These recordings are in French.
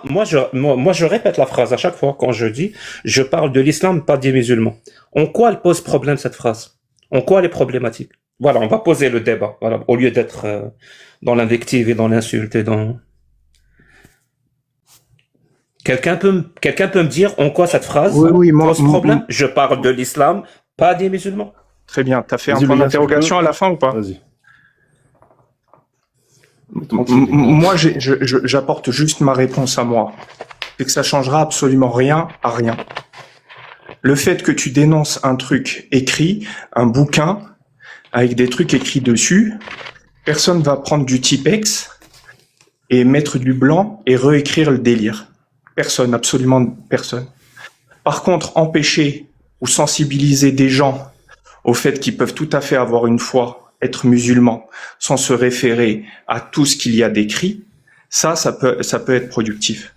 Moi, je répète la phrase à chaque fois quand je dis je parle de l'islam, pas des musulmans. En quoi elle pose problème cette phrase? En quoi elle est problématique? Voilà, on va poser le débat. Voilà, au lieu d'être dans l'invective et dans l'insulte et dans. Quelqu'un peut me dire en quoi cette phrase Oui, oui, pose problème? Je parle de l'islam, pas des musulmans. Très bien. T'as fait un Vas-y, point le gars, d'interrogation à la fin ou pas? Vas-y. Moi, j'apporte juste ma réponse à moi. C'est que ça changera absolument rien à rien. Le fait que tu dénonces un truc écrit, un bouquin, avec des trucs écrits dessus, personne va prendre du Tipex et mettre du blanc et réécrire le délire. Personne, absolument personne. Par contre, empêcher ou sensibiliser des gens au fait qu'ils peuvent tout à fait avoir une foi, être musulmans, sans se référer à tout ce qu'il y a d'écrit, ça peut être productif.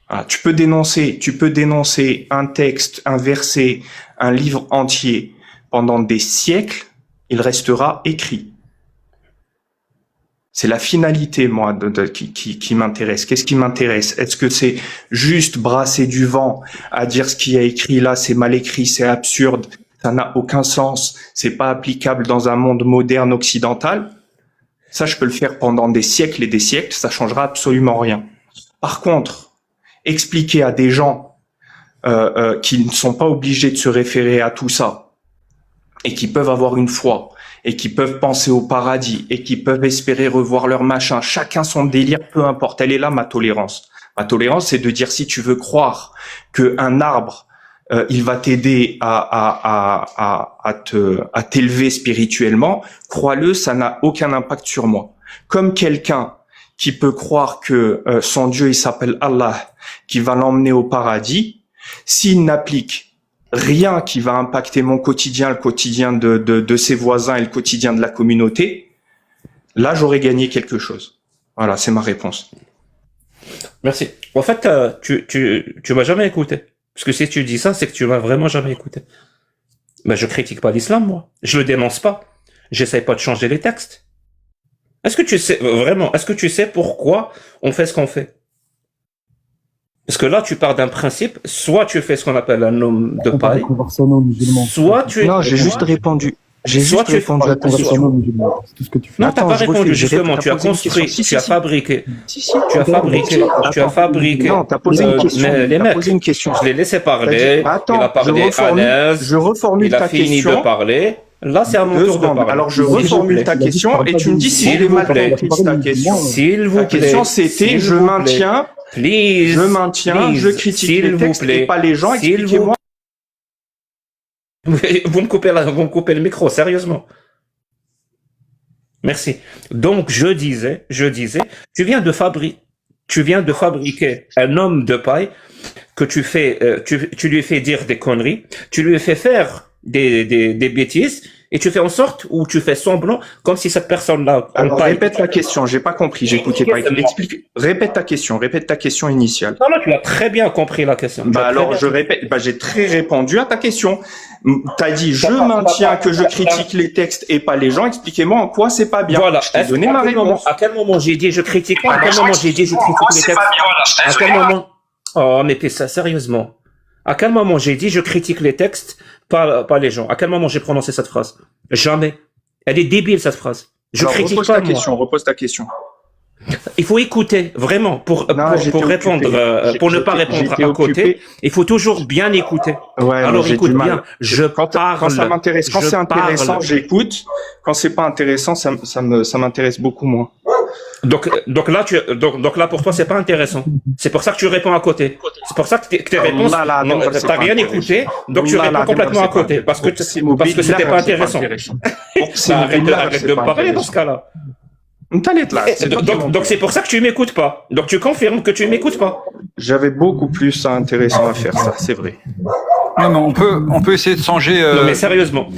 Ah, tu peux dénoncer un texte, un verset, un livre entier pendant des siècles, il restera écrit. C'est la finalité, moi, qui m'intéresse. Qu'est-ce qui m'intéresse? Est-ce que c'est juste brasser du vent à dire ce qu'il y a écrit là, c'est mal écrit, c'est absurde, ça n'a aucun sens, c'est pas applicable dans un monde moderne occidental? Ça, je peux le faire pendant des siècles et des siècles, ça changera absolument rien. Par contre, expliquer à des gens qui ne sont pas obligés de se référer à tout ça et qui peuvent avoir une foi et qui peuvent penser au paradis et qui peuvent espérer revoir leur machin, chacun son délire, peu importe. Elle est là, ma tolérance. Ma tolérance, c'est de dire si tu veux croire qu'un arbre, il va t'aider à t'élever spirituellement, crois-le, ça n'a aucun impact sur moi. Comme quelqu'un qui peut croire que son Dieu, il s'appelle Allah, qui va l'emmener au paradis, s'il n'applique rien qui va impacter mon quotidien, le quotidien de ses voisins et le quotidien de la communauté, là, j'aurais gagné quelque chose. Voilà, c'est ma réponse. Merci. En fait, tu m'as jamais écouté. Parce que si tu dis ça, c'est que tu m'as vraiment jamais écouté. Ben, je critique pas l'islam, moi. Je le dénonce pas. J'essaie pas de changer les textes. Est-ce que tu sais pourquoi on fait ce qu'on fait? Parce que là, tu pars d'un principe, soit tu fais ce qu'on appelle un homme de paille, soit tu... Non, j'ai juste répondu. Soit tu répondu à ta question. C'est tout ce que tu fais. Non, t'as pas répondu, justement, tu as construit, tu as fabriqué. Tu as fabriqué. Non, t'as posé une question. Mais les T'as mecs, posé une question. je l'ai laissé parler, Attends, il a parlé à l'aise, je reformule il a ta fini question. de parler. Là, c'est à mon tour de parler. Alors, je reformule ta question et tu me dis si j'ai mal compris ta question. S'il vous Ta plaît. question, c'était je maintiens, Please. je critique S'il les vous textes plaît. et pas les gens. Expliquez-moi. Vous me coupez le micro, sérieusement. Merci. Donc, je disais, tu viens de fabriquer un homme de paille que tu lui fais dire des conneries, tu lui fais faire des bêtises, et tu fais en sorte ou tu fais semblant comme si cette personne-là. Alors, répète la question, j'ai pas compris, j'écoutais pas. Explique, répète ta question initiale. Non, tu as très bien compris la question. Je répète, j'ai très répondu à ta question. T'as dit, je maintiens que je critique les textes et pas les gens, expliquez-moi en quoi c'est pas bien. Voilà. Je t'ai donné ma réponse. À quel moment j'ai dit je critique, à quel moment j'ai dit je critique les textes? À quel moment? Oh, mais fais ça sérieusement. À quel moment j'ai dit je critique les textes, pas les gens? À quel moment j'ai prononcé cette phrase? Jamais. Elle est débile, cette phrase. Critique pas, repose ta question. Il faut écouter, vraiment, pour répondre, pour ne pas répondre à côté. Il faut toujours bien écouter. Ouais, alors écoute bien. Quand ça m'intéresse, quand c'est intéressant, j'écoute. Quand c'est pas intéressant, ça m'intéresse beaucoup moins. Donc là, pour toi, c'est pas intéressant. C'est pour ça que tu réponds à côté. C'est pour ça que tes réponses, t'as rien écouté, donc tu réponds complètement à côté, parce que c'était pas intéressant. Arrête de me parler dans ce cas-là. Donc c'est pour ça que tu m'écoutes pas. Donc tu confirmes que tu m'écoutes pas. J'avais beaucoup plus intéressant à faire, ça, c'est vrai. Non, mais on peut essayer de changer. Non, mais sérieusement.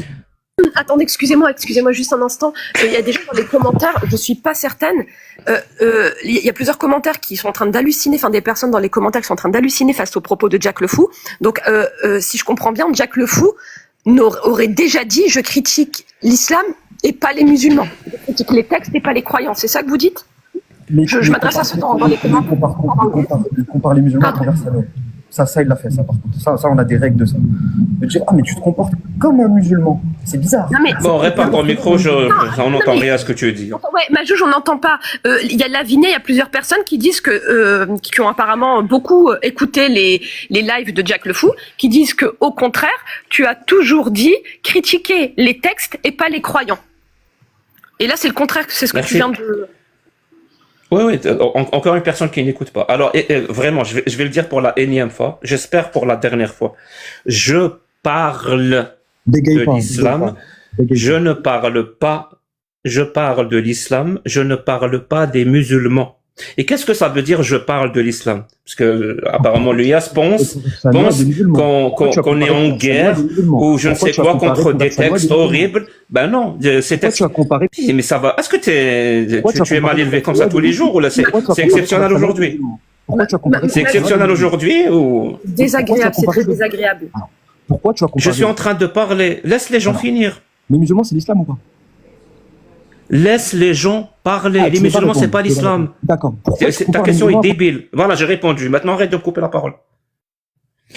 Attendez, excusez-moi juste un instant. Il y a des gens dans les commentaires, je suis pas certaine. Il y a plusieurs commentaires qui sont en train d'halluciner, enfin des personnes dans les commentaires qui sont en train d'halluciner face aux propos de Jack le Fou. Donc, si je comprends bien, Jack le Fou aurait déjà dit je critique l'islam et pas les musulmans. Je critique les textes et pas les croyants. C'est ça que vous dites? Je m'adresse à ceux dans les commentaires. Il compare les musulmans à travers sa langue. Ça, il l'a fait, ça, par contre. Ça, on a des règles de ça. De dire, mais tu te comportes comme un musulman. C'est bizarre. Non, mais, Bon, répare ton micro, on n'entend rien à ce que tu dis. Ouais, Majouj, on n'entend pas. Il y a Laviné, il y a plusieurs personnes qui disent qui ont apparemment beaucoup écouté les lives de Jack le Fou, qui disent que, au contraire, tu as toujours dit critiquer les textes et pas les croyants. Et là, c'est le contraire, c'est ce que tu viens de... Oui, encore une personne qui n'écoute pas. Alors, vraiment, je vais le dire pour la énième fois, j'espère pour la dernière fois. Je parle de l'islam, je ne parle pas, je parle de l'islam, je ne parle pas des musulmans. Et qu'est-ce que ça veut dire je parle de l'islam? Parce que apparemment l'UIAS pense qu'on est en guerre ou je ne sais quoi contre des textes horribles. Ben non, ces textes. Mais ça va. Est-ce que tu es mal élevé comme ça tous les jours ou là c'est exceptionnel aujourd'hui? C'est exceptionnel aujourd'hui ou? Désagréable, c'est très désagréable. Pourquoi tu as comparé? Je suis en train de parler. Laisse les gens finir. Les musulmans, c'est l'islam ou pas? Laisse les gens parler. Les musulmans, c'est pas l'islam. D'accord. Ta question est débile. Voilà, j'ai répondu. Maintenant, arrête de me couper la parole.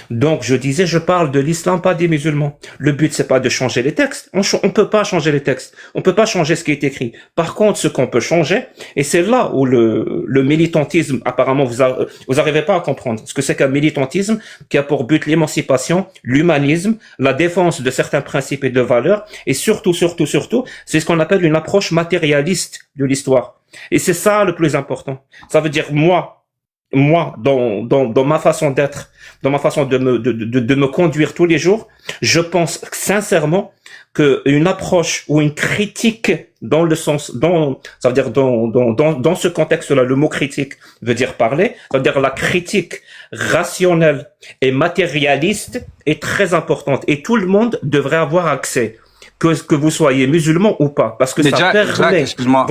Donc, je disais, je parle de l'islam, pas des musulmans. Le but, c'est pas de changer les textes. On peut pas changer les textes. On peut pas changer ce qui est écrit. Par contre, ce qu'on peut changer, et c'est là où le militantisme, apparemment, vous arrivez pas à comprendre ce que c'est qu'un militantisme qui a pour but l'émancipation, l'humanisme, la défense de certains principes et de valeurs, et surtout, c'est ce qu'on appelle une approche matérialiste de l'histoire. Et c'est ça le plus important. Ça veut dire, moi, dans ma façon d'être, dans ma façon de me conduire tous les jours, je pense sincèrement que une approche ou une critique dans le sens, ça veut dire dans ce contexte-là, le mot critique veut dire parler, ça veut dire la critique rationnelle et matérialiste est très importante et tout le monde devrait avoir accès. Que vous soyez musulman ou pas, parce que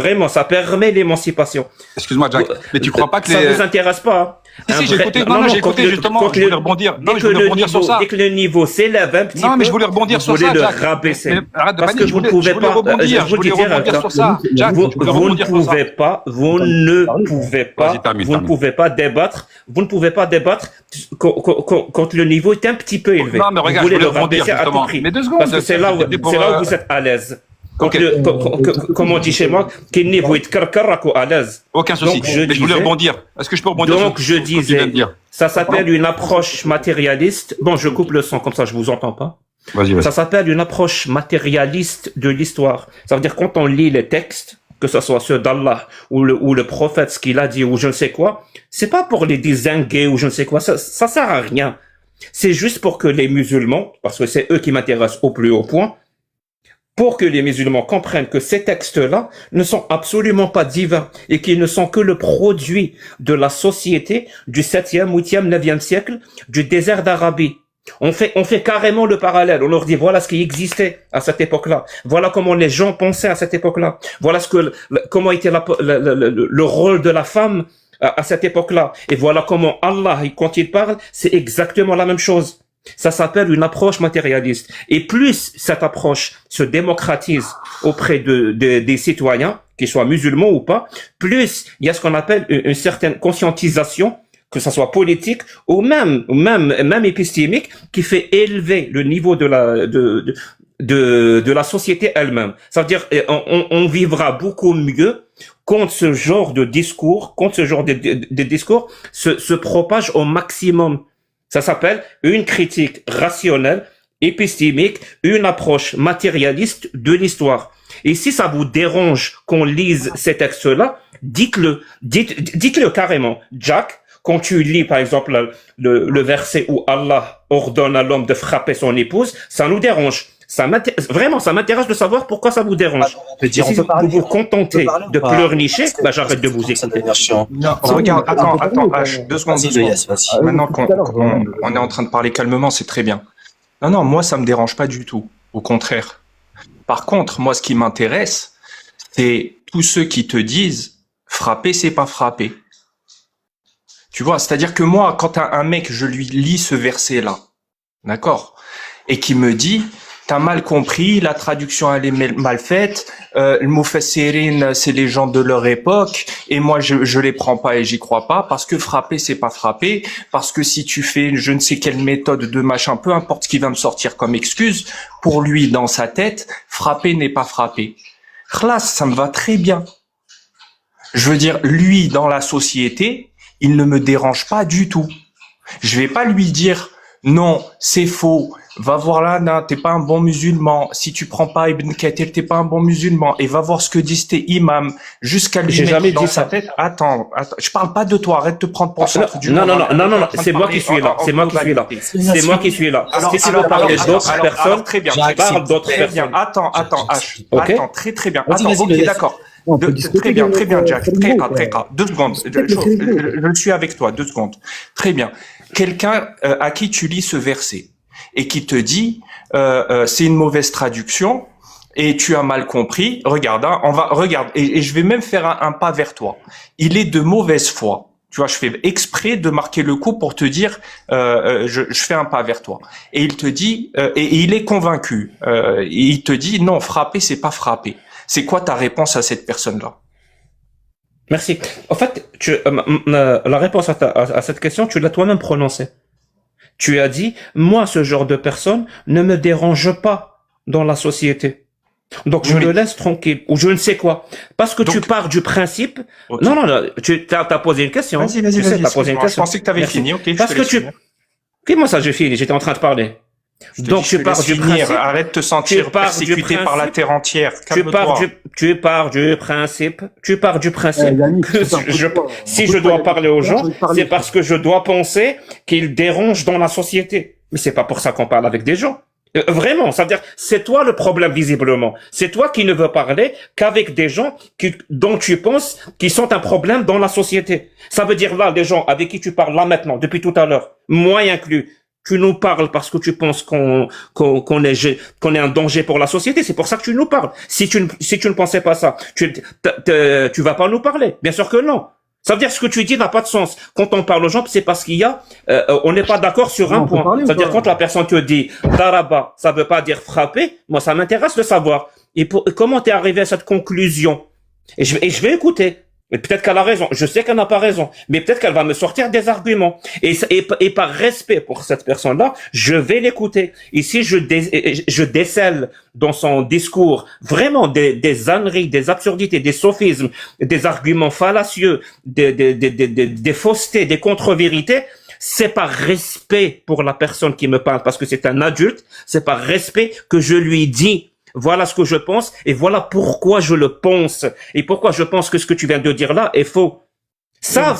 vraiment, ça permet l'émancipation. Excuse-moi, Jack, mais tu crois pas que ça vous intéresse pas? Si, j'ai écouté, j'ai écouté justement, je voulais rebondir. Non, je voulais rebondir sur ça. Dès que le niveau s'élève un petit peu, non, mais je voulais rebondir sur ça, Jack. Vous Jack. voulez le rabaisser. Arrête de parce que vous ne pouvez pas, je voulais rebondir sur ça. Jack, vous ne pouvez pas débattre quand le niveau est un petit peu élevé. Non, mais regarde, vous voulez je voulais rebondir justement. Mais 2 secondes. Parce que c'est là où vous êtes à l'aise. Comme on dit chez moi, qu'il niveau est à l'aise. Aucun souci. Mais je voulais rebondir. Est-ce que je peux rebondir donc, je disais, ça s'appelle une approche matérialiste. Bon, je coupe le son, comme ça je vous entends pas. Vas-y. Ça s'appelle une approche matérialiste de l'histoire. Ça veut dire quand on lit les textes, que ce soit ceux d'Allah ou le prophète, ce qu'il a dit ou je ne sais quoi, c'est pas pour les désinguer ou je ne sais quoi, ça sert à rien. C'est juste pour que les musulmans, parce que c'est eux qui m'intéressent au plus haut point, pour que les musulmans comprennent que ces textes-là ne sont absolument pas divins et qu'ils ne sont que le produit de la société du 7e, 8e, 9e siècle, du désert d'Arabie. On fait carrément le parallèle. On leur dit voilà ce qui existait à cette époque-là. Voilà comment les gens pensaient à cette époque-là. Voilà comment était le rôle de la femme à cette époque-là. Et voilà comment Allah, quand il parle, c'est exactement la même chose. Ça s'appelle une approche matérialiste. Et plus cette approche se démocratise auprès des citoyens, qu'ils soient musulmans ou pas, plus il y a ce qu'on appelle une certaine conscientisation, que ça soit politique ou même épistémique, qui fait élever le niveau de la société elle-même. Ça veut dire on vivra beaucoup mieux quand ce genre de discours, se propage au maximum. Ça s'appelle une critique rationnelle, épistémique, une approche matérialiste de l'histoire. Et si ça vous dérange qu'on lise ces textes-là, dites-le carrément. Jack, quand tu lis par exemple le verset où Allah ordonne à l'homme de frapper son épouse, ça nous dérange. Ça m'intéresse de savoir pourquoi ça vous dérange. Si vous vous contentez de pleurnicher, j'arrête de vous écouter. Non, regarde, attends, H, 2 secondes. Maintenant qu'on est en train de parler calmement, c'est très bien. Non, moi ça me dérange pas du tout. Au contraire. Par contre, moi ce qui m'intéresse, c'est tous ceux qui te disent frapper, c'est pas frapper. Tu vois, c'est-à-dire que moi, quand un mec, je lui lis ce verset-là, d'accord, et qui me dit t'as mal compris, la traduction elle est mal faite, le Mufassirin c'est les gens de leur époque, et moi je les prends pas et j'y crois pas, parce que frapper c'est pas frapper, parce que si tu fais je ne sais quelle méthode de machin, peu importe ce qui va me sortir comme excuse, pour lui dans sa tête, frapper n'est pas frapper. Khlas, ça me va très bien. Je veux dire, lui dans la société, il ne me dérange pas du tout. Je vais pas lui dire non, c'est faux. Va voir là, non, t'es pas un bon musulman. Si tu prends pas Ibn Kathir, t'es pas un bon musulman. Et va voir ce que disent tes imams jusqu'à lui mettre dans sa tête. Attends, je parle pas de toi. Arrête de te prendre pour centre du monde. Non, c'est moi qui suis là. C'est moi qui suis là. C'est moi qui suis là. Si tu veux parler d'autres personnes, très bien. Parle d'autres personnes. Attends, H. Ok. Attends, très bien. Attends, ok, d'accord. Très bien, Jack. Très bien. 2 secondes. Je suis avec toi. 2 secondes. Très bien. Quelqu'un à qui tu lis ce verset et qui te dit c'est une mauvaise traduction et tu as mal compris. Regarde, regarde et je vais même faire un pas vers toi. Il est de mauvaise foi. Tu vois, je fais exprès de marquer le coup pour te dire je fais un pas vers toi. Et il te dit et il est convaincu. Il te dit non, frapper c'est pas frapper. C'est quoi ta réponse à cette personne-là? Merci. En fait, la réponse à cette question, tu l'as toi-même prononcée. Tu as dit, moi, ce genre de personne ne me dérange pas dans la société. Donc, je le laisse tranquille. Ou je ne sais quoi. Parce que tu pars du principe... Okay. Non, tu as posé une question. Vas-y. T'as posé une question. Je pensais que tu avais fini. Ok, parce que Comment ça, j'ai fini? J'étais en train de parler. Donc tu pars du principe. Arrête de te sentir persécuté par la terre entière. Tu pars du principe. Si je dois parler aux gens, c'est parce que je dois penser qu'ils dérangent dans la société. Mais c'est pas pour ça qu'on parle avec des gens. Vraiment, ça veut dire, c'est toi le problème visiblement. C'est toi qui ne veux parler qu'avec des gens dont tu penses qu'ils sont un problème dans la société. Ça veut dire là, les gens avec qui tu parles là maintenant, depuis tout à l'heure, moi inclus. Tu nous parles parce que tu penses qu'on est un danger pour la société. C'est pour ça que tu nous parles. Si tu ne pensais pas ça, tu vas pas nous parler. Bien sûr que non. Ça veut dire ce que tu dis n'a pas de sens. Quand on parle aux gens, c'est parce qu'il y a, on n'est pas d'accord sur un point. Ça veut dire quand la personne te dit daraba, ça veut pas dire frapper. Moi, ça m'intéresse de savoir. Et comment t'es arrivé à cette conclusion? Et je vais écouter. Et peut-être qu'elle a raison. Je sais qu'elle n'a pas raison. Mais peut-être qu'elle va me sortir des arguments. Et par respect pour cette personne-là, je vais l'écouter. Ici, je décèle dans son discours vraiment des âneries, des absurdités, des sophismes, des arguments fallacieux, des faussetés, des contre-vérités. C'est par respect pour la personne qui me parle, parce que c'est un adulte. C'est par respect que je lui dis voilà ce que je pense et voilà pourquoi je le pense et pourquoi je pense que ce que tu viens de dire là est faux. Ça,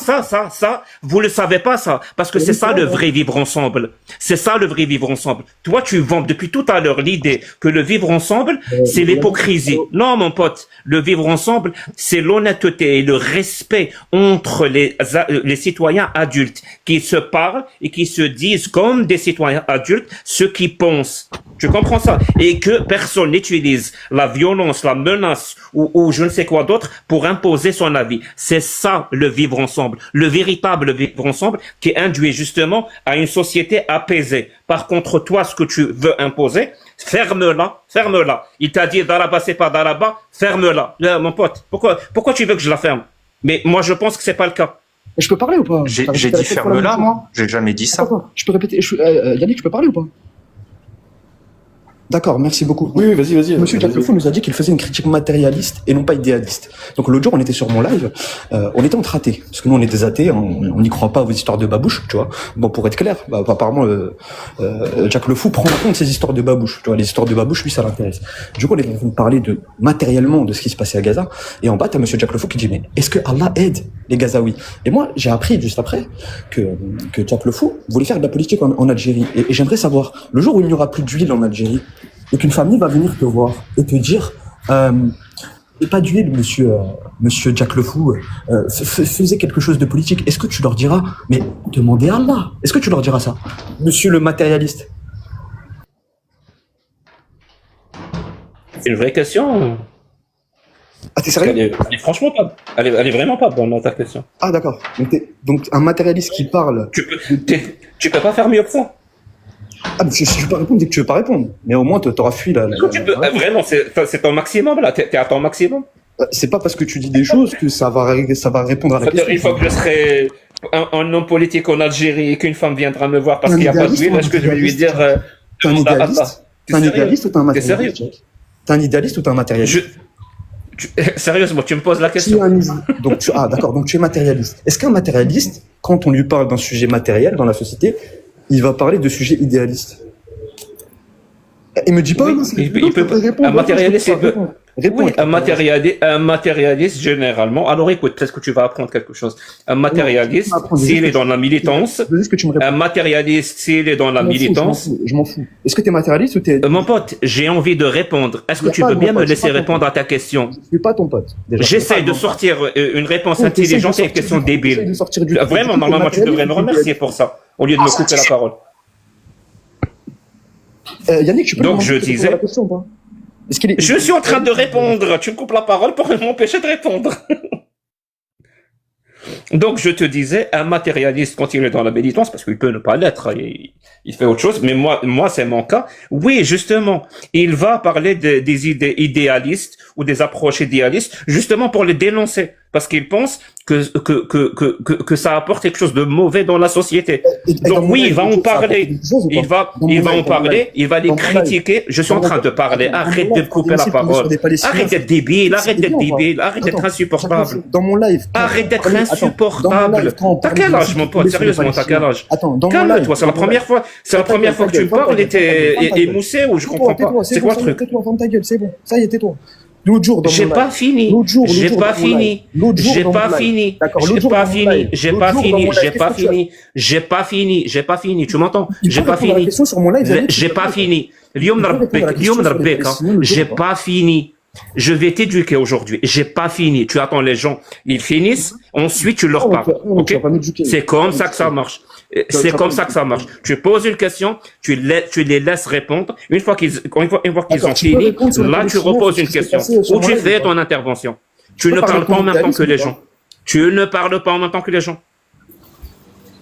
vous le savez pas ça, parce que c'est ça le vrai vivre ensemble. C'est ça le vrai vivre ensemble. Toi, tu vends depuis tout à l'heure l'idée que le vivre ensemble, c'est l'hypocrisie. Non, mon pote, le vivre ensemble, c'est l'honnêteté et le respect entre les citoyens adultes qui se parlent et qui se disent comme des citoyens adultes ce qu'ils pensent. Tu comprends ça? Et que personne n'utilise la violence, la menace ou je ne sais quoi d'autre pour imposer son avis. C'est ça le vivre ensemble, le véritable vivre ensemble qui induit justement à une société apaisée. Par contre, toi, ce que tu veux imposer, ferme-la. Il t'a dit daraba, c'est pas daraba, ferme-la. Mon pote, pourquoi tu veux que je la ferme? Mais moi, je pense que c'est pas le cas. Je peux parler ou pas? J'ai dit ferme-la, moi. J'ai jamais dit ça. Attends, je peux répéter. Yannick, je peux parler ou pas? D'accord, merci beaucoup. Oui, vas-y. Monsieur Jack Le Fou nous a dit qu'il faisait une critique matérialiste et non pas idéaliste. Donc l'autre jour, on était sur mon live, on était entre athées, parce que nous on est des athées, on n'y croit pas à vos histoires de babouche, tu vois. Bon, pour être clair, apparemment, Jack Le Fou prend en compte ces histoires de babouche, tu vois. Les histoires de babouche, lui, ça l'intéresse. Du coup, on est en train de parler matériellement de ce qui se passait à Gaza, et en bas, t'as Monsieur Jack Le Fou qui dit mais est-ce que Allah aide les Gazaouis? Et moi, j'ai appris juste après que Jack Le Fou voulait faire de la politique en Algérie, et j'aimerais savoir le jour où il n'y aura plus d'huile en Algérie. Et qu'une famille va venir te voir et te dire pas d'huile, monsieur Jack Le Fou, faisait quelque chose de politique. Est-ce que tu leur diras, mais demandez à Allah. Est-ce que tu leur diras ça, monsieur le matérialiste? C'est une vraie question. Ah, t'es sérieux? Elle est franchement pas. Elle est vraiment pas bonne dans ta question. Ah, d'accord. Donc un matérialiste qui parle. Tu peux pas faire mieux que ça. Ah, mais je peux répondre dès que tu veux pas répondre. Mais au moins, t'auras fui là. Vraiment, c'est ton maximum, là. T'es à ton maximum. C'est pas parce que tu dis des choses que ça va répondre à la question. Une fois que je serai un homme politique en Algérie et qu'une femme viendra me voir parce qu'il n'y a pas d'huile, est-ce que je vais lui dire... T'es un idéaliste? T'es un idéaliste ou t'es un matérialiste? T'es sérieux? T'es un idéaliste ou t'es un matérialiste? Sérieusement, tu me poses la question. D'accord, donc tu es matérialiste. Est-ce qu'un matérialiste, quand on lui parle d'un sujet matériel dans la société, il va parler de sujets idéalistes? Il me dit pas, il peut un matérialiste, oui, un matérialiste, généralement. Alors écoute, peut-être que tu vas apprendre quelque chose. Un matérialiste, s'il est dans la militance, un matérialiste, s'il est dans la militance. Je m'en fous. Est-ce que tu es matérialiste ou t'es... Mon pote, j'ai envie de répondre. Est-ce que tu peux bien me laisser répondre à ta question? Je suis pas ton pote. J'essaie de sortir une réponse intelligente à une question débile. Vraiment, normalement, tu devrais me remercier pour ça, au lieu de me couper la parole. Yannick, tu peux donc je disais, je suis en train de répondre. Tu me coupes la parole pour m'empêcher de répondre. Donc je te disais, un matérialiste quand il est dans la militance, parce qu'il peut ne pas l'être, il fait autre chose. Mais moi c'est mon cas. Oui, justement, il va parler des idées idéalistes ou des approches idéalistes, justement pour les dénoncer, parce qu'il pense que ça apporte quelque chose de mauvais dans la société. Donc oui, il va en parler. Il va en parler. Il va les critiquer. Je suis en train de parler. Arrête de me couper la parole. Arrête d'être débile. Arrête d'être débile. Arrête d'être insupportable. Dans mon live. Arrête d'être insupportable. T'as quel âge, mon pote? Sérieusement, t'as quel âge? Calme-toi. C'est la première fois que tu me parles et t'es émoussé ou je comprends pas. C'est quoi le truc? Tais-toi, ferme ta gueule, c'est bon. Ça y est, tais-toi. L'autre jour, j'ai pas fini. J'ai pas fini. J'ai pas fini. Tu m'entends? J'ai pas fini. J'ai pas fini. J'ai pas fini. Je vais t'éduquer aujourd'hui. J'ai pas fini. Tu attends les gens, ils finissent. Ensuite, tu leur parles. Ok? C'est comme ça que ça marche. C'est comme ça que ça marche. Tu poses une question, tu les laisses répondre. Une fois qu'ils ont fini, là, tu reposes une question. Ou tu fais ton intervention. Tu ne parles pas en même temps que les gens. Tu ne parles pas en même temps que les gens.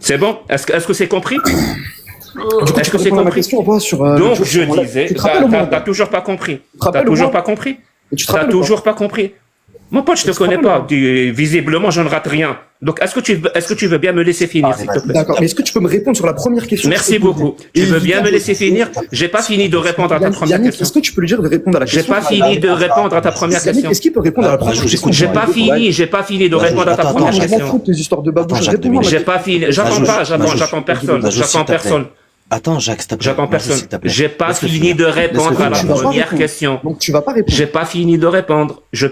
C'est bon? Est-ce que c'est compris? Est-ce que c'est compris? Donc, je disais, t'as toujours pas compris. T'as toujours pas compris. T'as toujours pas compris. Mon pote, je te connais pas. Visiblement, je ne rate rien. Donc, est-ce que tu veux bien me laisser finir, s'il te plaît? D'accord. Mais est-ce que tu peux me répondre sur la première question? Merci beaucoup. Tu veux bien me laisser finir? J'ai pas fini de répondre à ta première question. Est-ce que tu peux lui dire de répondre à la question? J'ai pas fini de répondre à ta première question. Est-ce qu'il peut répondre à la première question? J'ai pas fini de répondre à ta première question. Je m'en fous de tes histoires de babouche. J'ai pas fini. J'attends personne. Attends, Jacques, s'il te plaît. J'attends personne. J'ai pas fini de répondre à la première question. Donc tu vas pas répondre. J'ai pas fini de répondre. Je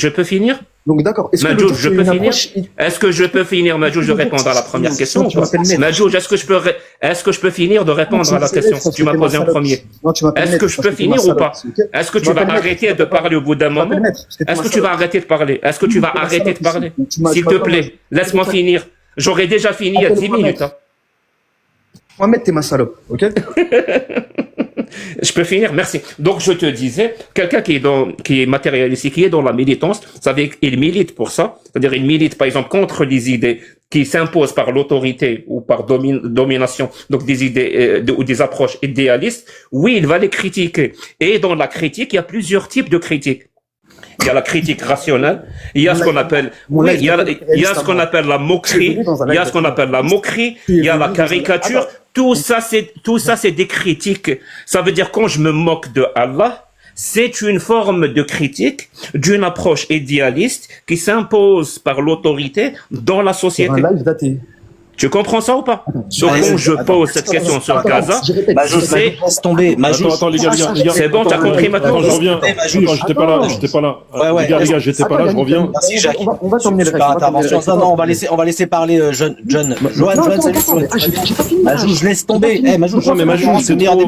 peux finir? Donc d'accord. Majouj, je peux finir? Est-ce que je peux finir, Majouj, de répondre à la première question ou pas? Majouj, est-ce que je peux finir de répondre à la question que tu m'as posée en premier? Est-ce que je peux finir ou pas? Est-ce que tu vas arrêter de parler au bout d'un moment? Est-ce que tu vas arrêter de parler? Est-ce que tu vas arrêter de parler? S'il te plaît, laisse-moi finir. J'aurais déjà fini il y a 10 minutes. Mohamed, t'es ma salope, ok? Je peux finir, merci. Donc je te disais, quelqu'un qui est matérialiste, qui est dans la militance, ça veut dire qu'il milite pour ça, c'est-à-dire il milite par exemple contre les idées qui s'imposent par l'autorité ou par domination, donc des idées ou des approches idéalistes. Oui, il va les critiquer. Et dans la critique, il y a plusieurs types de critiques. Il y a la critique rationnelle, il y a ce qu'on appelle, il y a ce qu'on appelle la moquerie, il y a ce qu'on appelle la moquerie, il y a la caricature. Tout ça, c'est des critiques. Ça veut dire quand je me moque de Allah, c'est une forme de critique d'une approche idéaliste qui s'impose par l'autorité dans la société. Tu comprends ça ou pas? Donc quand je pose cette question sur Gaza, c'est... Laisse tomber. Attends, les gars. C'est bon, t'as compris maintenant? Attends, je reviens. J'étais pas là. Les gars, j'étais pas là, je reviens. Merci, Jacques. On va t'emmener le reste. Non, on va laisser parler John. Johan, salut. Majouj, laisse tomber. Majouj, c'est trop...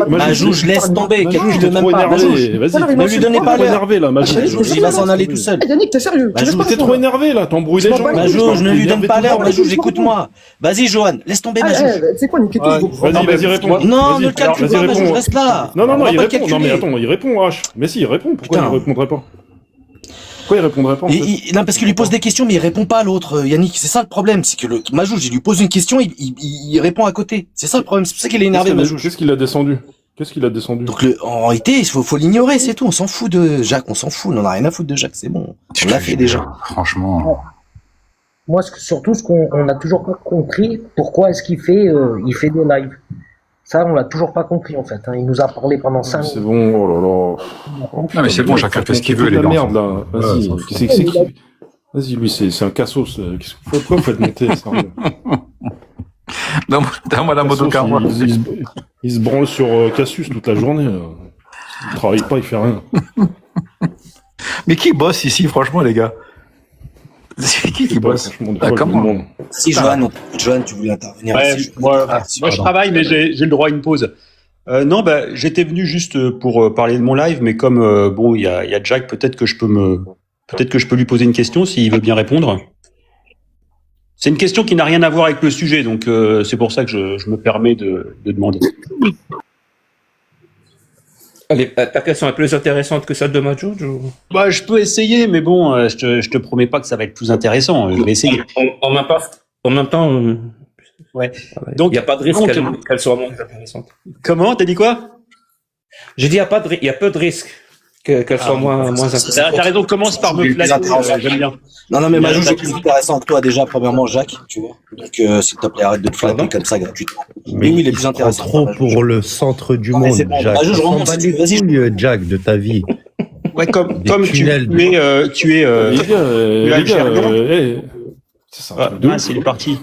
Majouj, laisse tomber. Quelqu'un ne m'aime pas. Vas-y, ne lui donnez pas l'heure. énervé là, Majouj. Il va s'en aller tout seul. Yannick, t'es sérieux? T'es trop énervé là, t'embrouilles les gens. Majouj, ne lui donne pas l'heure. Majouj, écoute-moi. Vas-y, Johan, laisse tomber Majouj. C'est quoi, Nick? Vas-y, réponds. Non, ne le calcule pas, Majouj, reste là. Non, il répond. Non, mais attends, il répond, H. Mais si, il répond. Pourquoi il ne répondrait pas? Pourquoi il répondrait pas en fait Non, parce qu'il lui pose des questions, mais il répond pas à l'autre, Yannick. C'est ça le problème, c'est que Majouge, il lui pose une question, il répond à côté. C'est ça le problème, c'est pour ça qu'il est énervé, Majouge. Qu'est-ce qu'il a descendu? Donc en réalité, il faut l'ignorer, c'est tout. On s'en fout de Jacques, on s'en fout. On en a rien à foutre de Jacques, c'est bon. On l'a fait déjà. Franchement. Moi, surtout, ce qu'on n'a toujours pas compris, pourquoi est-ce qu'il fait des lives. Ça, on l'a toujours pas compris, en fait. Hein. Il nous a parlé pendant 5 minutes. C'est bon, oh là là. Non, mais c'est bon, chacun fait ce qu'il veut, les gars. Merde, là. Vas-y, vas-y, lui, c'est un cassos. Pourquoi vous faites monter ça? Donne-moi la moto car moi. Il se branle sur Cassius toute la journée. Il travaille pas, il fait rien. Mais qui bosse ici, franchement, les gars? C'est qui bosse? Comment? Si, Johan, tu voulais intervenir. Ouais, moi, je travaille, mais j'ai le droit à une pause. Non, j'étais venu juste pour parler de mon live, mais comme il y a Jack, peut-être que je peux lui poser une question s'il veut bien répondre. C'est une question qui n'a rien à voir avec le sujet, donc c'est pour ça que je me permets de demander. Allez, ta question est plus intéressante que celle de Majouge ou... Je peux essayer, mais bon, je te promets pas que ça va être plus intéressant. Je vais essayer. En même temps, ouais. Donc, il n'y a pas de risque qu'elle soit moins intéressante. Comment? T'as dit quoi? J'ai dit, il y a peu de risque qu'elle soit moins intéressante. T'as raison, commence par me flatter, j'aime bien. Non, mais Majouge est plus intéressant que toi, déjà, premièrement, Jacques, tu vois. Donc, s'il te plaît, arrête de te flatter comme ça, gratuitement. Mais oui, il est plus intéressant. Trop pour le centre du monde, Jacques. Vas-y, Jack, de ta vie. Ouais, comme tu es algérien. C'est ça. C'est les parties.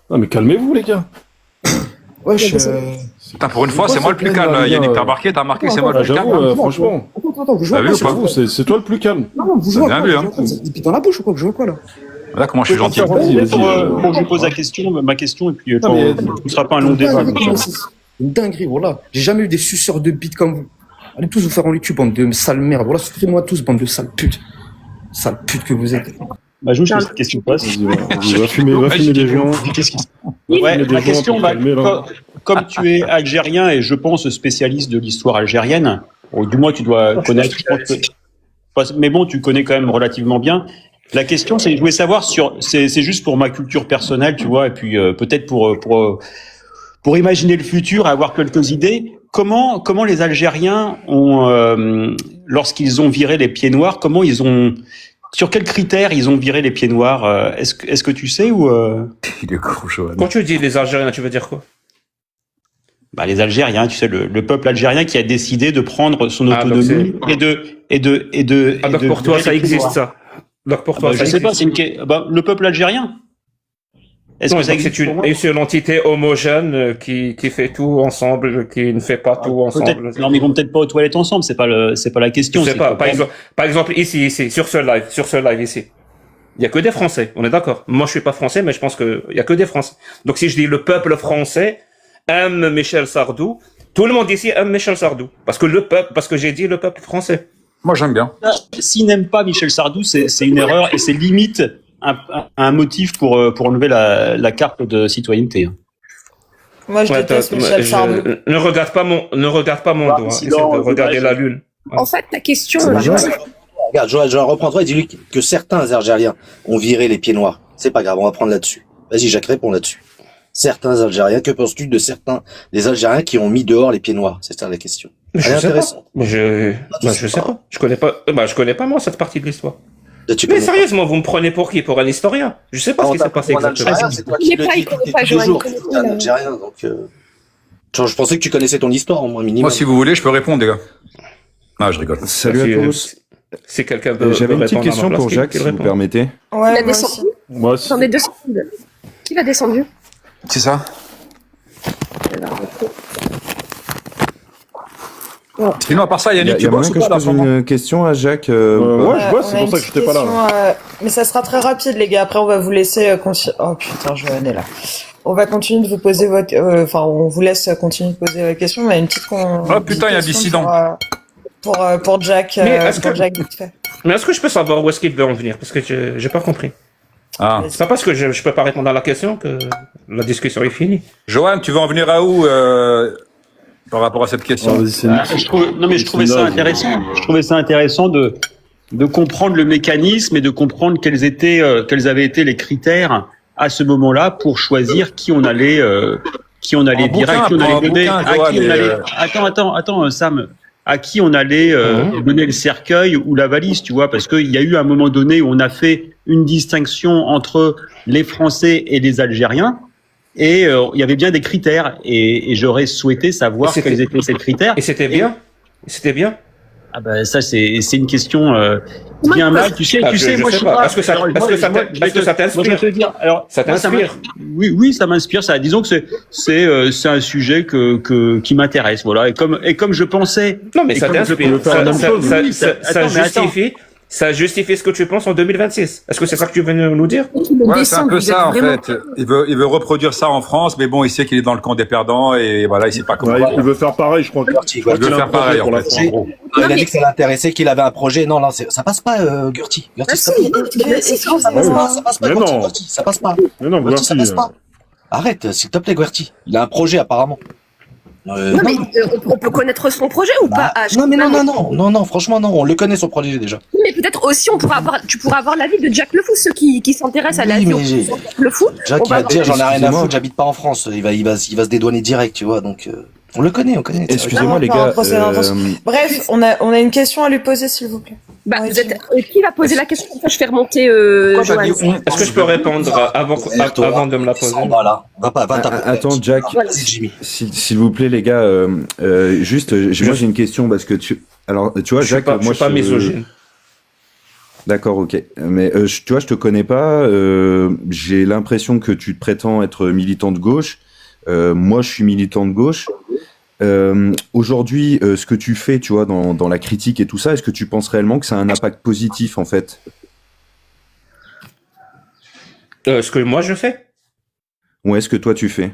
Non, mais calmez-vous, les gars. Putain, pour une fois, c'est moi le plus calme. Yannick, t'as remarqué, c'est moi le plus calme. Franchement. Attends, vous jouez quoi? C'est toi le plus calme. Non, vous jouez bien vu, hein. Des pieds dans la bouche ou quoi? Vous jouez quoi, là? Là, comment je suis gentil. Pour que je pose ma question, et puis ce ne sera pas un long débat. Une dinguerie, voilà. J'ai jamais eu des suceurs de bites comme vous. Allez tous vous faire en cul, bande de sales merdes. Voilà, souffrez-moi tous, bande de sales putes. Sales putes que vous êtes. Je cette question passe. Va fumer des gens. Ouais, ma question, comme tu es algérien et je pense spécialiste de l'histoire algérienne, du moins tu dois connaître, mais bon, tu connais quand même relativement bien. La question, c'est, je voulais savoir c'est juste pour ma culture personnelle, tu vois, et puis peut-être pour imaginer le futur, avoir quelques idées. Comment les Algériens ont, lorsqu'ils ont viré les pieds noirs, sur quels critères ils ont viré les pieds noirs? Est-ce que tu sais ou Il est gros, Johan. Quand tu dis les Algériens, tu veux dire quoi? Les Algériens, tu sais, le peuple algérien qui a décidé de prendre son autonomie donc pour toi, ça existe, ça. Donc pour toi, je sais pas, le peuple algérien. Est-ce que ça existe? C'est une entité homogène qui fait tout ensemble, qui ne fait pas tout ensemble. Non, mais ils vont peut-être pas aux toilettes ensemble, c'est pas la question. Je sais pas. Par exemple, ici, sur ce live ici. Il y a que des Français, on est d'accord. Moi, je suis pas français, mais je pense il y a que des Français. Donc si je dis le peuple français aime Michel Sardou, tout le monde ici aime Michel Sardou. Parce que j'ai dit le peuple français. Moi, j'aime bien. S'ils n'aiment pas Michel Sardou, c'est une erreur et c'est limite un motif pour enlever la carte de citoyenneté. Moi, je déteste Michel Sardou. Ne regarde pas mon doigt. Essaie de regarder la lune. En fait, ta question... Regarde, Joël, reprends-toi et dis-lui que certains Algériens ont viré les pieds noirs. C'est pas grave, on va prendre là-dessus. Vas-y, Jacques, réponds là-dessus. Certains Algériens, que penses-tu de des Algériens qui ont mis dehors les pieds noirs? C'est ça la question. Je sais pas. Je sais pas. Je connais pas moi cette partie de l'histoire. Mais sérieusement, vous me prenez pour qui? Pour un historien? Je sais pas ce qui s'est passé exactement. C'est toi qui le dis depuis toujours. Tu es un Algérien, donc je pensais que tu connaissais ton histoire au moins minimum. Moi, si vous voulez, je peux répondre, les gars. Ah, je rigole. Salut à tous. C'est quelqu'un de. J'avais une petite question pour Jacques, si vous permettez. Ouais, il a descendu. J'en ai 2 secondes. Qui l'a descendu? C'est ça. Sinon, à part ça, Yannick, tu bosses ou pas? Il y a moyen que je pose une question à Jacques. Ouais, je bosse, c'est pour ça que j'étais pas là. Mais ça sera très rapide, les gars. Après, on va vous laisser continuer. Oh putain, Johan est là. On va continuer de vous poser on vous laisse continuer de poser votre question, mais une petite Oh putain, il y a dissident. Pour Jack. Mais est-ce que je peux savoir où est-ce qu'il veut en venir? Parce que j'ai pas compris. Ah. C'est pas parce que je peux pas répondre à la question que la discussion est finie. Johan, tu veux en venir à où par rapport à cette question? Je trouvais ça intéressant. Je trouvais ça intéressant de de comprendre le mécanisme et de comprendre quels avaient été les critères à ce moment-là pour choisir qui on allait virer, à qui on allait donner, attends, Sam, à qui on allait donner le cercueil ou la valise, tu vois, parce qu'il y a eu un moment donné où on a fait une distinction entre les Français et les Algériens, et il y avait bien des critères, et j'aurais souhaité savoir quels étaient ces critères. Et c'était bien. C'était bien. Ah ben ça c'est une question bien mal, tu sais, moi je sais pas. Parce que ça t'inspire. Je vais te dire, alors ça t'inspire. Oui, ça m'inspire. Ça, disons que c'est un sujet qui m'intéresse, voilà. Et comme je pensais. Non mais ça t'inspire. Ça justifie ce que tu penses en 2026. Est-ce que c'est ça que tu veux nous dire? Ouais, c'est un peu ça en fait. Il veut reproduire ça en France, mais bon, il sait qu'il est dans le camp des perdants et voilà, il sait pas comment. Il veut faire pareil, je crois. Il veut faire pareil en fait. En gros. Il a dit que ça l'intéressait, qu'il avait un projet. Non, ça passe pas, Gurti. Ça passe pas, Gurti. Ça passe pas. Mais non, Gurti, ça passe pas. Arrête, s'il te plaît, Gurti. Il a un projet apparemment. Non, mais on peut connaître son projet ou pas? Non, franchement, non, on le connaît son projet déjà. Mais peut-être aussi, tu pourras avoir l'avis de Jack Le Fou, ceux qui s'intéressent à la vie de Jack Le Fou. Jack, il va te dire, j'en ai rien à foutre, j'habite pas en France. Il va se dédouaner direct, tu vois, donc, on le connaît. Excusez-moi, les gars. Bref, on a une question à lui poser, s'il vous plaît. Qui va poser la question? Comme ça, je fais remonter, Johan. Est-ce que je peux répondre avant de me la poser? Attends, Jack, s'il vous plaît, les gars, juste, moi j'ai une question parce que tu vois, Jack, moi je suis pas misogyne. D'accord, ok. Mais tu vois, je te connais pas. J'ai l'impression que tu te prétends être militant de gauche. Moi, je suis militant de gauche. Aujourd'hui, ce que tu fais, tu vois, dans la critique et tout ça, est-ce que tu penses réellement que ça a un impact positif, en fait? Ce que moi je fais? Ouais, ce que toi tu fais.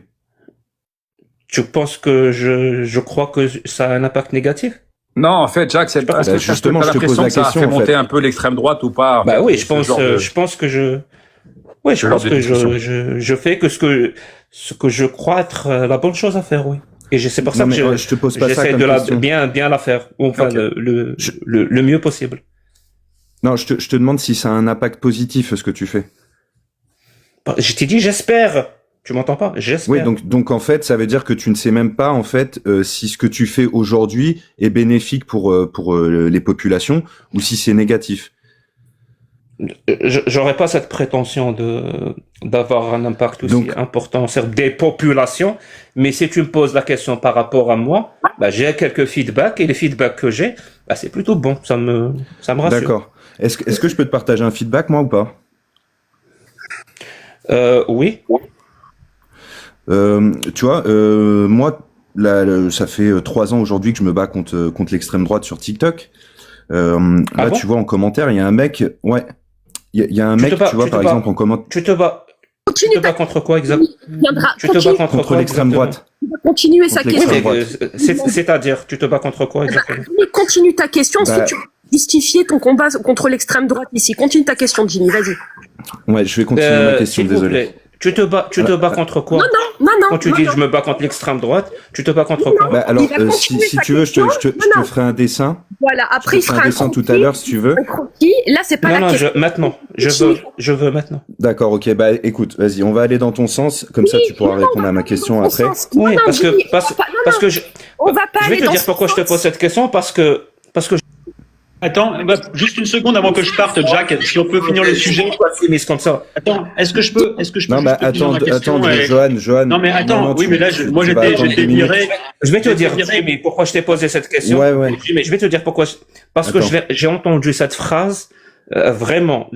Tu penses que je crois que ça a un impact négatif? Non, en fait, Jacques, c'est pas justement, je te pose la question. Ça a fait monter un peu l'extrême droite ou pas? Bah oui, je pense que je fais que ce que je crois être la bonne chose à faire, oui. Et c'est pour ça que je te pose pas ça j'essaie de bien la faire, enfin le mieux possible. Non, je te demande si ça a un impact positif ce que tu fais. Je t'ai dit j'espère. Tu m'entends pas? J'espère. Oui, donc en fait, ça veut dire que tu ne sais même pas en fait si ce que tu fais aujourd'hui est bénéfique pour les populations ou si c'est négatif. J'aurais pas cette prétention d'avoir un impact aussi important sur des populations, mais si tu me poses la question par rapport à moi, j'ai quelques feedbacks et les feedbacks que j'ai, c'est plutôt bon, ça me rassure. D'accord. Est-ce que je peux te partager un feedback moi ou pas? Oui. Tu vois, moi, ça fait 3 ans aujourd'hui que je me bats contre l'extrême droite sur TikTok. Là, tu vois, en commentaire, il y a un mec, il y a un mec, tu vois, par exemple, en commentaire. Tu te bats contre quoi exactement? Tu te bats contre l'extrême droite. Continuer sa question. C'est-à-dire, tu te bats contre quoi exactement? Continue ta question, ensuite tu justifier ton combat contre l'extrême droite ici. Continue ta question, Jimmy, vas-y. Ouais, je vais continuer ma question, désolé. Tu te bats contre quoi? Non. Quand tu dis je me bats contre l'extrême droite, tu te bats contre quoi? Alors, si tu veux, je te ferai un dessin. Voilà, après il fera un dessin tout à l'heure si tu veux. Là, c'est pas la question. Maintenant. Je veux maintenant. D'accord, ok. Écoute, vas-y, on va aller dans ton sens, comme ça tu pourras répondre à ma question après. Oui, parce que je vais te dire pourquoi je te pose cette question, parce que Attends, juste une seconde avant que je parte, Jack, si on peut finir le sujet. Comme ça. Attends, est-ce que je peux Non, attends, Johan. Non, mais attends, oui, mais là, moi, j'étais viré. Je vais te dire, mais pourquoi je t'ai posé cette question. Ouais. Mais je vais te dire pourquoi. Parce que j'ai entendu cette phrase, vraiment,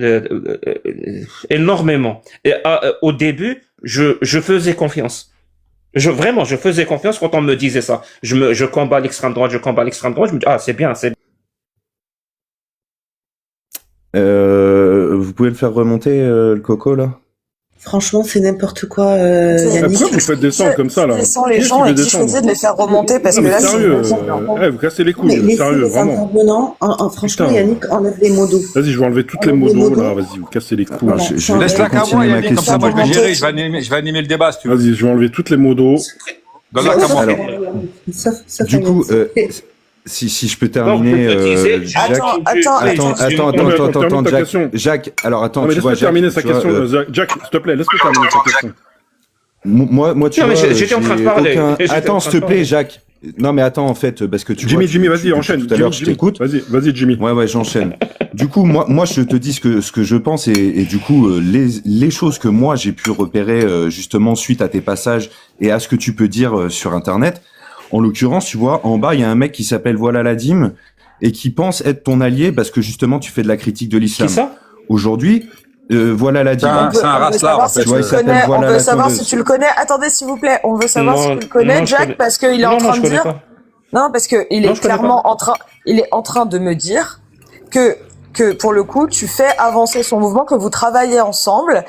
énormément. Et au début, je faisais confiance. Je faisais confiance quand on me disait ça. Je combats l'extrême droite, je me dis, c'est bien, c'est bien. Vous pouvez le faire remonter le coco là? Franchement, c'est n'importe quoi. Yannick. Pourquoi vous faites descendre comme ça là? Les gens et qui choisissent de les faire remonter parce que là, sérieux, vous cassez les couilles, sérieux, vraiment. Franchement, Yannick, enlève les mots d'eau. Vas-y, je vais enlever toutes les mots d'eau là. Vas-y, vous cassez les couilles. Je laisse la caméra, Yannick, comme ça, moi je vais gérer. Je vais animer le débat si tu veux. Vas-y, je vais enlever toutes les mots d'eau. Dans la caméra. Du coup, Si je peux terminer, Jacques. Attends, Jacques. Alors attends, tu vois, Jacques. Terminer sa question, Jacques, s'il te plaît, laisse-le terminer sa question. Moi, tu vois, j'étais en train de parler. Attends, s'il te plaît, Jacques. Non, mais attends, en fait, parce que Jimmy, vas-y, enchaîne. Tout à l'heure, je t'écoute. Vas-y, Jimmy. Ouais, j'enchaîne. Du coup, moi, je te dis ce que je pense et du coup, les choses que moi j'ai pu repérer justement suite à tes passages et à ce que tu peux dire sur Internet. En l'occurrence, tu vois, en bas, il y a un mec qui s'appelle Voilà la Dîme et qui pense être ton allié parce que justement, tu fais de la critique de l'islam. Qui ça? Aujourd'hui, Voilà la Dîme. C'est un racelard, en fait. On veut savoir si tu le connais. Attendez, s'il vous plaît. On veut savoir si tu le connais, Jack, parce qu'il est en train de dire... Non, parce que il est clairement en train de me dire que pour le coup, tu fais avancer son mouvement, que vous travaillez ensemble,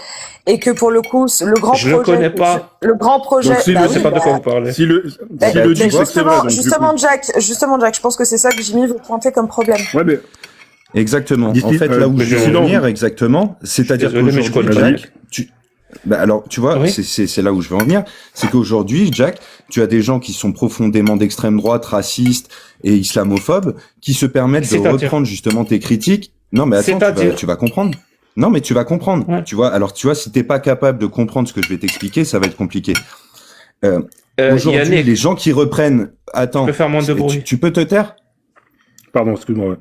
et que pour le coup, le grand projet... Je le connais pas. Le grand projet... Donc, je sais pas de quoi vous parlez. Si le dit, c'est vrai. Justement, Jack, je pense que c'est ça que Jimmy veut pointer comme problème. Ouais, mais... Exactement. En fait, là où je veux en venir, exactement, c'est-à-dire qu'aujourd'hui, Jack, alors, tu vois, oui. c'est là où je veux en venir, c'est qu'aujourd'hui, Jack, tu as des gens qui sont profondément d'extrême droite, racistes et islamophobes, qui se permettent de reprendre justement tes critiques. Non, mais attends, tu vas comprendre. Non, mais tu vas comprendre. Ouais. Tu vois, alors, tu vois, si t'es pas capable de comprendre ce que je vais t'expliquer, ça va être compliqué. Aujourd'hui, les gens qui reprennent, attends. Je peux faire moins de bruit. Tu peux te taire? Pardon, excuse-moi.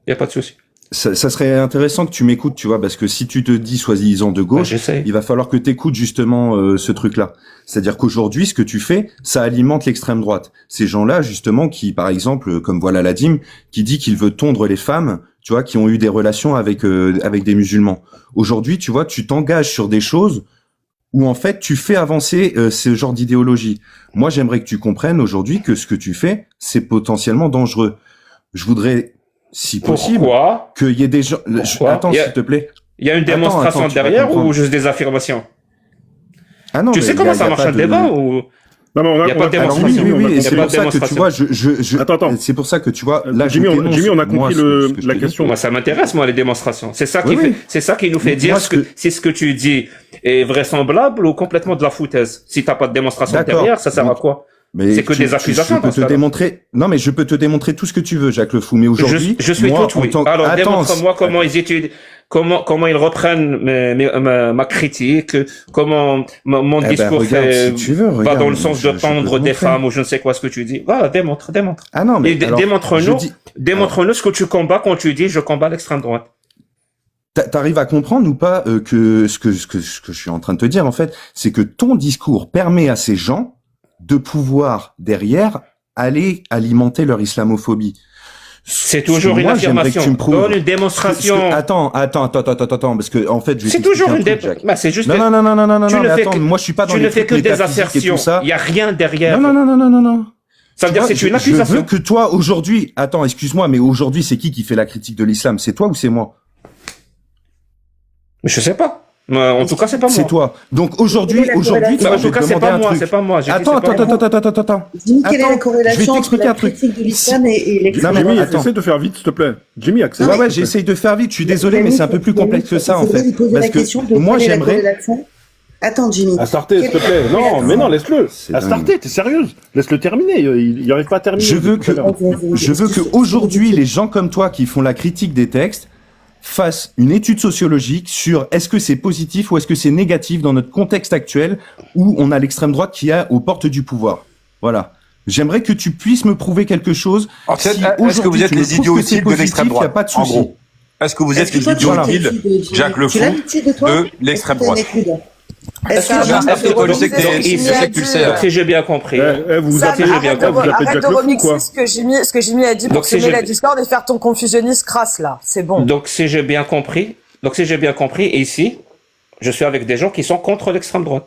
Y a pas de souci. Ça serait intéressant que tu m'écoutes, tu vois, parce que si tu te dis soi-disant de gauche, il va falloir que tu écoutes justement ce truc-là. C'est-à-dire qu'aujourd'hui, ce que tu fais, ça alimente l'extrême droite. Ces gens-là, justement, qui, par exemple, comme Voilà la Dîme, qui dit qu'il veut tondre les femmes, tu vois, qui ont eu des relations avec des musulmans. Aujourd'hui, tu vois, tu t'engages sur des choses où, en fait, tu fais avancer ce genre d'idéologie. Moi, j'aimerais que tu comprennes aujourd'hui que ce que tu fais, c'est potentiellement dangereux. Je voudrais... Si possible, qu'il y ait des gens... Attends, s'il te plaît. Il y a une démonstration derrière ou juste des affirmations? Ah non, tu sais comment ça marche un débat ou... Non, il n'y a pas de démonstration. Oui, et c'est pour ça que tu vois, Attends. C'est pour ça que tu vois, là, Jimmy, on a compris la question. Moi, ça m'intéresse, moi, les démonstrations. C'est ça qui fait, c'est ça qui nous fait dire si ce que tu dis est vraisemblable ou complètement de la foutaise. Si t'as pas de démonstration derrière, ça sert à quoi? C'est que des accusations. Je peux te démontrer. Non, mais je peux te démontrer tout ce que tu veux, Jacques Le Fou. Mais aujourd'hui, je suis tout oui. Alors, démontre-moi comment ils étudient, comment ils reprennent ma critique, comment mon discours va dans le sens de tendre des femmes ou je ne sais quoi ce que tu dis. Voilà, démontre. Ah non, mais démontre-nous ce que tu combats quand tu dis je combats l'extrême droite. T'arrives à comprendre ou pas que ce que je suis en train de te dire en fait, c'est que ton discours permet à ces gens de pouvoir, derrière, aller alimenter leur islamophobie. C'est toujours une affirmation. Donne une démonstration. Attends, parce que, en fait, c'est toujours une démonstration. C'est juste non, mais attends, moi, je suis pas dans les trucs métaphysiques et tout ça. Il y a rien derrière. Non. Ça veut dire que c'est une accusation. Je veux que toi, aujourd'hui, attends, excuse-moi, mais aujourd'hui, c'est qui fait la critique de l'islam? C'est toi ou c'est moi? Je sais pas. En tout cas, c'est pas moi. C'est toi. Donc aujourd'hui, en tout cas, c'est pas moi. C'est pas moi. Attends. Jimmy, quelle est la corrélation entre la critique de l'islam et l'extrême droite? Jimmy, essaie de faire vite, s'il te plaît. Jimmy, accélère. Ouais, j'essaye de faire vite. Je suis désolé, mais c'est un peu plus complexe que ça, en fait. Parce que moi, j'aimerais. Attends, Jimmy. Astarté, s'il te plaît. Non, laisse-le. Astarté, t'es sérieuse? Laisse-le terminer. Il n'arrive pas à terminer. Je veux que aujourd'hui, les gens comme toi qui font la critique des textes fasse une étude sociologique sur est-ce que c'est positif ou est-ce que c'est négatif dans notre contexte actuel où on a l'extrême droite qui est aux portes du pouvoir. Voilà. J'aimerais que tu puisses me prouver quelque chose. Est-ce que vous êtes les idiots utiles de l'extrême droite? Il n'y a pas de souci. Est-ce que vous êtes les idiots utiles, Jacques Le Fou, de l'extrême droite? Si j'ai bien compris. Arrête de remixer ce que Jimmy a dit pour semer la discorde et faire ton confusionniste crasse là. C'est bon. Donc si j'ai bien compris, et ici, je suis avec des gens qui sont contre l'extrême droite.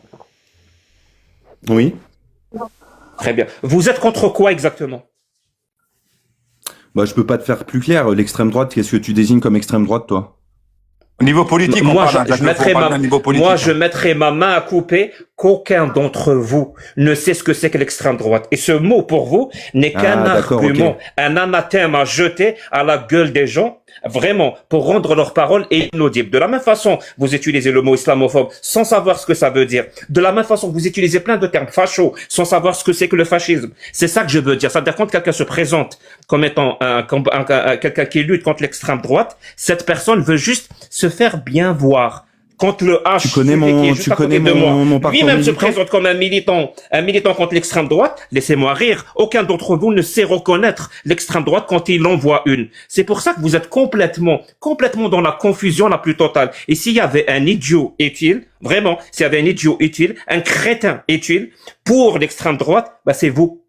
Oui. Très bien. Vous êtes contre quoi exactement? Bah, je peux pas te faire plus clair. L'extrême droite, qu'est-ce que tu désignes comme extrême droite, toi? Au niveau politique, moi, je mettrais ma main à couper qu'aucun d'entre vous ne sait ce que c'est que l'extrême droite. Et ce mot, pour vous, n'est qu'un argument, un anathème à jeter à la gueule des gens, vraiment, pour rendre leurs paroles inaudibles. De la même façon, vous utilisez le mot islamophobe sans savoir ce que ça veut dire. De la même façon, vous utilisez plein de termes fachos sans savoir ce que c'est que le fascisme. C'est ça que je veux dire. Ça veut dire quand quelqu'un se présente comme étant quelqu'un qui lutte contre l'extrême droite, cette personne veut juste se faire bien voir. Quand le H, tu connais mon parcours lui-même se militant présente comme un militant contre l'extrême droite, laissez-moi rire. Aucun d'entre vous ne sait reconnaître l'extrême droite quand il en voit une. C'est pour ça que vous êtes complètement dans la confusion la plus totale. Et s'il y avait un idiot utile, vraiment, s'il y avait un idiot utile, un crétin utile pour l'extrême droite, bah c'est vous.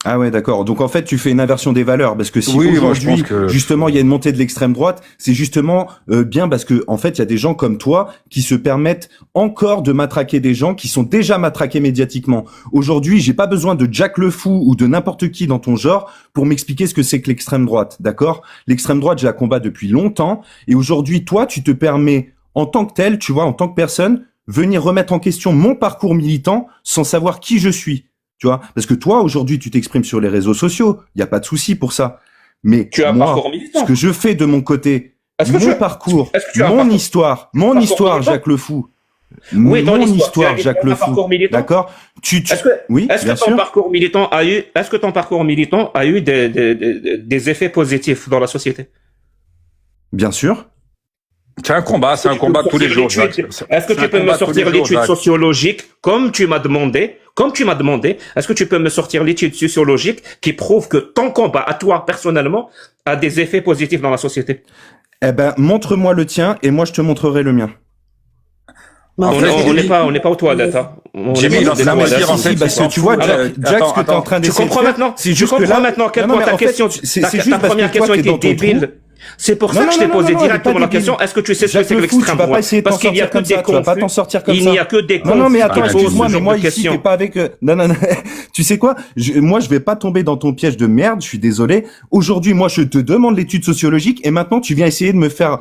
Ah ouais, d'accord. Donc en fait, tu fais une inversion des valeurs parce que si aujourd'hui, justement, il y a une montée de l'extrême droite, c'est justement bien parce que en fait, il y a des gens comme toi qui se permettent encore de matraquer des gens qui sont déjà matraqués médiatiquement. Aujourd'hui, j'ai pas besoin de Jack le Fou ou de n'importe qui dans ton genre pour m'expliquer ce que c'est que l'extrême droite, d'accord? L'extrême droite, je la combats depuis longtemps et aujourd'hui, toi, tu te permets en tant que tel, tu vois, en tant que personne, venir remettre en question mon parcours militant sans savoir qui je suis. Tu vois, parce que toi, aujourd'hui, tu t'exprimes sur les réseaux sociaux. Il n'y a pas de souci pour ça. Mais moi, ce que je fais de mon côté, mon parcours, mon histoire, Jacques le Fou. Oui, mon histoire, Jacques le Fou. D'accord? Oui, est-ce que ton parcours militant a eu des effets positifs dans la société? Bien sûr. C'est un combat tous les jours. Est-ce que tu peux me sortir l'étude sociologique, comme tu m'as demandé, est-ce que tu peux me sortir l'étude sociologique qui prouve que ton combat, à toi, personnellement, a des effets positifs dans la société? Eh ben, montre-moi le tien et moi je te montrerai le mien. On n'est pas aux toilettes, hein. Jimmy, parce que tu vois, Jack, ce que t'es en train d'essayer. Tu comprends maintenant? Je comprends maintenant à quel point ta question, ta première question était débile. C'est pour ça que je t'ai posé directement la question. Est-ce que tu sais ce que c'est que l'extrême droite? Parce qu'il n'y a que des confus. Tu vas pas t'en sortir comme ça. Il n'y a que des confus. Non, mais attends, excuse-moi, mais moi ici, t'es pas avec, non. Tu sais quoi? Moi, je vais pas tomber dans ton piège de merde, je suis désolé. Aujourd'hui, moi, je te demande l'étude sociologique et maintenant, tu viens essayer de me faire,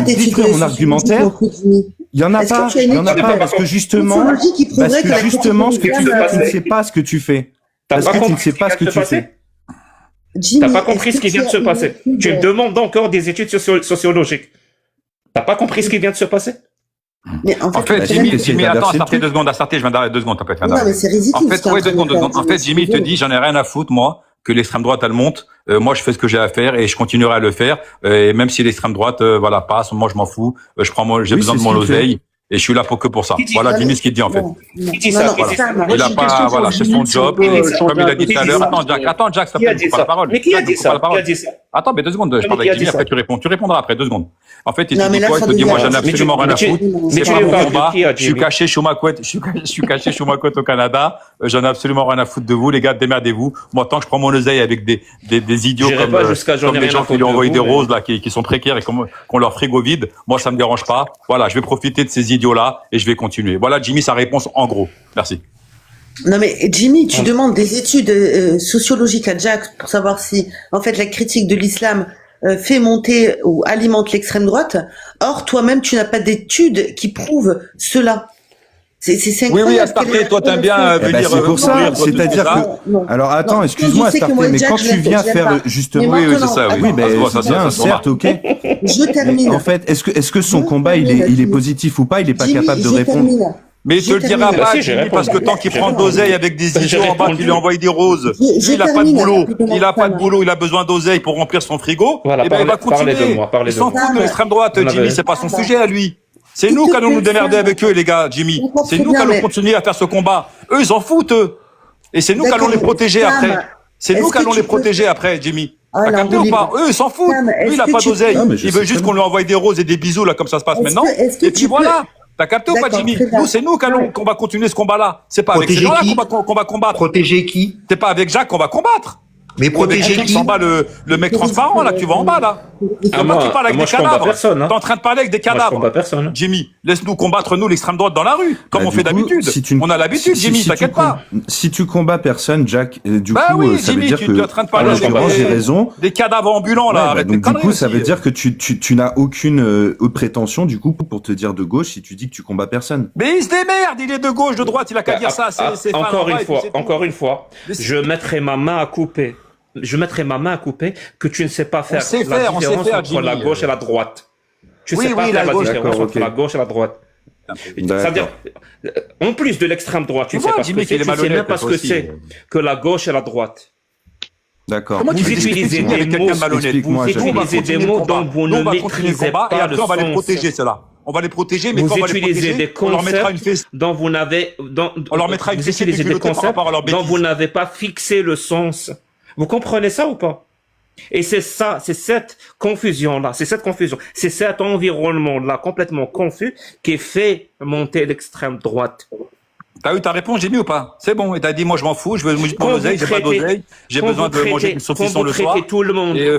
détruire mon argumentaire. Il y en a pas, parce que justement, ce que tu fais, tu ne sais pas ce que tu fais. Parce que tu ne sais pas ce que tu fais. T'as pas compris ce qui vient de se passer. Tu me demandes encore des études sociologiques. T'as pas compris ce qui vient de se passer? Mais en fait, Jimmy, attends, je viens d'arrêter 2 secondes, t'inquiète. Non, mais c'est ridicule. En fait, 2 secondes. En fait, Jimmy te dit, j'en ai rien à foutre, moi, que l'extrême droite, elle monte. Moi, je fais ce que j'ai à faire et je continuerai à le faire. Et même si l'extrême droite, passe, moi, je m'en fous. J'ai besoin de mon oseille. Et je suis là pour ça. Voilà, Jimmy, ce qu'il dit, en fait. Qui dit ça? Il a pas, c'est son job. Comme il a dit tout à l'heure. Attends, Jack, ça peut pas la parole. Mais qui a dit ça? Attends, mais 2 secondes, je parle avec Jimmy, après tu réponds. Tu répondras après, 2 secondes. En fait, il te dit quoi? Il te dit, moi, j'en ai absolument rien à foutre. C'est pas mon combat. Je suis caché chez ma couette au Canada. J'en ai absolument rien à foutre de vous, les gars, démerdez-vous. Moi, tant que je prends mon oseille avec des idiots comme les gens qui lui ont envoyé des roses, là, qui sont précaires et qu'on leur frigo vide, moi, ça me dérange pas. Voilà, je vais profiter de ces idiots-là et je vais continuer. Voilà, Jimmy, sa réponse en gros. Merci. Non mais Jimmy, tu demandes des études sociologiques à Jack pour savoir si, en fait, la critique de l'islam fait monter ou alimente l'extrême droite. Or, toi-même, tu n'as pas d'études qui prouvent cela. C'est incroyable. Oui, Astarté, toi, t'aimes bien venir. C'est pour ça. C'est-à-dire que. Alors, attends, excuse-moi, Astarté, mais quand tu viens faire justement. Oui, c'est ça, oui. Oui, mais bien, certes, ok. Je termine. En fait, est-ce que son combat, il est positif ou pas? Il est pas capable de répondre. Mais il te le dira pas, Jimmy, parce que tant qu'il prend d'oseille avec des idiots en bas qui lui envoient des roses, lui, il a pas de boulot. Il a pas de boulot, il a besoin d'oseille pour remplir son frigo. Et ben, il va continuer. Il s'en fout de l'extrême droite, Jimmy, c'est pas son sujet à lui. C'est nous qui allons nous démerder avec eux, les gars, Jimmy. C'est nous qui allons continuer à faire ce combat. Eux, ils s'en foutent, eux. Et c'est nous qui allons les protéger après. C'est nous qui allons les protéger après, Jimmy. T'as capté ou pas? Eux, ils s'en foutent. Lui, il a pas d'oseille. Il veut juste qu'on lui envoie des roses et des bisous, là, comme ça se passe maintenant. Et puis voilà. T'as capté ou pas, Jimmy? Nous, c'est nous qu'on va continuer ce combat-là. C'est pas avec ces gens-là qu'on va combattre. Protéger qui? C'est pas avec Jacques qu'on va combattre. Mais protéger qui? En bas, le mec transparent, là, que tu vois en bas, là. Tu parles avec des cadavres. T'es en train de parler avec des cadavres. Jimmy. Laisse-nous combattre, nous, l'extrême droite dans la rue, comme on fait d'habitude. On a l'habitude, Jimmy, t'inquiète pas. Si tu combats personne, Jack, du coup, oui, ça Jimmy, veut dire tu que, es en train de parler j'ai raison. Des cadavres ambulants, là, arrête donc, du coup, ça veut dire que tu n'as aucune prétention, du coup, pour te dire de gauche si tu dis que tu combats personne. Mais il se démerde, il est de gauche, de droite, il a qu'à dire ça, c'est encore une fois, je mettrai ma main à couper. Que tu ne sais pas faire la différence entre la gauche et la droite. Tu sais pas faire la différence entre la gauche et la droite. C'est-à-dire, en plus de l'extrême droite, tu ne sais pas ce que c'est, tu sais même pas ce que c'est que la gauche et la droite. D'accord. Vous utilisez des mots dont vous ne maîtrisez pas et après le on va les sens. protéger, ceux-là. On va les protéger, mais quand on va les protéger, on leur mettra une fesse. Dont vous n'avez, on leur mettra une fesse dont vous n'avez pas fixé le sens. Vous comprenez ça ou pas? Et c'est ça, c'est cette confusion-là, c'est cet environnement-là complètement confus qui fait monter l'extrême droite. T'as eu ta réponse, Jimmy, ou pas? C'est bon, et t'as dit, moi je m'en fous, je veux prendre l'oseille, j'ai pas d'oseille, j'ai besoin de manger une saucisson le soir, et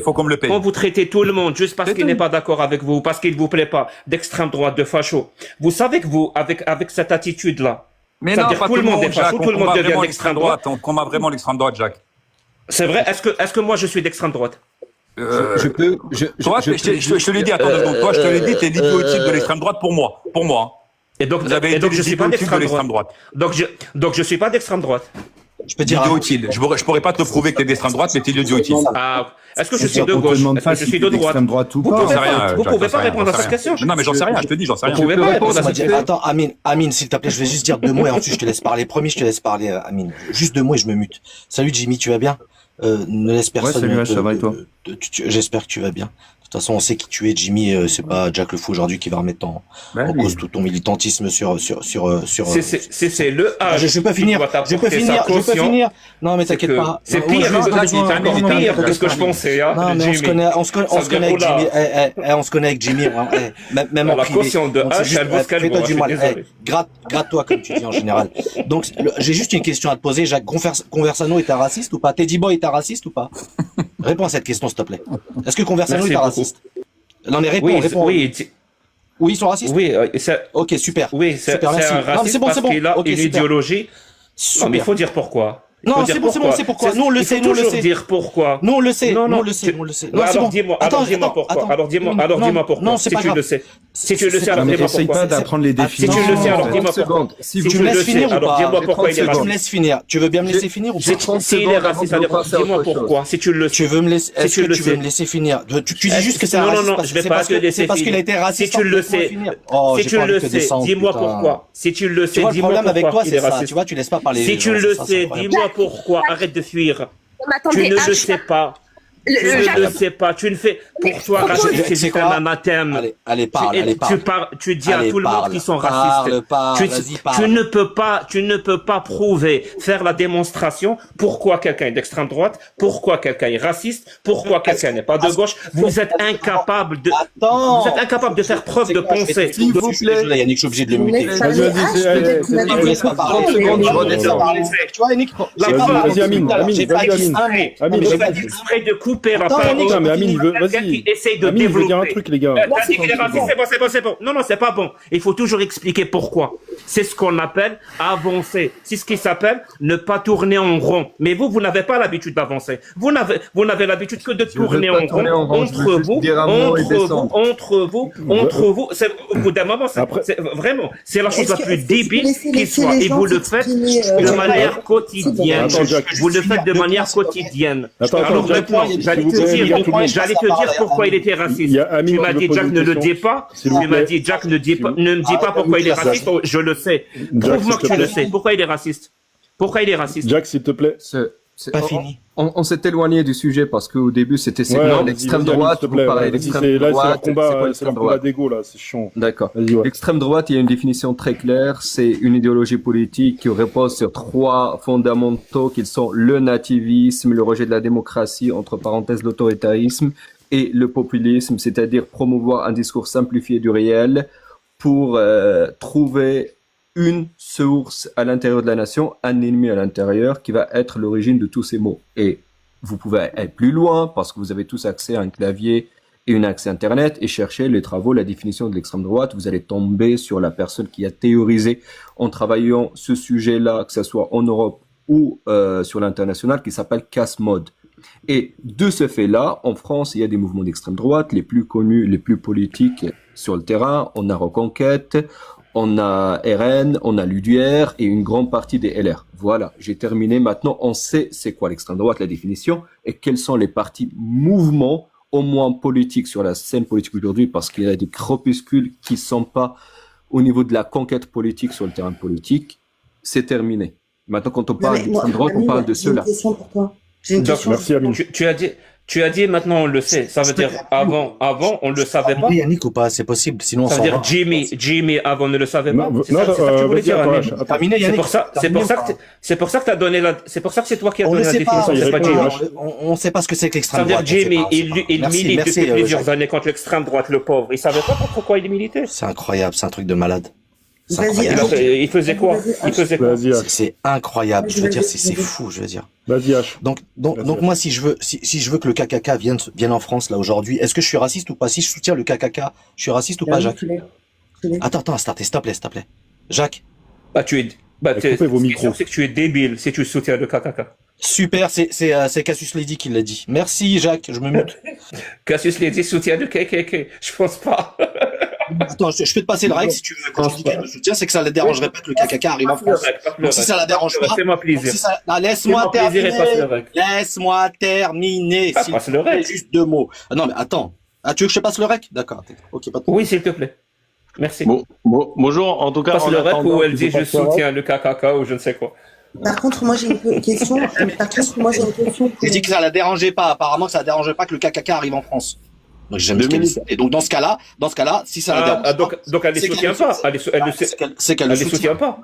faut qu'on me le paye. Quand vous traitez tout le monde juste parce qu'il n'est pas d'accord avec vous, parce qu'il vous plaît pas, d'extrême droite, de facho, vous savez que vous, avec cette attitude-là, mais non, pas tout le monde est facho, tout le monde devient d'extrême droite. On combat vraiment l'extrême droite, Jacques. C'est vrai. Est-ce que moi je suis d'extrême droite? Je te l'ai dit, attends 2 secondes. Toi, je te l'ai dit, t'es l'idiot utile de l'extrême droite pour moi. Et donc je suis pas d'extrême droite. Donc je suis pas d'extrême droite. Je peux dire idiot utile. Je pourrais pas te prouver que t'es d'extrême droite, mais t'es l'idiot utile. Est-ce que je suis de gauche? Est-ce que je suis de droite? Vous pouvez pas répondre à cette question. Non, mais j'en sais rien. Je te dis, j'en sais rien. Vous pouvez pas répondre à cette question. Attends, Amine, s'il te plaît, je vais juste dire 2 mots et ensuite je te laisse parler. Promis, je te laisse parler, Amine. Juste 2 mots et je me mute. Salut Jimmy, tu vas bien? Ne laisse personne. Ouais, salut, ça va et toi? J'espère que tu vas bien. De toute façon, on sait qui tu es, Jimmy. C'est pas Jack le Fou aujourd'hui qui va remettre en cause tout ton militantisme sur. C'est le âge. Je peux finir. Non, mais t'inquiète pas. C'est pire. Qu'est-ce que je pensais, hein. Non, mais on se connaît avec Jimmy. On se connaît avec Jimmy. Même en privé. La caution de âge, elle vaut ce qu'elle vaut. Du mal. Gratte-toi, comme tu dis en général. Donc, j'ai juste une question à te poser. Jacques Conversano est un raciste ou pas? Teddy Boy est un raciste ou pas? Réponds à cette question, s'il te plaît. Est-ce que Conversano est un raciste? Non, mais réponds. Oui, ils sont racistes? Oui, ok, super. Oui, c'est un raciste parce qu'il a une idéologie. Non, mais il faut dire pourquoi. Non, c'est bon, c'est pourquoi. Nous, on le sait, nous, on le sait. Dire pourquoi. Nous, on le sait, non, on le sait. Non, alors dis-moi pourquoi. Alors dis-moi pourquoi. Non, c'est pas grave. Si tu le sais, alors dis-moi pourquoi. Essaye pas d'apprendre les défis. Si tu le sais, alors dis-moi pourquoi. Si tu me laisses finir ou pas? Dis-moi pourquoi il est raciste. Tu me laisses finir. Tu veux bien me laisser finir ou pas? S'il est raciste, alors dis-moi pourquoi. Si tu le sais. Est-ce que tu veux me laisser finir? Tu dis juste que c'est un raciste. Non, je vais pas te laisser finir. C'est parce qu'il a été raciste. Si tu le sais, dis-moi pourquoi. Si tu le sais, dis-moi pourquoi. Le problème avec toi, c'est ça. Tu vois, tu laisses pas parler. Si tu le sais, dis-moi pourquoi. Arrête de fuir. Tu ne le sais pas. Tu ne le sais pas. Tu ne fais. Pour toi, raciste, c'est un anathème. Allez, parle. Tu dis à tout le monde qu'ils sont racistes. Tu ne peux pas prouver, faire la démonstration pourquoi quelqu'un est d'extrême droite, pourquoi quelqu'un est raciste, pourquoi quelqu'un n'est pas de gauche. Vous êtes incapable de faire preuve de pensée. S'il vous plaît. Là, Yannick, je suis obligé de le muter. Tu vois, Yannick, vas-y, Amine. J'ai pas dit exprès de couper la parole. Non, mais Amine, vas-y. Essaye de Amine, développer. il veut dire un truc, les gars. C'est bon. Non, c'est pas bon. Il faut toujours expliquer pourquoi. C'est ce qu'on appelle avancer. C'est ce qui s'appelle ne pas tourner en rond. Mais vous n'avez pas l'habitude d'avancer. Vous n'avez l'habitude que de tourner en rond entre vous. C'est au bout d'un moment, c'est la chose la plus débile qui soit. Et vous le faites de manière quotidienne. Vous le faites de manière quotidienne. Alors, j'allais te dire pourquoi il était raciste. Tu m'as dit, Jack, ne le dis pas. Tu m'as dit, Jack, ne me dis pas pourquoi il est raciste. Je le sais. Prouve-moi que tu le sais. Pourquoi il est raciste? Jack, s'il te plaît. C'est pas fini. On s'est éloigné du sujet parce qu'au début c'était l'extrême droite. Vous parlez d'extrême droite. C'est le combat d'égo là, c'est chiant. D'accord. L'extrême droite, il y a une définition très claire. C'est une idéologie politique qui repose sur 3 fondamentaux qui sont le nativisme, le rejet de la démocratie, entre parenthèses l'autoritarisme, et le populisme, c'est-à-dire promouvoir un discours simplifié du réel pour trouver une source à l'intérieur de la nation, un ennemi à l'intérieur qui va être l'origine de tous ces mots. Et vous pouvez aller plus loin parce que vous avez tous accès à un clavier et un accès Internet et cherchez les travaux, la définition de l'extrême droite. Vous allez tomber sur la personne qui a théorisé en travaillant ce sujet-là, que ce soit en Europe ou sur l'international, qui s'appelle Casse-Mode. Et de ce fait-là, en France, il y a des mouvements d'extrême droite, les plus connus, les plus politiques sur le terrain. On a Reconquête, on a RN, on a l'UDR et une grande partie des LR. Voilà, j'ai terminé. Maintenant, on sait c'est quoi l'extrême droite, la définition, et quels sont les partis mouvements, au moins politiques, sur la scène politique aujourd'hui, parce qu'il y a des crépuscules qui ne sont pas au niveau de la conquête politique sur le terrain politique. C'est terminé. Maintenant, quand on parle d'extrême droite, on parle de cela. J'ai une question pour toi. J'ai une question. Merci, Amine. Tu as dit maintenant on le sait. Ça veut dire avant on le savait pas. Oui, Yannick ou pas, c'est possible. Sinon ça veut dire Jimmy avant ne le savait pas. C'est ça que tu voulais dire. C'est pour ça que t'as donné c'est pour ça que c'est toi qui as donné la définition. C'est pas Jimmy. On sait pas ce que c'est que l'extrême droite. Ça veut dire Jimmy, il milite depuis plusieurs années contre l'extrême droite, le pauvre. Il savait pas pourquoi il militait. C'est incroyable, c'est un truc de malade. Il faisait quoi? C'est incroyable. Je veux dire, c'est fou. Je veux dire. Vas-y, H. Donc moi, si je veux que le KKK vienne en France là aujourd'hui, est-ce que je suis raciste ou pas? Si je soutiens le KKK, je suis raciste ou pas, Jacques? Attends, s'il te plaît. Jacques. Coupez vos micros. C'est que tu es débile si tu soutiens le KKK. Super, c'est Cassius Lady qui l'a dit. Merci, Jacques. Je me mute. Cassius Lady soutient le KKK. Je pense pas. Attends, je peux te passer le règle si tu veux. Quand je dis qu'elle me soutient, c'est que ça ne la dérangerait pas que le KKK arrive en France. Donc si ça la dérange pas, fais-moi plaisir. Laisse-moi terminer. Passe le règle. Juste 2 mots. Non mais attends. Tu veux que je passe le rec? D'accord. Ok, pas de problème. Oui, s'il te plaît. Merci. Bonjour. En tout cas, passe le rec où elle dit je soutiens le KKK ou je ne sais quoi. Par contre, moi j'ai une question. J'ai dit que ça la dérangeait pas. Apparemment, que ça la dérangeait pas que le KKK arrive en France. Donc j'ai jamais dit ça. Et donc dans ce cas-là, si ça la dérange pas, donc elle les soutient pas. C'est qu'elle les soutient pas.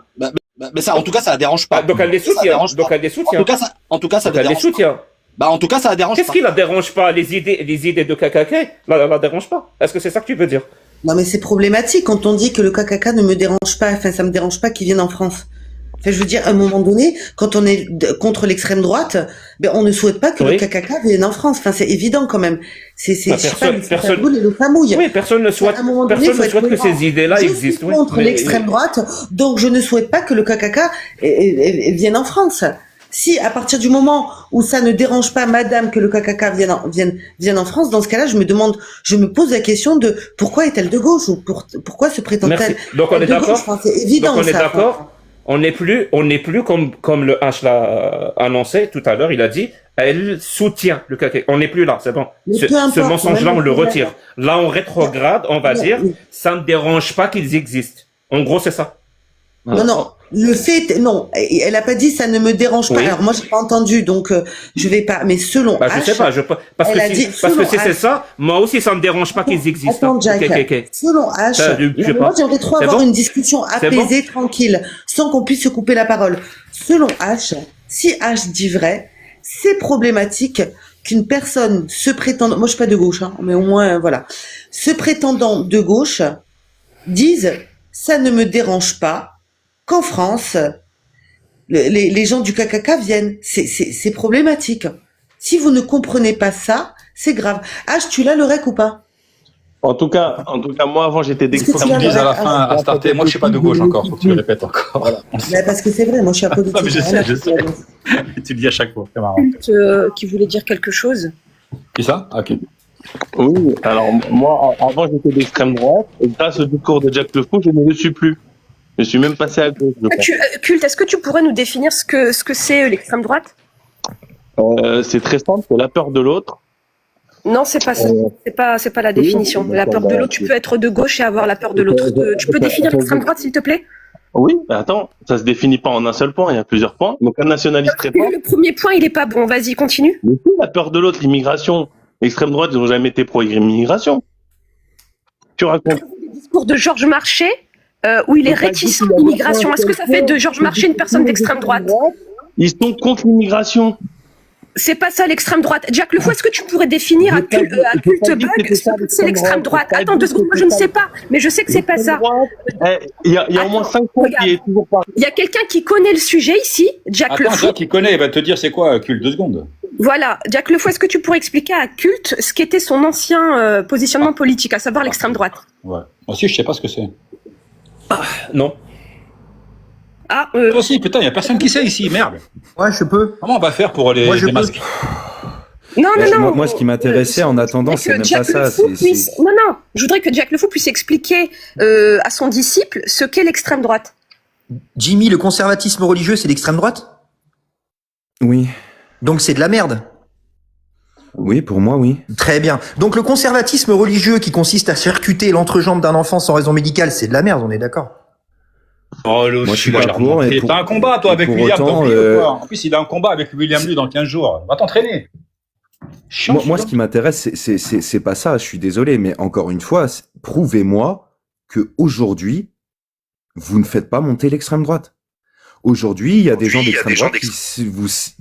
Mais ça, en tout cas, ça la dérange pas. Donc elle les soutient. En tout cas, ça la dérange pas. En tout cas, ça la dérange pas. Qu'est-ce qui la dérange pas? Les idées de KKK la dérange pas? Est-ce que c'est ça que tu veux dire? Non, mais c'est problématique quand on dit que le KKK ne me dérange pas. Enfin, ça me dérange pas qu'il vienne en France. Enfin, je veux dire, à un moment donné, quand on est contre l'extrême droite, on ne souhaite pas que le KKK vienne en France. Enfin, c'est évident quand même. Personne ne souhaite que ces idées-là existent. Je suis contre l'extrême droite, donc je ne souhaite pas que le KKK vienne en France. Si à partir du moment où ça ne dérange pas madame que le KKK vienne en France, dans ce cas-là, je me pose la question de pourquoi est-elle de gauche ou pourquoi se prétend-elle? Donc on est d'accord. C'est évident. Donc on est d'accord. On n'est plus comme le H l'a annoncé tout à l'heure. Il a dit, elle soutient le KKK. On n'est plus là, c'est bon. Ce mensonge-là, on le retire. Là, on rétrograde, on va dire, ça ne dérange pas qu'ils existent. En gros, c'est ça. Non, le fait, non, elle a pas dit ça ne me dérange pas. Oui. Alors moi j'ai pas entendu, donc je vais pas. Mais selon H, je sais pas, parce que si c'est ça, moi aussi ça me dérange pas qu'ils existent. Attends, Jack, selon H, moi j'aimerais trop avoir une discussion apaisée, tranquille, sans qu'on puisse se couper la parole. Selon H, si H dit vrai, c'est problématique qu'une personne se prétendant, moi je suis pas de gauche, mais au moins voilà, se prétendant de gauche dise ça ne me dérange pas qu'en France, les gens du KKK viennent. C'est problématique. Si vous ne comprenez pas ça, c'est grave. H, tu l'as le rec ou pas? En tout cas, moi avant j'étais d'extrême droite. Ça me disent à la fin, à starter. Moi je suis pas de gauche encore. Faut que tu le répètes encore. Voilà. Parce que c'est vrai, moi je suis un politique. Mais je sais. Tu le dis à chaque fois. C'est marrant. Qui voulait dire quelque chose. Qui ça? Ok. Oui. Alors moi avant j'étais d'extrême droite et grâce au discours de Jack Le Fou, je ne le suis plus. Je suis même passé à gauche. Culte, est-ce que tu pourrais nous définir ce que c'est l'extrême droite? C'est très simple, c'est la peur de l'autre. Non, c'est pas ça. C'est pas la définition. La peur de l'autre, tu peux être de gauche et avoir la peur de l'autre. Tu peux définir l'extrême droite, s'il te plaît? Oui, mais attends, ça se définit pas en un seul point, il y a plusieurs points. Donc un nationaliste répond. Le premier point, il est pas bon. Vas-y, continue. Mais la peur de l'autre, l'immigration. L'extrême droite, ils n'ont jamais été pro-immigration. Tu racontes. Le discours de Georges Marchais, où il est réticent à l'immigration. Est-ce que ça fait de Georges Marchais une personne d'extrême droite? Ils sont contre l'immigration. C'est pas ça l'extrême droite. Jack Le Fou, est-ce que tu pourrais définir à Culte Bug ce que c'est l'extrême droite? Attends 2 secondes, moi je ne sais pas, mais je sais que c'est pas ça. Il y a au moins 5 points qui est toujours pas. Il y a quelqu'un qui connaît le sujet ici, Jack Le Fou. Attends, qui connaît, il va te dire c'est quoi Culte, 2 secondes. Voilà, Jack Le Fou, est-ce que tu pourrais expliquer à Culte ce qu'était son ancien positionnement politique, à savoir l'extrême droite? Ouais. Moi aussi, je sais pas ce que c'est. Non. Ah, Toi aussi, putain, y a personne qui sait ici, merde. Ouais, je peux. Comment on va faire pour les démasquer? Non, Moi, ce qui m'intéressait en attendant, c'est même pas ça. Non, je voudrais que Jack Le Fou puisse expliquer à son disciple ce qu'est l'extrême droite. Jimmy, le conservatisme religieux, c'est l'extrême droite? Oui. Donc c'est de la merde? Oui, pour moi, oui. Très bien. Donc le conservatisme religieux qui consiste à circuiter l'entrejambe d'un enfant sans raison médicale, c'est de la merde, on est d'accord? Oh, moi, je suis pas pour. T'as un combat, toi, avec William. Autant, en plus, il a un combat avec William Lu dans 15 jours. Va t'entraîner. Moi, ce qui m'intéresse, c'est pas ça. Je suis désolé, mais encore une fois, prouvez-moi que aujourd'hui, vous ne faites pas monter l'extrême droite. Aujourd'hui, il y a des gens d'extrême droite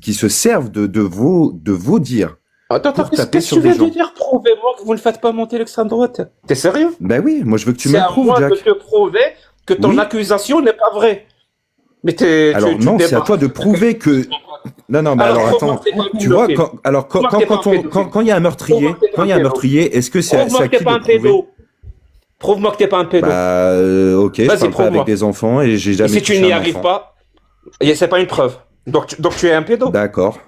qui se servent de vos dires. Attends, qu'est-ce que tu viens de dire? Prouvez-moi que vous ne faites pas monter l'extrême droite. T'es sérieux? Ben oui, moi je veux que tu m'approuves, Jack. C'est à moi de te prouver que ton accusation n'est pas vraie. Mais alors non, c'est à toi de prouver que... Non, mais alors attends, tu vois, quand il y a un meurtrier, est-ce que c'est à qui de prouver? Prouve-moi que t'es pas un pédo. Ok, je parle pas avec des enfants et j'ai jamais... Et si tu n'y arrives pas, c'est pas une preuve. Donc tu es un pédo. D'accord.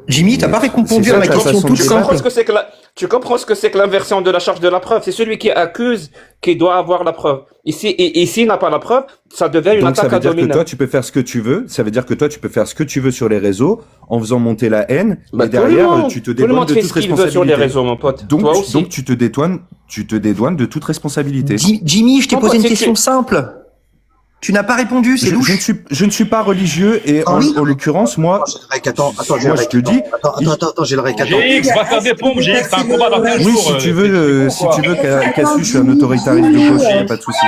Jimmy, t'as pas répondu à ma question toute simple. Tu comprends ce que c'est que l'inversion de la charge de la preuve? C'est celui qui accuse qui doit avoir la preuve. Ici, il n'a pas la preuve, ça devient une attaque à dominer. Ça veut dire que toi, tu peux faire ce que tu veux. Ça veut dire que toi, tu peux faire ce que tu veux sur les réseaux en faisant monter la haine. Et derrière, tu te dédouanes de toute responsabilité. Sur les réseaux, mon pote. Donc, tu te dédouanes de toute responsabilité. Jimmy, je t'ai posé une question simple. Tu n'as pas répondu, c'est louche. Je ne suis pas religieux et en l'occurrence, moi, Attends, je te dis. Attends, j'ai le rec. GX, va faire des pompes, GX, t'as un combat dans 15 jours. Oui, si tu veux, Cassu, je suis un autoritariste de gauche, y a pas de souci.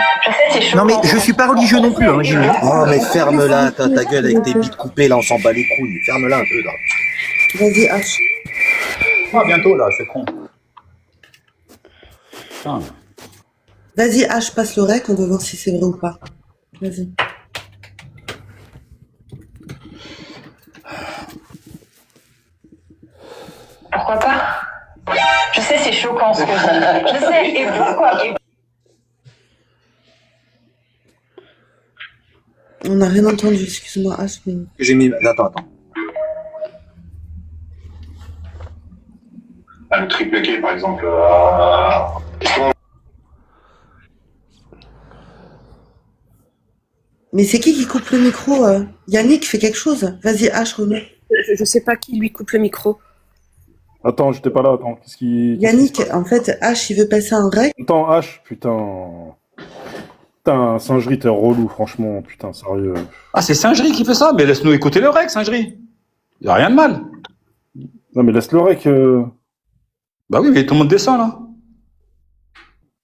Non, mais je suis pas religieux non plus, hein, Jimmy. Oh, mais ferme-la, ta gueule avec tes bites coupées, là, on s'en bat les couilles. Ferme-la un peu, là. Vas-y, H. Ah, bientôt, là, c'est con. Putain. Vas-y, H, passe le rec, on va voir si c'est vrai ou pas. Vas-y. Pourquoi pas? Je sais, c'est choquant ce que je dis. Je sais, et pourquoi? On n'a rien entendu, excuse-moi, H. Mais... J'ai mis... Attends. Le triple K, par exemple. Mais c'est qui coupe le micro? Yannick fait quelque chose. Vas-y, H, remets. Je sais pas qui lui coupe le micro. Attends, j'étais pas là, attends. Yannick, en fait, H, il veut passer un rec. Attends, H, putain, Singerie, t'es relou, franchement, putain, sérieux. Ah, c'est Singerie qui fait ça? Mais laisse-nous écouter le rec, Singerie. Y a rien de mal. Non, mais laisse le rec. Bah oui, mais tout le monde descend, là.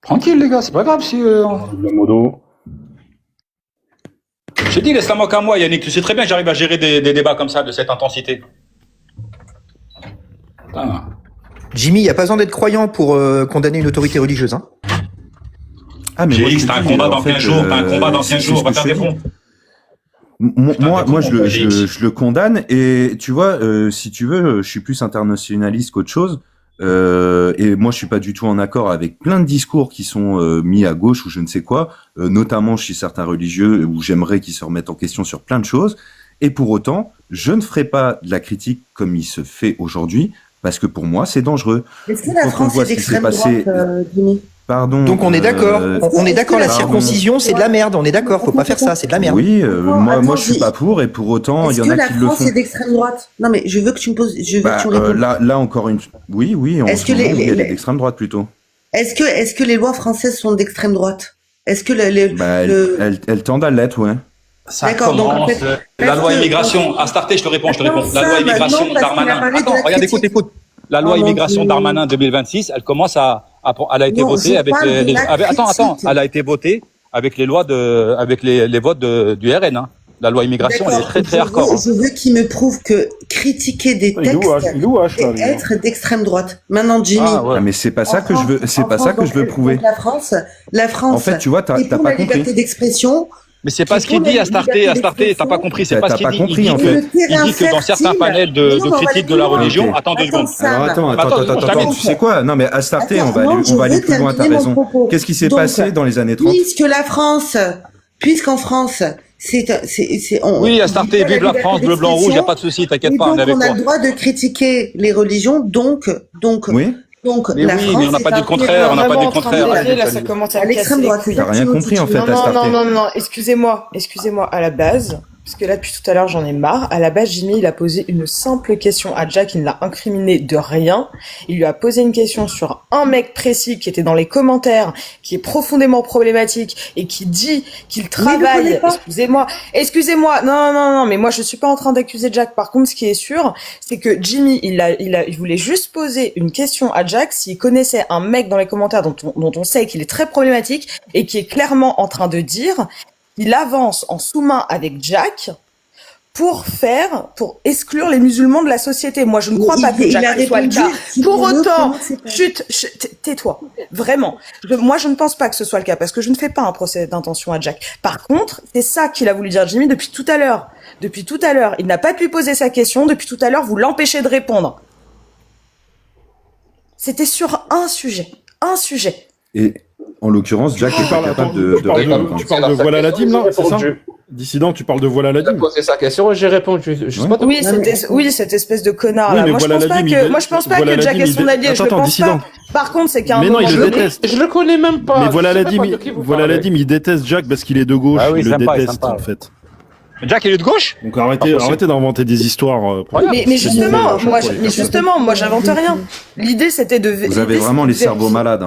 Tranquille, les gars, c'est pas grave si... La modo. J'ai dit, laisse la moque à moi, Yannick. Tu sais très bien que j'arrive à gérer des débats comme ça, de cette intensité. Putain. Jimmy, il n'y a pas besoin d'être croyant pour condamner une autorité religieuse, hein. Ah, mais GX, t'as un combat dans 15 jours, va faire des ponts. Moi, je le condamne et tu vois, si tu veux, je suis plus internationaliste qu'autre chose. Et moi, je suis pas du tout en accord avec plein de discours qui sont mis à gauche ou je ne sais quoi, notamment chez certains religieux où j'aimerais qu'ils se remettent en question sur plein de choses. Et pour autant, je ne ferai pas de la critique comme il se fait aujourd'hui parce que pour moi, c'est dangereux. Est-ce que la France est d'extrême droite, Jimmy? Pardon. Donc on est d'accord. On est d'accord. La circoncision, c'est de la merde. On est d'accord. Faut pas faire ça. C'est de la merde. Oui. Moi, je suis pas pour. Et pour autant, il y en a qui le font. Est-ce que la France est d'extrême droite? Non, mais je veux que tu me poses. Je veux que tu répondes. Là encore une. Oui. Est-ce que il y a d'extrême droite plutôt. Est-ce que les lois françaises sont d'extrême droite? Est-ce que elles tendent à l'être, ouais. D'accord, donc en fait, la loi immigration, à starter, je te réponds. La loi immigration Darmanin. Attends, regarde, écoute. La loi immigration Darmanin 2026, elle commence elle a été votée avec les attends, elle a été votée avec les lois avec les votes du RN, hein. La loi immigration, elle est très très hardcore. Je veux qu'il me prouve que critiquer des textes et être d'extrême droite. Maintenant, Jimmy. Mais c'est pas ça que je veux, c'est pas ça que je veux prouver. La France. En fait, tu vois, t'as pas compris. La liberté d'expression. Mais c'est pas ce qu'il dit, Astarté, t'as pas compris, c'est pas ce qu'il dit. Compris, en fait. Il dit que dans certains panels de critiques de la religion, attends 2 secondes. Alors attends, tu sais quoi? Non mais Astarté, on va aller plus loin, t'as raison. Qu'est-ce qui s'est passé dans les années 30? Puisqu'en France, oui, Astarté, vive la France, bleu, blanc, rouge, y a pas de souci, t'inquiète pas, on est avec toi. On a le droit de critiquer les religions, donc, oui. Donc, mais la oui, France, mais on n'a pas dit le contraire, on n'a pas dit le contraire. Là, ça commence à l'extrême droite. T'as rien compris, en fait, Astarté. Non, excusez-moi, à la base, parce que là, depuis tout à l'heure, j'en ai marre. À la base, Jimmy, il a posé une simple question à Jack, il ne l'a incriminé de rien. Il lui a posé une question sur un mec précis qui était dans les commentaires, qui est profondément problématique et qui dit qu'il travaille. Excusez-moi. Non, mais moi, je suis pas en train d'accuser Jack. Par contre, ce qui est sûr, c'est que Jimmy, il voulait juste poser une question à Jack s'il connaissait un mec dans les commentaires dont on sait qu'il est très problématique et qui est clairement en train de dire il avance en sous-main avec Jack pour exclure les musulmans de la société. Moi, je ne crois pas que Jack soit le cas. Pour autant, tais-toi. Vraiment. Moi, je ne pense pas que ce soit le cas parce que je ne fais pas un procès d'intention à Jack. Par contre, c'est ça qu'il a voulu dire Jimmy depuis tout à l'heure. Il n'a pas pu poser sa question. Depuis tout à l'heure, vous l'empêchez de répondre. C'était sur un sujet. Et en l'occurrence, Jack est pas capable de répondre. Tu parles de Voilà la dîme, là, c'est ça? Dissident, tu parles de Voilà la dîme. C'est sa question et j'ai répondu. Oui, cette espèce de connard là. Moi, je pense pas que Jack est son allié. Je le pense pas. Par contre, c'est qu'à un moment donné, je le connais même pas. Mais Voilà la dîme, il déteste Jack parce qu'il est de gauche. Il le déteste en fait. Jack, il est de gauche? Donc arrêtez d'inventer des histoires. Mais justement, moi, j'invente rien. L'idée, c'était de. Vous avez vraiment les cerveaux malades.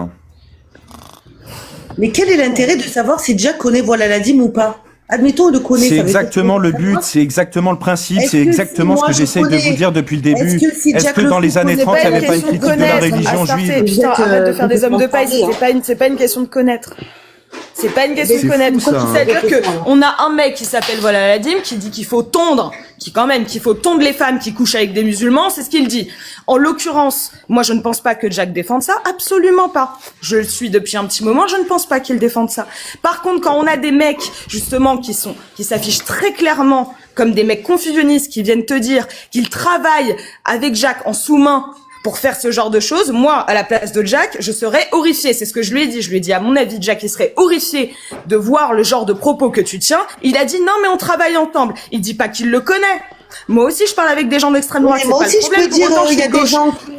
Mais quel est l'intérêt de savoir si Jack connaît Voilà la dîme ou pas? Admettons, on le connaît. C'est exactement le but, c'est exactement le principe, c'est exactement ce que j'essaye de vous dire depuis le début. Est-ce que dans les années 30, il n'y avait pas une critique de la religion juive? Putain, arrête de faire des hommes de paille, c'est pas une question de connaître. C'est pas une question de connaître. C'est-à-dire que on a un mec qui s'appelle Voilà la dîme qui dit qu'il faut tondre les femmes qui couchent avec des musulmans, c'est ce qu'il dit. En l'occurrence, moi je ne pense pas que Jack défende ça, absolument pas. Je le suis depuis un petit moment, je ne pense pas qu'il défende ça. Par contre, quand on a des mecs justement qui s'affichent très clairement comme des mecs confusionnistes qui viennent te dire qu'ils travaillent avec Jack en sous-main pour faire ce genre de choses, moi, à la place de Jack, je serais horrifiée. C'est ce que je lui ai dit. Je lui ai dit, à mon avis, Jack, il serait horrifié de voir le genre de propos que tu tiens. Il a dit, non, mais on travaille ensemble. Il dit pas qu'il le connaît. Moi aussi, je parle avec des gens d'extrême droite. Moi aussi, je peux dire, il y a des gens qui...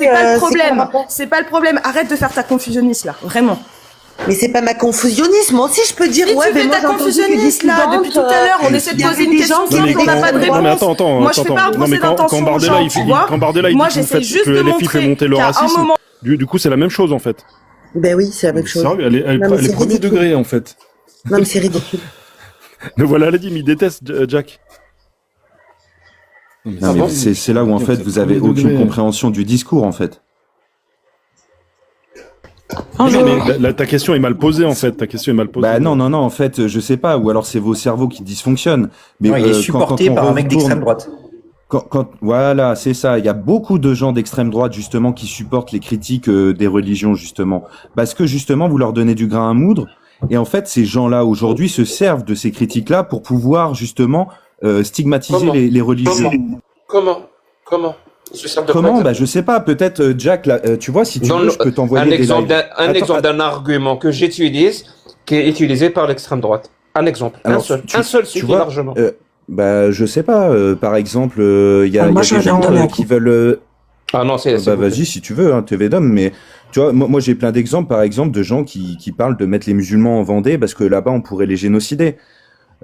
C'est pas le problème. Arrête de faire ta confusionniste, là. Vraiment. Mais c'est pas ma confusionnisme. Moi aussi, je peux dire, ouais, mais moi, ta confusionniste, là. Depuis tout à l'heure, on essaie de poser une question simple, on n'a pas de réponse. Non, mais attends. Moi, je fais pas un procès d'intention aux gens, tu vois. Quand Bardella, il dit que les filles fait monter le racisme. Du coup, c'est la même chose, en fait. Ben oui, c'est la même chose. Elle est premier degré, en fait. Non, mais c'est ridicule. Mais Voilà la dîme, il déteste Jack. Non, mais c'est là où, en fait, vous avez aucune compréhension du discours, en fait. Mais ta question est mal posée, en fait. Bah non, en fait, je sais pas, ou alors c'est vos cerveaux qui dysfonctionnent. Mais non, il est supporté par un mec d'extrême droite. Voilà, c'est ça. Il y a beaucoup de gens d'extrême droite, justement, qui supportent les critiques des religions, justement. Parce que, justement, vous leur donnez du grain à moudre. Et en fait, ces gens-là, aujourd'hui, se servent de ces critiques-là pour justement, stigmatiser les religions. Comment Bah je sais pas, peut-être Jack là, tu vois, si tu veux, je peux t'envoyer exemple d'un argument que j'utilise qui est utilisé par l'extrême droite. Un exemple, un seul suffit largement. Bah je sais pas, par exemple, il y a des gens qui veulent Ah non, bah vas-y si tu veux, hein, TV d'homme, mais tu vois, moi j'ai plein d'exemples, par exemple, de gens qui parlent de mettre les musulmans en Vendée parce que là-bas on pourrait les génocider.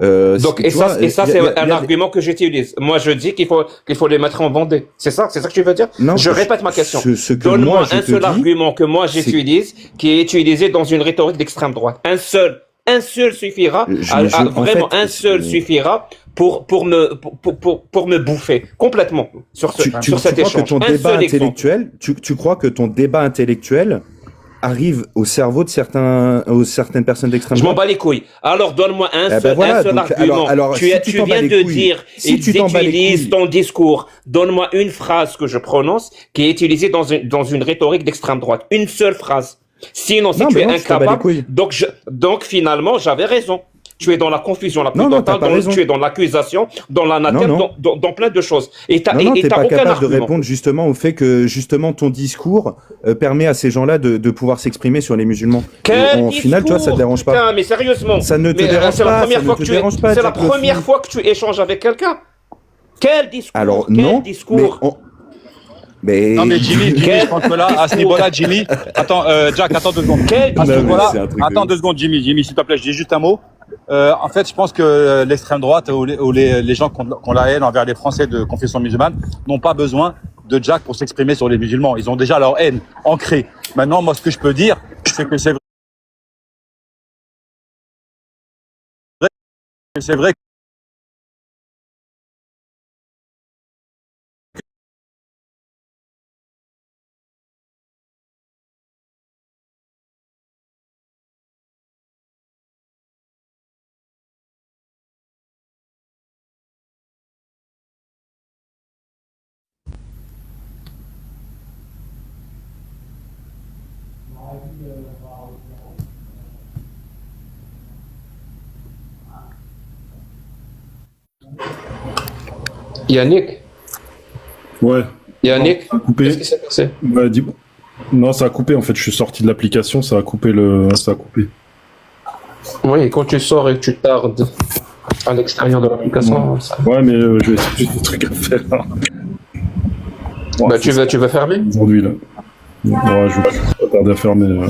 Donc ça c'est un argument que j'utilise. Moi je dis qu'il faut les mettre en Vendée. C'est ça que tu veux dire? Non, je répète ma question. Donne-moi un seul argument que moi j'utilise qui est utilisé dans une rhétorique d'extrême droite. Un seul suffira. Vraiment un seul suffira pour me bouffer complètement sur cet échange. Tu crois que ton débat intellectuel arrive au cerveau de certaines personnes d'extrême droite. Je m'en bats les couilles. Alors donne-moi un seul argument. Alors, tu viens de dire et utilises ton discours. Donne-moi une phrase que je prononce qui est utilisée dans une rhétorique d'extrême droite. Une seule phrase. Sinon, si tu es incapable, donc finalement, j'avais raison. Tu es dans la confusion la plus totale, tu es dans l'accusation, dans l'anathème, dans plein de choses. Et t'es pas capable de répondre justement au fait que justement ton discours permet à ces gens-là de pouvoir s'exprimer sur les musulmans. Au final, toi, ça te dérange pas. Putain, mais sérieusement. Ça ne te dérange pas. C'est la première fois que tu échanges avec quelqu'un. Quel discours? Alors non. Discours. Non mais Jimmy, je pense que là, à ce niveau-là, Jimmy, attends, Jack, attends 2 secondes. Attends 2 secondes, Jimmy, s'il te plaît, je dis juste un mot. En fait, je pense que l'extrême droite ou les gens qui ont la haine envers les Français de confession musulmane n'ont pas besoin de Jack pour s'exprimer sur les musulmans. Ils ont déjà leur haine ancrée. Maintenant, moi, ce que je peux dire, c'est que c'est vrai. Yannick. Ouais. Yannick. Ça a coupé. Qu'est-ce qui s'est passé? Ouais, non, ça a coupé en fait. Je suis sorti de l'application, ça a coupé Oui, quand tu sors et que tu tardes à l'extérieur de l'application. Ouais, mais j'ai des trucs à faire. Bah, tu vas fermer aujourd'hui là. Ouais, je vais pas tarder à fermer.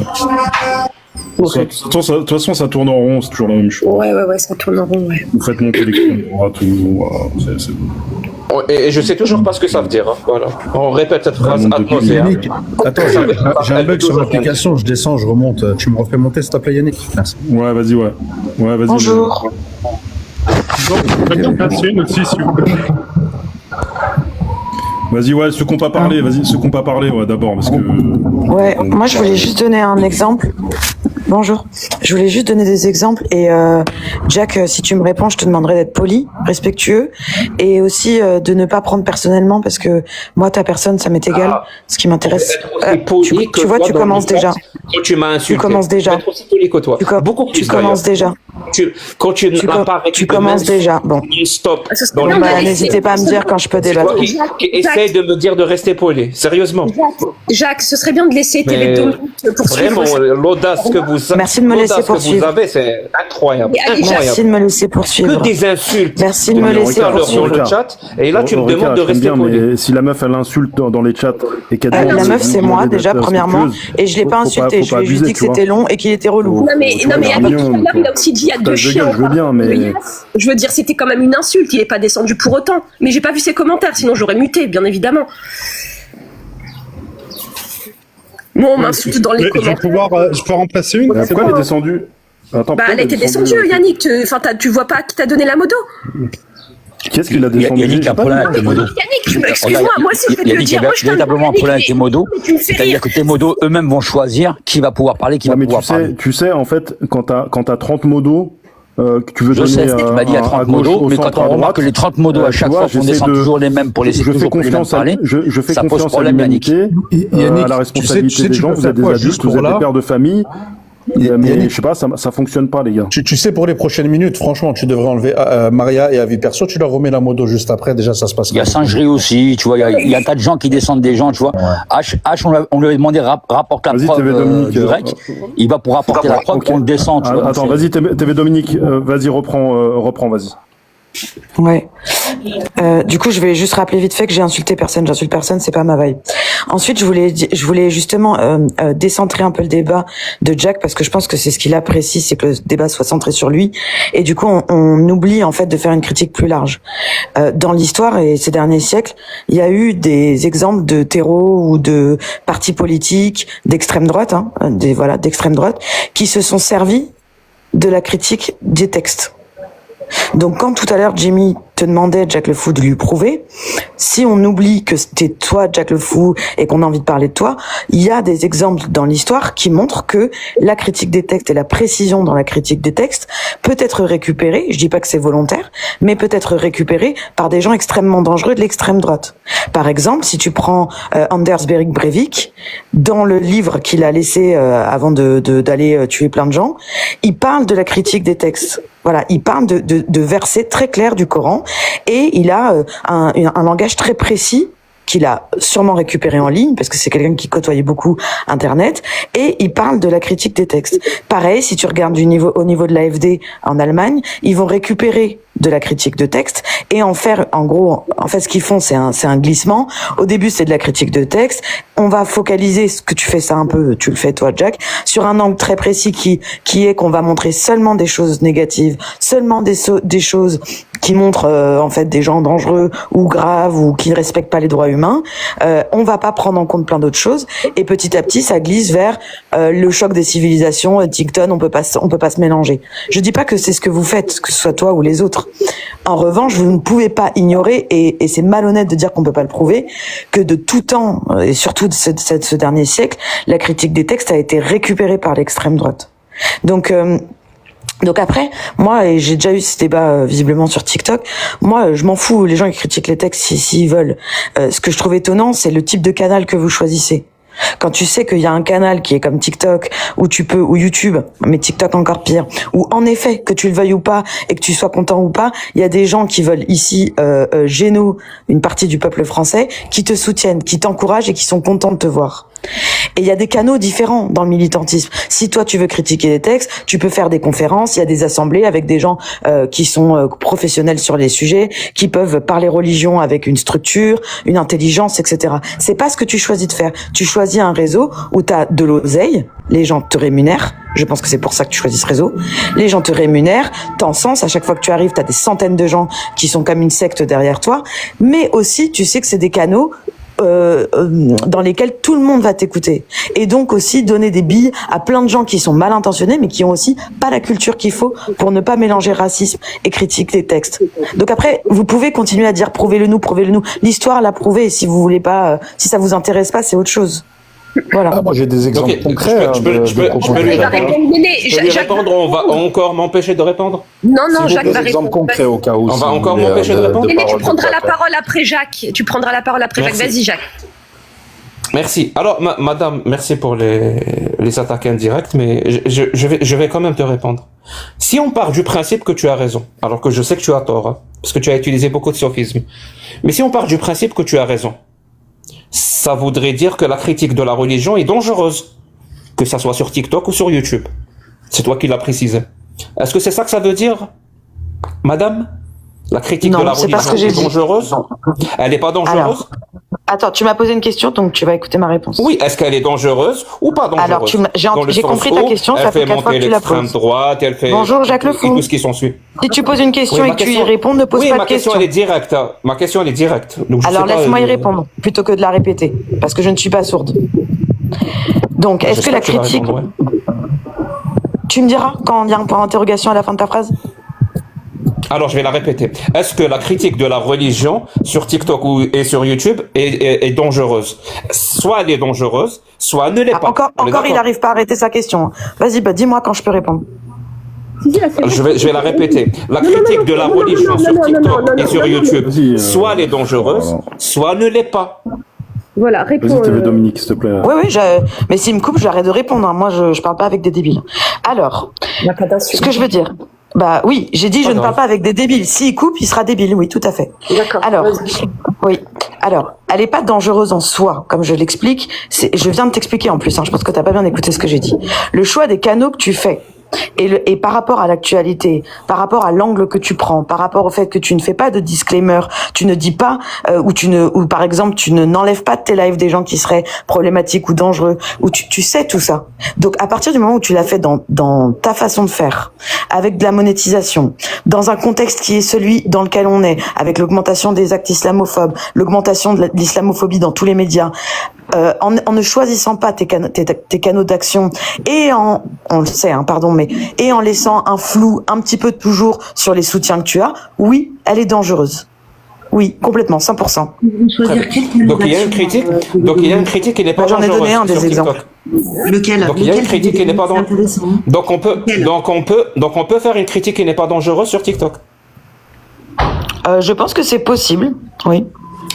Okay. De toute façon, ça tourne en rond, c'est toujours la même chose. Ouais, ça tourne en rond, ouais. Vous faites monter l'extrême droite c'est bon. Et je sais toujours pas ce que ça veut dire. Hein. Voilà. On répète cette phrase. Yannick, attends, j'ai un bug sur l'application, je descends, je remonte. Tu me refais monter, s'il te plaît, Yannick? Merci. Ouais, vas-y, ouais. Vas-y. Bonjour. Aussi, s'il vous plaît. Vas-y, ouais, ceux qui n'ont pas parlé, ouais, d'abord, parce que... Ouais, moi je voulais juste donner un exemple. Bonjour. Je voulais juste donner des exemples et Jack, si tu me réponds, je te demanderai d'être poli, respectueux et aussi de ne pas prendre personnellement parce que moi ta personne ça m'est égal. Ce qui m'intéresse. Tu vois, tu commences déjà. Quand tu m'as insulté. Tu commences déjà. Tu commences déjà. Quand tu n'as pas récupéré. Tu commences déjà. Bon. Stop. N'hésitez pas à me dire quand je peux débattre. Essaye de me dire de rester poli. Sérieusement. Jacques, ce serait bien de laisser TV 2 minutes pour suivre. Vraiment, l'audace que vous Merci de me laisser poursuivre. Vous avez, c'est incroyable. Merci de me laisser poursuivre. Que des insultes. Merci de me laisser poursuivre. Dans le chat. Et là, tu me demandes de rester poli. Mais si la meuf, elle insulte dans les chats et qu'elle la meuf, c'est moi, déjà, premièrement. Et je l'ai pas insulté. Je lui ai juste dit que c'était long et qu'il était relou. Non, mais il a aussi dit il y a 2 chiens. Je veux bien, mais... Je veux dire, c'était quand même une insulte. Il est pas descendu pour autant. Mais j'ai pas vu ses commentaires, sinon j'aurais muté, bien évidemment. Moi, on m'insulte dans les commentaires. Je peux remplacer une? Pourquoi elle est descendue? Bah, elle était descendue, Yannick. Tu vois pas qui t'a donné la modo? Qu'est-ce qu'il a descendu? Yannick a un problème avec les modos. Yannick, excuse-moi, moi aussi je vais te le dire. Yannick a véritablement un problème avec les modos. C'est-à-dire que tes modos eux-mêmes vont choisir qui va pouvoir parler, qui va pouvoir parler. Tu sais, en fait, quand t'as 30 modos, que tu veux donner tu m'as dit il y a 30 modos, mais quand on remarque que les 30 modos à chaque fois qu'on descend toujours les mêmes pour laisser toujours les mêmes parler, je fais ça pose confiance à problème, Yannick. à la responsabilité des gens, vous êtes des adultes, vous êtes des pères de famille. Mais je sais pas, ça fonctionne pas, les gars. Tu sais, pour les prochaines minutes, franchement, tu devrais enlever Maria et Avis Perso, tu leur remets la modo juste après, déjà ça se passe. Il y a Singerie aussi, tu vois, il y a un tas de gens qui descendent des gens, tu vois. H, on lui avait demandé rapporte la preuve du REC, il va pour rapporter la preuve qu'on le descend, tu vois. Attends, vas-y, TV Dominique, vas-y, reprends, vas-y. Ouais. Du coup, je vais juste rappeler vite fait que j'ai insulté personne. J'insulte personne, c'est pas ma vibe. Ensuite, je voulais justement décentrer un peu le débat de Jack parce que je pense que c'est ce qu'il apprécie, c'est que le débat soit centré sur lui. Et du coup, on oublie en fait de faire une critique plus large. Dans l'histoire et ces derniers siècles, il y a eu des exemples de terreaux ou de partis politiques d'extrême droite, d'extrême droite, qui se sont servis de la critique des textes. Donc quand tout à l'heure Jimmy te demandait, Jack le Fou, de lui prouver, si on oublie que c'était toi, Jack le Fou, et qu'on a envie de parler de toi, il y a des exemples dans l'histoire qui montrent que la critique des textes et la précision dans la critique des textes peut être récupérée, je dis pas que c'est volontaire, mais peut être récupérée par des gens extrêmement dangereux de l'extrême droite. Par exemple, si tu prends Anders Behring Breivik, dans le livre qu'il a laissé avant d'aller tuer plein de gens, il parle de la critique des textes. Voilà, il parle de versets très clairs du Coran et il a un langage très précis qu'il a sûrement récupéré en ligne parce que c'est quelqu'un qui côtoyait beaucoup Internet et il parle de la critique des textes. Pareil, si tu regardes au niveau de l'AfD en Allemagne, ils vont récupérer de la critique de texte et en fait ce qu'ils font c'est un glissement. Au début c'est de la critique de texte, on va focaliser ce que tu fais ça un peu, tu le fais toi Jack, sur un angle très précis qui est qu'on va montrer seulement des choses négatives, seulement des choses qui montrent en fait des gens dangereux ou graves ou qui ne respectent pas les droits humains. On va pas prendre en compte plein d'autres choses et petit à petit ça glisse vers le choc des civilisations, TikTok, on peut pas se mélanger. Je dis pas que c'est ce que vous faites, que ce soit toi ou les autres. En revanche, vous ne pouvez pas ignorer, et c'est malhonnête de dire qu'on peut pas le prouver, que de tout temps, et surtout de ce dernier siècle, la critique des textes a été récupérée par l'extrême droite. Donc après, moi, et j'ai déjà eu ce débat visiblement sur TikTok, moi, je m'en fous, les gens qui critiquent les textes s'ils veulent. Ce que je trouve étonnant, c'est le type de canal que vous choisissez. Quand tu sais qu'il y a un canal qui est comme TikTok, ou YouTube, mais TikTok encore pire, où en effet, que tu le veuilles ou pas, et que tu sois content ou pas, il y a des gens qui veulent ici gêner une partie du peuple français, qui te soutiennent, qui t'encouragent et qui sont contents de te voir. Et il y a des canaux différents dans le militantisme. Si toi tu veux critiquer les textes, tu peux faire des conférences, il y a des assemblées avec des gens qui sont professionnels sur les sujets, qui peuvent parler religion avec une structure, une intelligence, etc. C'est pas ce que tu choisis de faire. Tu choisis un réseau où tu as de l'oseille, les gens te rémunèrent. Je pense que c'est pour ça que tu choisis ce réseut. Les gens te rémunèrent, t'encensent, à chaque fois que tu arrives, tu as des centaines de gens qui sont comme une secte derrière toi, mais aussi tu sais que c'est des canaux dans lesquels tout le monde va t'écouter et donc aussi donner des billes à plein de gens qui sont mal intentionnés mais qui ont aussi pas la culture qu'il faut pour ne pas mélanger racisme et critique des textes. Donc après vous pouvez continuer à dire prouvez-le nous, l'histoire l'a prouvé, si vous voulez pas, si ça vous intéresse pas, c'est autre chose. Voilà. Ah, moi j'ai des exemples concrets. Je peux lui répondre. On va encore m'empêcher de répondre. Non, Jacques va répondre. Exemples concrets au cas où. On va encore m'empêcher de répondre. Tu prendras la parole après Jacques. Vas-y, Jacques. Merci. Alors, madame, merci pour les attaques indirectes, mais je vais quand même te répondre. Si on part du principe que tu as raison, alors que je sais que tu as tort, hein, parce que tu as utilisé beaucoup de sophismes, mais si on part du principe que tu as raison, ça voudrait dire que la critique de la religion est dangereuse, que ça soit sur TikTok ou sur YouTube. C'est toi qui l'as précisé. Est-ce que c'est ça que ça veut dire, madame? La critique de la religion est dangereuse? Elle n'est pas dangereuse? Alors, attends, tu m'as posé une question, donc tu vas écouter ma réponse. Oui, est-ce qu'elle est dangereuse ou pas dangereuse? Alors, j'ai compris ta question, ça fait 4 fois que tu la poses. Droite, elle fait Bonjour Jacques Le Fou. Tout ce qui s'ensuit. Si tu poses une question et que tu y réponds, ne pose pas de question. Oui, ma question elle est directe. Donc, alors laisse-moi y répondre, plutôt que de la répéter, parce que je ne suis pas sourde. Donc, est-ce que la critique... Tu me diras quand il y a un point d'interrogation à la fin de ta phrase? Alors, je vais la répéter. Est-ce que la critique de la religion sur TikTok et sur YouTube est dangereuse? Soit elle est dangereuse, soit elle ne l'est pas. Encore, il n'arrive pas à arrêter sa question. Vas-y, dis-moi quand je peux répondre. Je vais la répéter. La critique de la religion sur TikTok et sur YouTube, soit elle est dangereuse, soit elle ne l'est pas. Voilà, réponds. Vas-y, Dominique, s'il te plaît. Oui, mais s'il me coupe, j'arrête de répondre. Moi, je parle pas avec des débiles. Alors, ce que je veux dire... Bah oui, j'ai dit je ne parle pas avec des débiles. S'il coupe, il sera débile, oui, tout à fait. D'accord. Alors, oui. Alors, elle est pas dangereuse en soi, comme je l'explique. Je viens de t'expliquer en plus, hein, je pense que t'as pas bien écouté ce que j'ai dit. Le choix des canaux que tu fais, et par rapport à l'actualité, par rapport à l'angle que tu prends, par rapport au fait que tu ne fais pas de disclaimer, tu ne dis pas, ou par exemple tu n'enlèves pas de tes lives des gens qui seraient problématiques ou dangereux, ou tu sais tout ça. Donc à partir du moment où tu l'as fait dans ta façon de faire, avec de la monétisation, dans un contexte qui est celui dans lequel on est, avec l'augmentation des actes islamophobes, l'augmentation de l'islamophobie dans tous les médias, en ne choisissant pas tes canaux d'action et on le sait, hein, pardon, mais et en laissant un flou un petit peu toujours sur les soutiens que tu as, oui, elle est dangereuse. Oui, complètement, 100%. Donc il y a une critique, qui n'est pas dangereuse. J'en ai donné un des exemples. Lequel? Donc il y a une critique qui n'est pas dangereuse. Donc on peut faire une critique qui n'est pas dangereuse sur TikTok. Je pense que c'est possible, oui.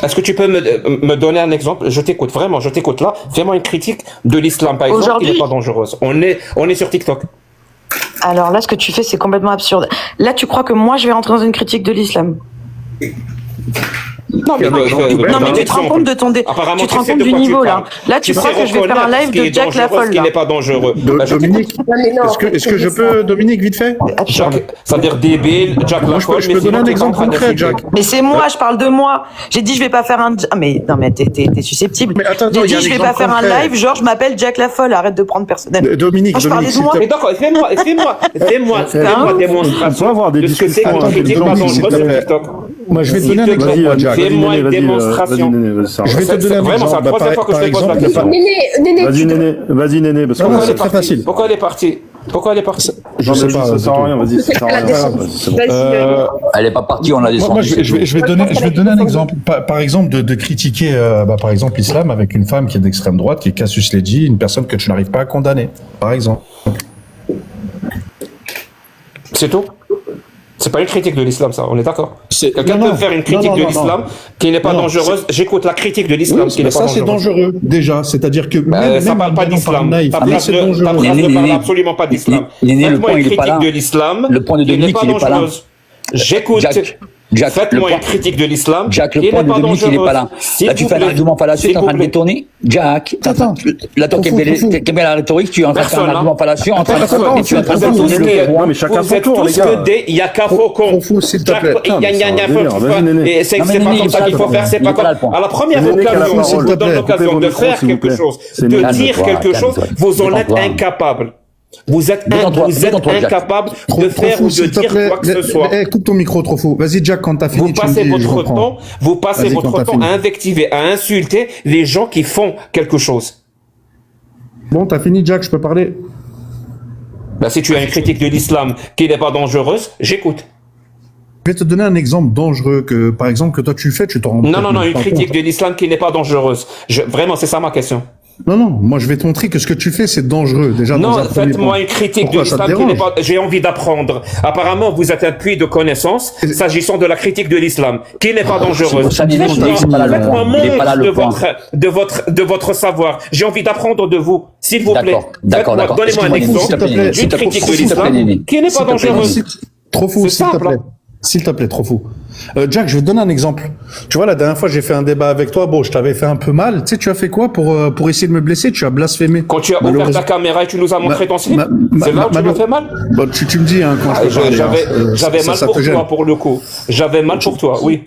Est-ce que tu peux me donner un exemple? Je t'écoute, vraiment, je t'écoute là. Fais-moi une critique de l'islam, par exemple, qui n'est pas dangereuse. On est sur TikTok. Alors là, ce que tu fais, c'est complètement absurde. Là, tu crois que moi, je vais rentrer dans une critique de l'islam? Non mais tu te rends compte de ton tu te rends compte du niveau là. Là tu crois que je vais faire un live de Jack la folle qui n'est pas dangereux. Dominique, est-ce que je peux, Dominique, vite fait? C'est-à-dire débile, Jack la folle. Je peux donner un exemple concret, Jack. Mais c'est moi, je parle de moi. J'ai dit je vais pas faire un. Ah mais non mais t'es susceptible. J'ai dit je vais pas faire un live, genre je m'appelle Jack la folle. Arrête de prendre personnel. Dominique, je parlais de moi. Mais d'accord, fais-moi démonstration de ce que c'est qu'une critique pas dangereuse sur TikTok. Moi je vais te donner un exemple, Jack. Fais-moi une démonstration. Je vais te donner un exemple. Vraiment, c'est la troisième fois que je te pose la question. Vas-y, Néné, parce que c'est très facile. Pourquoi elle est partie? J'en sais pas, ça sert à rien, vas-y, ça sert à rien. Elle est pas partie, on l'a descendu. Moi, je vais donner un exemple. Par exemple, de critiquer, par exemple, l'islam avec une femme qui est d'extrême droite, qui est Cassius Ledji, une personne que tu n'arrives pas à condamner, par exemple. C'est tout? C'est pas une critique de l'islam, ça, on est d'accord? Quelqu'un peut faire une critique de l'islam qui n'est pas dangereuse. J'écoute la critique de l'islam qui n'est pas dangereuse. Ça, c'est dangereux, déjà. C'est-à-dire que ça parle pas d'islam. Ta phrase ne parle absolument pas d'islam. Faites-moi une critique de l'islam qui n'est pas dangereuse. J'écoute. Faites-moi une critique de l'islam. Jack, le point de Dominique, il n'est pas là. Là, tu fais un argument fallacieux, tu es en train de détourner. Jack, attends. Là, toi qui aimes bien la rhétorique, tu es en train de faire un argument fallacieux, en train de tu es en train de détourner le point. Mais chacun son tour, les gars. Il y a qu'un faucon. S'il te plaît. Et c'est pas comme ça qu'il faut faire, c'est pas comme. À la première occasion, vous donne l'occasion de faire quelque chose, de dire quelque chose, vous en êtes incapable. Vous êtes incapable de faire ou de dire quoi que ce soit. Coupe ton micro, trop fou. Vas-y, Jack, quand t'as fini, vous passez votre temps à invectiver, à insulter les gens qui font quelque chose. Bon, t'as fini, Jack, je peux parler? Si tu as une critique de l'islam qui n'est pas dangereuse, j'écoute. Je vais te donner un exemple dangereux que, par exemple, que toi tu fais, tu t'en rends compte. Non, une critique de l'islam qui n'est pas dangereuse. Vraiment, c'est ça ma question. Non, moi je vais te montrer que ce que tu fais c'est dangereux déjà. Non, faites-moi une critique de l'islam qui n'est pas. J'ai envie d'apprendre. Apparemment, vous êtes un puits de connaissances s'agissant de la critique de l'islam qui n'est pas dangereuse. Faites-moi montre de votre savoir. J'ai envie d'apprendre de vous, s'il vous plaît. Donnez-moi un exemple d'une critique de l'islam qui n'est pas dangereuse. Trop fou, s'il te plaît. S'il te plaît, trop fou. Jack, je vais te donner un exemple. Tu vois, la dernière fois, j'ai fait un débat avec toi. Bon, je t'avais fait un peu mal. Tu sais, tu as fait quoi pour essayer de me blesser? Tu as blasphémé. Quand tu as ouvert ta caméra et tu nous as montré ton slip, c'est là où tu m'as fait mal? Bon, tu me dis, hein, quand je peux parler. J'avais mal pour toi, pour le coup. J'avais mal pour toi, oui.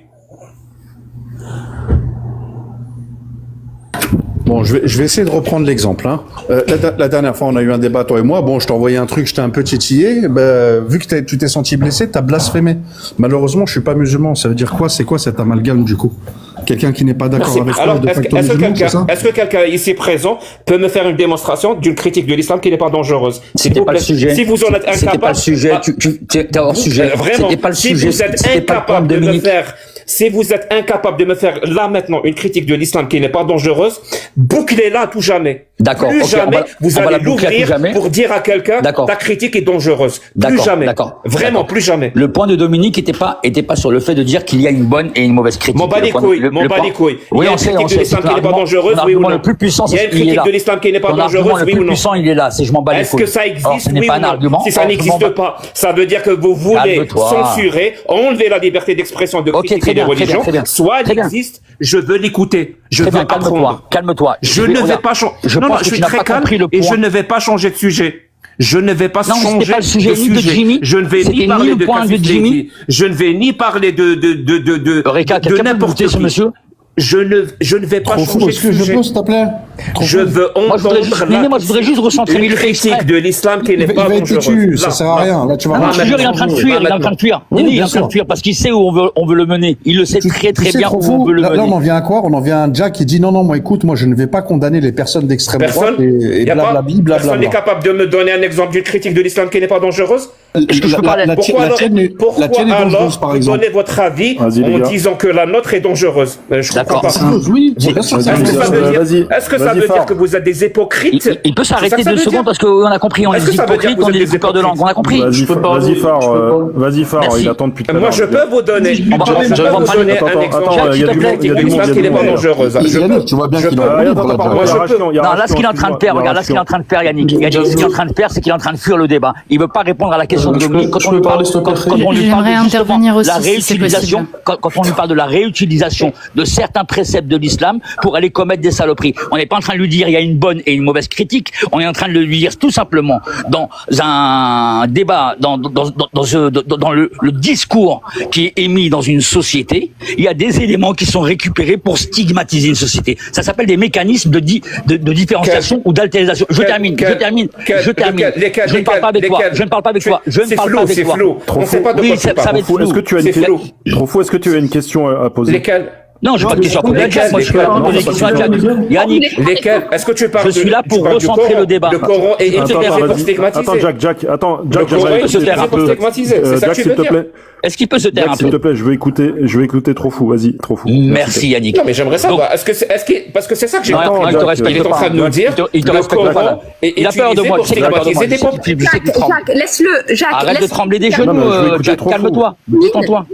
Bon, je vais essayer de reprendre l'exemple. Hein. La dernière fois, on a eu un débat, toi et moi. Bon, je t'ai envoyé un truc, je t'ai un peu titillé. Vu que tu t'es senti blessé, t'as blasphémé. Malheureusement, je suis pas musulman. Ça veut dire quoi? C'est quoi cet amalgame, du coup? Quelqu'un qui n'est pas d'accord avec toi de facto musulman, c'est ça? Est-ce que quelqu'un ici présent peut me faire une démonstration d'une critique de l'islam qui n'est pas dangereuse? C'était pas le sujet. Si vous en êtes incapable... C'était pas le sujet. T'es hors sujet. Vraiment, c'était pas le sujet. Si vous êtes incapable de me faire... Si vous êtes incapable de me faire là maintenant une critique de l'islam qui n'est pas dangereuse, bouclez-la à tout jamais. D'accord. Plus jamais vous allez l'ouvrir pour dire à quelqu'un ta critique est dangereuse. Plus jamais. Vraiment, plus jamais. Le point de Dominique était pas sur le fait de dire qu'il y a une bonne et une mauvaise critique. M'en bats les couilles. Il y a une critique de l'islam qui n'est pas dangereuse, oui ou non? Il y a une critique de l'islam qui n'est pas dangereuse, oui ou non? Le plus puissant, il est là. C'est je m'en bats les couilles. Est-ce que ça existe? Oui ou non? Si ça n'existe pas, ça veut dire que vous voulez censurer, enlever la liberté d'expression de critiquer les religions. Soit elle existe, je veux l'écouter, je veux apprendre. Calme-toi. Je ne vais pas changer. Non, je suis très calme et je ne vais pas changer de sujet. Je ne vais pas changer de sujet. Je ne vais ni parler de Cassius Ledji. Je ne vais ni parler de n'importe qui. Eureka, monsieur. je ne vais pas changer de sujet. Est-ce que je peux, s'il te plaît? Je veux entendre moi, je voudrais juste recentrer une critique de l'islam qui n'est pas dangereuse. Ça sert à rien. Là, tu vas il est en train de fuir, il est en train de fuir. Il est en train de fuir parce qu'il sait où on veut le mener. Il le sait très bien où on veut le mener. Là, on en vient à quoi? On en vient à un Jack qui dit non, moi écoute, moi je ne vais pas condamner les personnes d'extrême droite et blablabla. Personne n'est capable de me donner un exemple d'une critique de l'islam qui n'est pas dangereuse? Est-ce que je peux parler? Pourquoi alors vous donnez votre avis en disant que la nôtre est dangereuse? Je comprends pas. Oui, est-ce que ça veut dire que vous êtes des hypocrites? Il peut s'arrêter 2 secondes parce qu'on a compris, on est des hypocrites, on est des coupeurs de langue, on a compris. Vas-y, Phare, il attend depuis tout à l'heure. Moi, je peux vous donner un exemple d'une critique de l'islam qui n'est pas dangereuse. Tu vois bien qu'il là, ce qu'il est en train de faire, regarde, là, ce qu'il est en train de faire, Yannick, ce qu'il est en train de faire, c'est qu'il est en train de fuir le débat. Il veut pas répondre à la question de Dominique. Quand on lui parle de la réutilisation, quand on lui parle de la réutilisation de certains préceptes de l'islam pour aller commettre des saloperies. On n'est pas en train de lui dire il y a une bonne et une mauvaise critique. On est en train de lui dire tout simplement dans un débat, dans le discours qui est émis dans une société, il y a des éléments qui sont récupérés pour stigmatiser une société. Ça s'appelle des mécanismes de différenciation ou d'altérisation. Je termine. Je ne parle pas avec toi. C'est flou. On ne sait pas de quoi tu parles. Est-ce que tu as une question? Trop fou, est-ce que tu as une question à poser? Lesquelles? Non, je n'ai pas de question à poser. Moi, je suis là pour poser des questions à Jack. Yannick, lesquelles? Est-ce que tu parles? Je suis là pour recentrer le débat. Le Coran est utilisé pour stigmatiser. Attends, Jack, le Coran est utilisé pour stigmatiser. C'est ça que tu veux dire? Est-ce qu'il peut se taire un peu? S'il te plaît, je veux écouter Trop Fou. Vas-y, Trop Fou. Merci Yannick. Non, mais j'aimerais savoir. Parce que c'est ça que j'ai entendu. Il est en train de nous dire. Il te respecte pas. Il a peur de moi. Jacques, laisse-le. Jacques, arrête de trembler des genoux. Jacques, calme-toi. Détends-toi.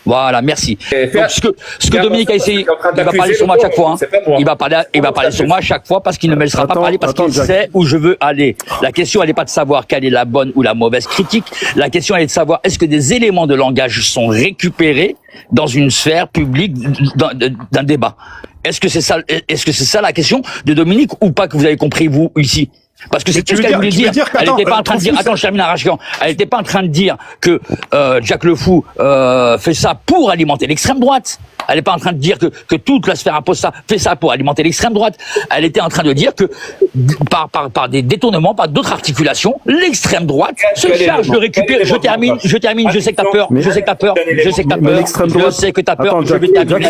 Voilà, merci. Donc, ce que Dominique a essayé, il va parler sur moi à chaque fois. Il va parler sur moi à chaque fois parce qu'il ne me laissera pas parler parce qu'il sait où je veux aller. La question, elle n'est pas de savoir quelle est la bonne ou la mauvaise critique. La question, elle est de savoir est-ce que des éléments de langage sont récupérés dans une sphère publique d'un débat. Est-ce que c'est ça la question de Dominique ou pas que vous avez compris, vous, ici? Parce que c'est tout ce qu'elle voulait dire. Elle n'était pas en train de dire. Attends, je termine Arachian. Elle n'était pas en train de dire que Jack le Fou fait ça pour alimenter l'extrême droite. Elle n'est pas en train de dire que toute la sphère apostat fait ça pour alimenter l'extrême droite. Elle était en train de dire que par des détournements, par d'autres articulations, l'extrême droite se charge de récupérer. Je termine. Je sais que t'as peur. Je sais que t'as peur. Je sais que t'as peur. Je vais terminer.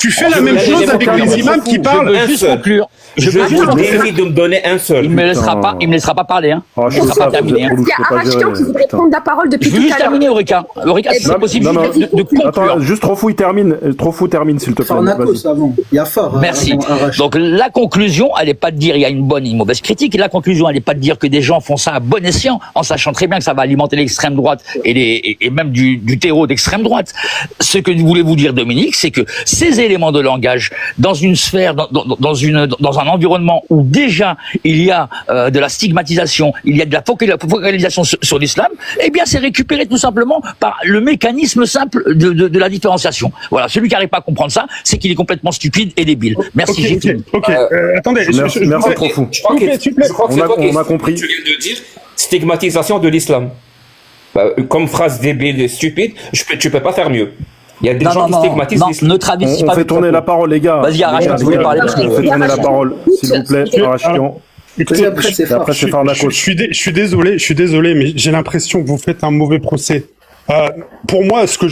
Tu fais la même chose avec les imams qui parlent. Je veux juste conclure. Je vous défie de me donner un seul. Il me laissera pas parler, hein. Il ne laissera pas terminer. Il y a Arachian qui voudrait prendre la parole depuis tout à l'heure. Je veux juste terminer, Eureka. Eureka, si c'est possible, de conclure. Attends, juste Trop Fou termine, s'il te plaît. Il y a fort. Merci. Donc, la conclusion, elle n'est pas de dire il y a une bonne et une mauvaise critique. La conclusion, elle n'est pas de dire que des gens font ça à bon escient, en sachant très bien que ça va alimenter l'extrême droite et même du terreau d'extrême droite. Ce que voulez vous dire, Dominique, c'est que ces éléments de langage, dans une sphère, dans un environnement où déjà il y a de la stigmatisation, il y a de la focalisation sur l'islam, eh bien c'est récupéré tout simplement par le mécanisme simple de la différenciation. Voilà, celui qui n'arrive pas à comprendre ça, c'est qu'il est complètement stupide et débile. Merci, j'ai fini. Attendez, merci Trop Fou. Je crois que on a compris. Tu viens de dire stigmatisation de l'islam. Comme phrase débile et stupide, tu peux pas faire mieux. Il y a des gens qui stigmatisent l'islam. Ne traduisez pas. On fait tourner la parole, les gars. Vas-y, Arachian, vous voulez parler parce que on fait tourner la parole, s'il vous plaît, Arachian. Après, c'est Farnakos. Je suis désolé, mais j'ai l'impression que vous faites un mauvais procès. Pour moi, ce que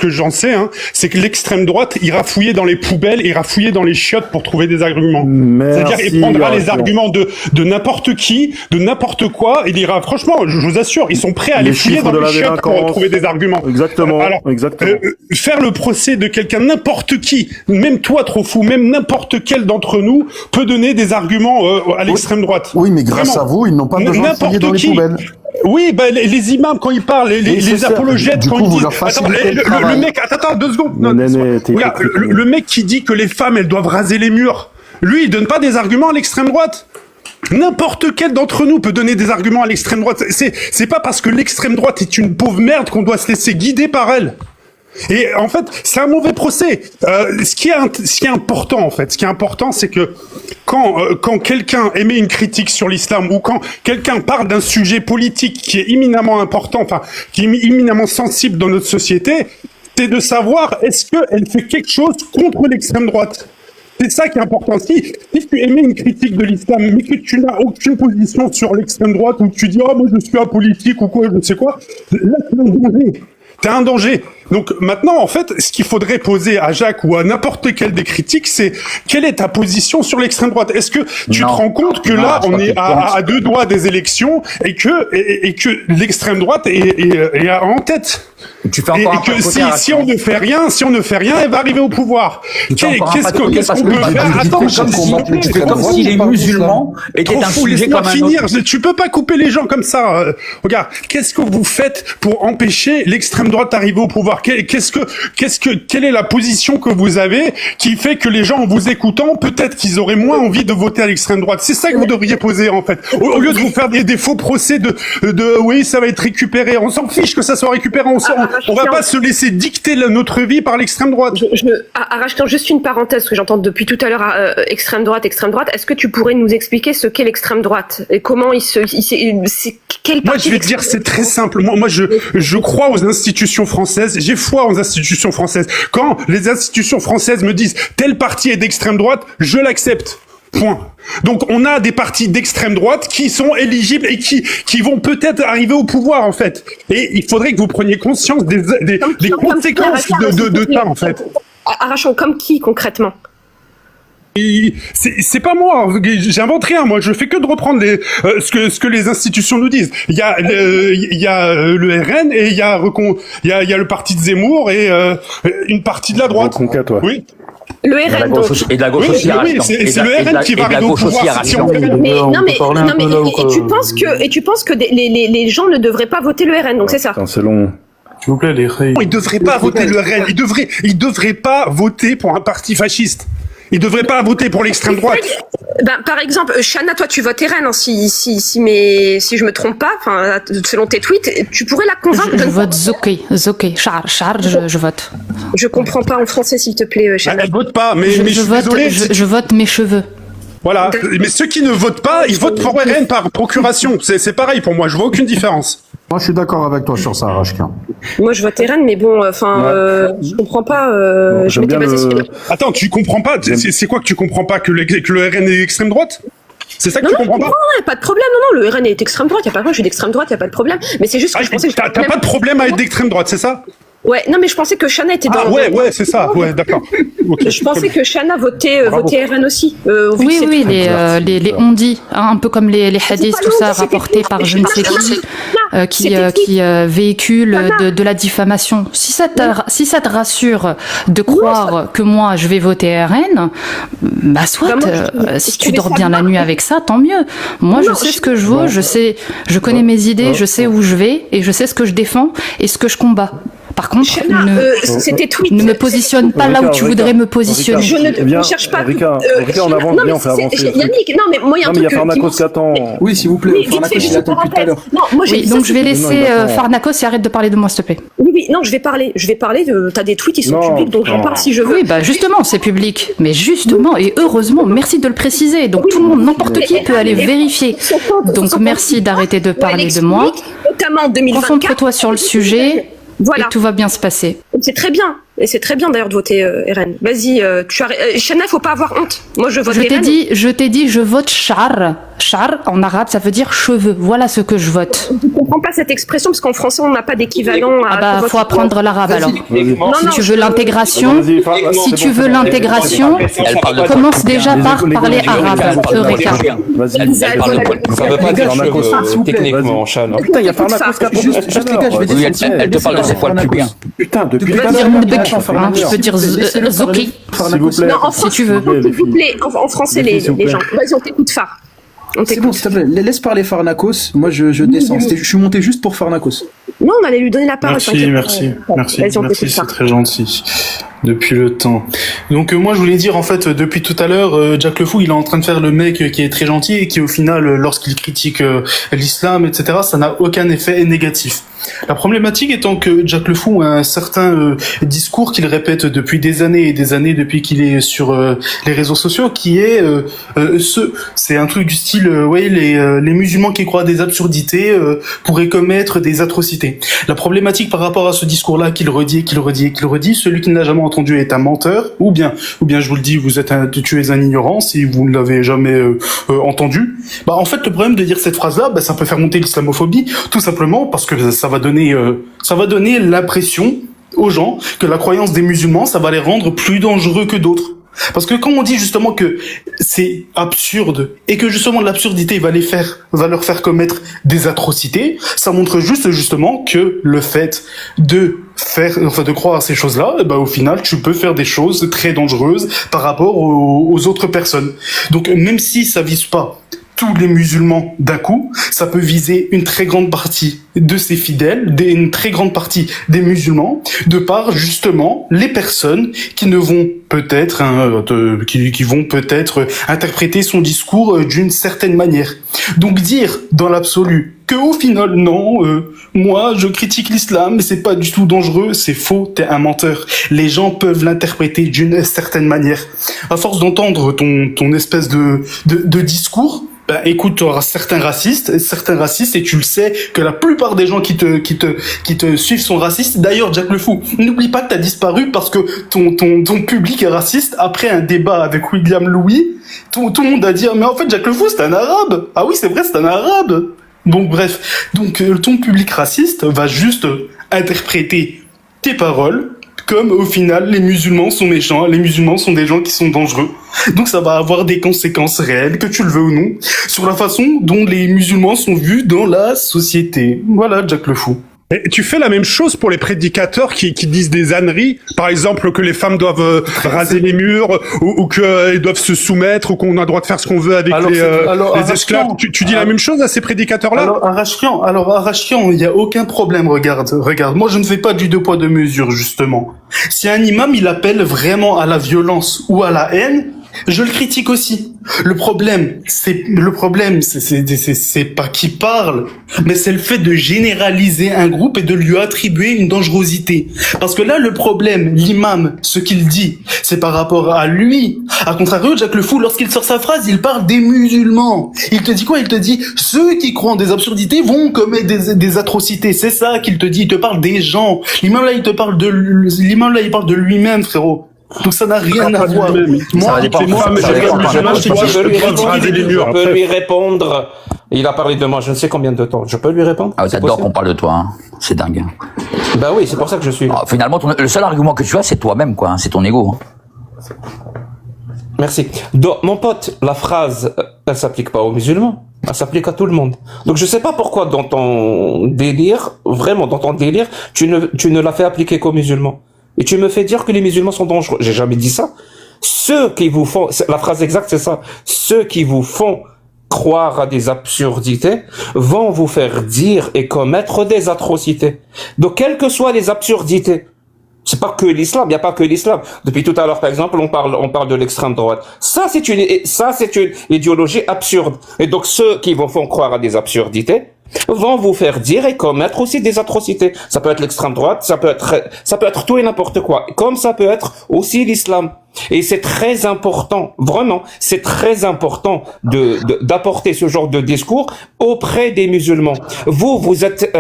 j'en sais, hein, c'est que l'extrême droite ira fouiller dans les poubelles, ira fouiller dans les chiottes pour trouver des arguments. C'est-à-dire, il prendra les arguments de n'importe qui, de n'importe quoi, il ira, franchement, je vous assure, ils sont prêts à aller fouiller dans les chiottes pour trouver des arguments. Exactement. Alors, faire le procès de quelqu'un, n'importe qui, même toi, Trop Fou, même n'importe quel d'entre nous, peut donner des arguments à l'extrême droite. Oui, mais grâce à vous, ils n'ont pas besoin de fouiller dans les poubelles. Oui, les imams, quand ils parlent, les apologètes, quand ils disent... le mec, attends, 2 secondes. Regarde, le mec qui dit que les femmes, elles doivent raser les murs, lui, il donne pas des arguments à l'extrême droite. N'importe quel d'entre nous peut donner des arguments à l'extrême droite. C'est pas parce que l'extrême droite est une pauvre merde qu'on doit se laisser guider par elle. Et en fait, c'est un mauvais procès. Ce qui est important, en fait, c'est que quand quelqu'un émet une critique sur l'islam ou quand quelqu'un parle d'un sujet politique qui est éminemment important, enfin, qui est éminemment sensible dans notre société, c'est de savoir est-ce qu'elle fait quelque chose contre l'extrême droite. C'est ça qui est important. Si tu émets une critique de l'islam, mais que tu n'as aucune position sur l'extrême droite, ou que tu dis « Ah, moi je suis apolitique » ou quoi, je ne sais quoi, là c'est un danger. T'es un danger. Donc maintenant, en fait, ce qu'il faudrait poser à Jacques ou à n'importe quel des critiques, c'est quelle est ta position sur l'extrême droite? Est-ce que tu te rends compte que là, on est à 2 doigts des élections et que l'extrême droite est en tête? Tu fais encore et que si on ne fait rien, elle va arriver au pouvoir. Qu'est-ce qu'on peut faire? Attends, comme si les musulmans étaient un sujet comme un autre. Tu peux pas couper les gens comme ça. Regarde, qu'est-ce que vous faites pour empêcher l'extrême droite d'arriver au pouvoir? Quelle est la position que vous avez qui fait que les gens, en vous écoutant, peut-être qu'ils auraient moins envie de voter à l'extrême droite? C'est ça que vous devriez poser, en fait. Au lieu de vous faire des faux procès de oui, ça va être récupéré. On s'en fiche que ça soit récupéré. On va pas se laisser dicter notre vie par l'extrême droite. Rachetant juste une parenthèse, parce que j'entends depuis tout à l'heure extrême droite. Est-ce que tu pourrais nous expliquer ce qu'est l'extrême droite et comment c'est quelle partie? Moi, je vais te dire, c'est très simple. Moi, je crois aux institutions françaises. J'ai foi aux institutions françaises. Quand les institutions françaises me disent telle partie est d'extrême droite, je l'accepte. Point. Donc on a des partis d'extrême droite qui sont éligibles et qui vont peut-être arriver au pouvoir en fait. Et il faudrait que vous preniez conscience des conséquences de ça en fait. Arrachons comme qui concrètement? C'est pas moi, j'invente rien. Moi, je fais que de reprendre ce que les institutions nous disent. Il y a le RN et il y a le parti de Zemmour et une partie de la droite. Oui. Le RN donc. Et de la gauche aussi. Oui, c'est le RN qui va arriver au pouvoir. Et tu penses que les gens ne devraient pas voter le RN, donc c'est ça. C'est long. S'il vous plaît, ils devraient pas voter le RN. Ils devraient pas voter pour un parti fasciste. Ils devraient pas voter pour l'extrême droite. Par exemple, Chana, toi, tu votes RN, hein, si je me trompe pas, enfin, selon tes tweets, tu pourrais la convaincre. Je vote Zoké, Char, je vote. Je comprends pas en français, s'il te plaît, Chana. Elle vote pas, mais je suis désolé. Je vote mes cheveux. Voilà. Mais ceux qui ne votent pas, ils votent pour RN par procuration. C'est pareil pour moi. Je vois aucune différence. Moi, je suis d'accord avec toi sur ça, Rachkin. Moi, je vote RN, mais bon, je comprends pas. Je m'étais basé sur... Attends, tu comprends pas? C'est quoi que tu comprends pas? Que le RN est extrême droite? C'est ça que tu comprends pas? Non, pas de problème. Non, le RN est extrême droite. Y a pas de problème. Je suis d'extrême droite. Y a pas de problème. Mais c'est juste que je pensais que t'as pas de problème à être d'extrême droite, c'est ça? Ouais, non, mais je pensais que Chana était dans... Ah ouais, c'est ça, ouais, d'accord. Okay, je pensais que Chana votait RN aussi. Oui, les on-dit, hein, un peu comme les hadiths, tout ça, rapporté par je ne sais qui véhicule de la diffamation. Si ça te rassure de croire que moi, je vais voter RN, bah soit, si tu dors bien la nuit avec ça, tant mieux. Moi, je sais ce que je vaux, je connais mes idées, je sais où je vais, et je sais ce que je défends et ce que je combats. Par contre, ne me positionne pas là où tu voudrais me positionner. Je ne cherche pas. Rika, on avance bien, on fait avancer. Yannick, non, mais moi, il y a un truc. Il y a Farnakos qui attend. Oui, s'il vous plaît. Farnakos, il attend depuis tout à l'heure. Oui, donc je vais laisser Farnakos et arrête de parler de moi, s'il te plaît. Oui, non, je vais parler. T'as des tweets qui sont publics, donc j'en parle si je veux. Oui, bah justement, c'est public. Mais justement, et heureusement, merci de le préciser. Donc tout le monde, n'importe qui peut aller vérifier. Donc merci d'arrêter de parler de moi. Concentre-toi sur le sujet. Voilà. Et tout va bien se passer. C'est très bien. Et c'est très bien d'ailleurs de voter RN. Vas-y, Chana, faut pas avoir honte. Moi, je vote RN. Je t'ai dit, je vote Char. Char, en arabe, ça veut dire cheveux. Voilà ce que je vote. Je comprends pas cette expression parce qu'en français, on n'a pas d'équivalent. Faut apprendre l'arabe alors. Si tu veux l'intégration, commence déjà par parler arabe. Eureka. Ça veut pas dire cheveux, techniquement, Chana. Putain, il y a Farnakos qui a juste les gars, je vais dire. Elle te parle de ses poils pubiens. Putain, depuis tout à l'heure. Je peux dire Zoki, si tu veux. S'il vous plaît, en français, les gens. Vas-y, on t'écoute, Far. C'est bon, s'il te plaît, laisse parler Farnakos. Moi, je descends. Je suis monté juste pour Farnakos. Non, on allait lui donner la parole. Merci, c'est très gentil. Depuis le temps. Donc moi je voulais dire en fait depuis tout à l'heure Jack Le Fou il est en train de faire le mec qui est très gentil et qui au final lorsqu'il critique l'islam etc ça n'a aucun effet négatif. La problématique étant que Jack Le Fou a un certain discours qu'il répète depuis des années et des années depuis qu'il est sur les réseaux sociaux, qui est c'est un truc du style les musulmans qui croient à des absurdités pourraient commettre des atrocités. La problématique par rapport à ce discours-là qu'il redit, celui qui ne l'a jamais entendu est un menteur, ou bien je vous le dis, tu es un ignorant si vous ne l'avez jamais entendu. Bah en fait le problème de dire cette phrase-là, ça peut faire monter l'islamophobie, tout simplement parce que ça va donner l'impression aux gens que la croyance des musulmans, ça va les rendre plus dangereux que d'autres. Parce que quand on dit justement que c'est absurde et que justement l'absurdité va leur faire commettre des atrocités, ça montre justement que le fait de croire à ces choses-là, au final, tu peux faire des choses très dangereuses par rapport aux autres personnes. Donc même si ça vise pas tous les musulmans d'un coup, ça peut viser une très grande partie de ses fidèles, une très grande partie des musulmans, de par justement les personnes qui ne vont peut-être qui vont peut-être interpréter son discours d'une certaine manière. Donc dire dans l'absolu que au final non, moi je critique l'islam mais c'est pas du tout dangereux, c'est faux, t'es un menteur. Les gens peuvent l'interpréter d'une certaine manière. À force d'entendre ton espèce de discours, écoute, tu auras certains racistes et tu le sais que la plupart des gens qui te suivent sont racistes. D'ailleurs, Jack Le Fou, n'oublie pas que t'as disparu parce que ton public est raciste. Après un débat avec William Louis, tout le monde a dit mais en fait Jack Le Fou c'est un arabe. Ah oui, c'est vrai, c'est un arabe. Donc bref, ton public raciste va juste interpréter tes paroles comme au final les musulmans sont méchants, les musulmans sont des gens qui sont dangereux. Donc ça va avoir des conséquences réelles, que tu le veux ou non, sur la façon dont les musulmans sont vus dans la société. Voilà, Jack Le Fou. Et tu fais la même chose pour les prédicateurs qui disent des âneries, par exemple que les femmes doivent raser les murs ou qu'elles doivent se soumettre ou qu'on a le droit de faire ce qu'on veut avec les esclaves. Tu dis la même chose à ces prédicateurs-là? Alors Arrachian, il n'y a aucun problème. Regarde, moi je ne fais pas du deux poids deux mesures justement. Si un imam il appelle vraiment à la violence ou à la haine, je le critique aussi. Le problème, c'est pas qui parle, mais c'est le fait de généraliser un groupe et de lui attribuer une dangerosité. Parce que là, le problème, l'imam, ce qu'il dit, c'est par rapport à lui. À contrario, Jack Le Fou, lorsqu'il sort sa phrase, il parle des musulmans. Il te dit quoi? Il te dit, ceux qui croient en des absurdités vont commettre des atrocités. C'est ça qu'il te dit. Il te parle des gens. L'imam là, il parle de lui-même, frérot. Donc ça n'a rien à voir. Je peux lui répondre. Il a parlé de moi je ne sais combien de temps. Je peux lui répondre? Ah, t'adores qu'on parle de toi, hein. C'est dingue. Bah oui, c'est pour ça que je suis là. Finalement, le seul argument que tu as, c'est toi-même, quoi. C'est ton ego. Merci. Donc, mon pote, la phrase, elle s'applique pas aux musulmans. Elle s'applique à tout le monde. Donc je sais pas pourquoi dans ton délire, tu ne l'as fait appliquer qu'aux musulmans. Et tu me fais dire que les musulmans sont dangereux. J'ai jamais dit ça. Ceux qui vous font, la phrase exacte c'est ça, ceux qui vous font croire à des absurdités vont vous faire dire et commettre des atrocités. Donc quelles que soient les absurdités, c'est pas que l'islam, il n'y a pas que l'islam. Depuis tout à l'heure, par exemple, on parle de l'extrême droite. Ça, c'est une idéologie absurde. Et donc, ceux qui vous font croire à des absurdités vont vous faire dire et commettre aussi des atrocités. Ça peut être l'extrême droite, ça peut être tout et n'importe quoi. Comme ça peut être aussi l'islam. Et c'est très important, vraiment, c'est très important d'apporter ce genre de discours auprès des musulmans. Vous êtes,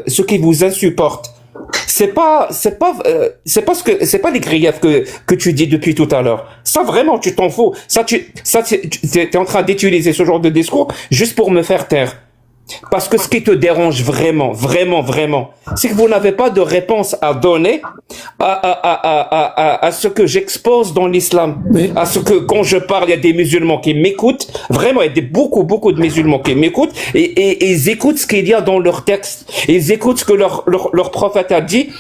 ceux qui vous insupportent. C'est pas les griefs que tu dis depuis tout à l'heure. Ça vraiment, tu t'en fous. T'es en train d'utiliser ce genre de discours juste pour me faire taire. Parce que ce qui te dérange vraiment, c'est que vous n'avez pas de réponse à donner à ce que j'expose dans l'islam. À ce que, quand je parle, il y a des musulmans qui m'écoutent. Vraiment, il y a beaucoup de musulmans qui m'écoutent et ils écoutent ce qu'il y a dans leur texte. Ils écoutent ce que leur prophète a dit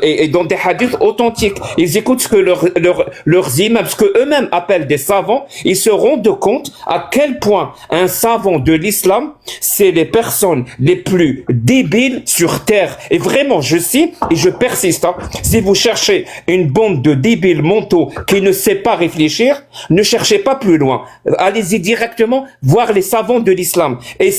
et dans des hadiths authentiques. Ils écoutent ce que leurs imams, ce que eux-mêmes appellent des savants. Ils se rendent compte à quel point un savant de l'islam, c'est c'est les personnes les plus débiles sur Terre. Et vraiment, je cite et je persiste. Si vous cherchez une bande de débiles mentaux qui ne sait pas réfléchir, ne cherchez pas plus loin. Allez-y directement voir les savants de l'islam. Et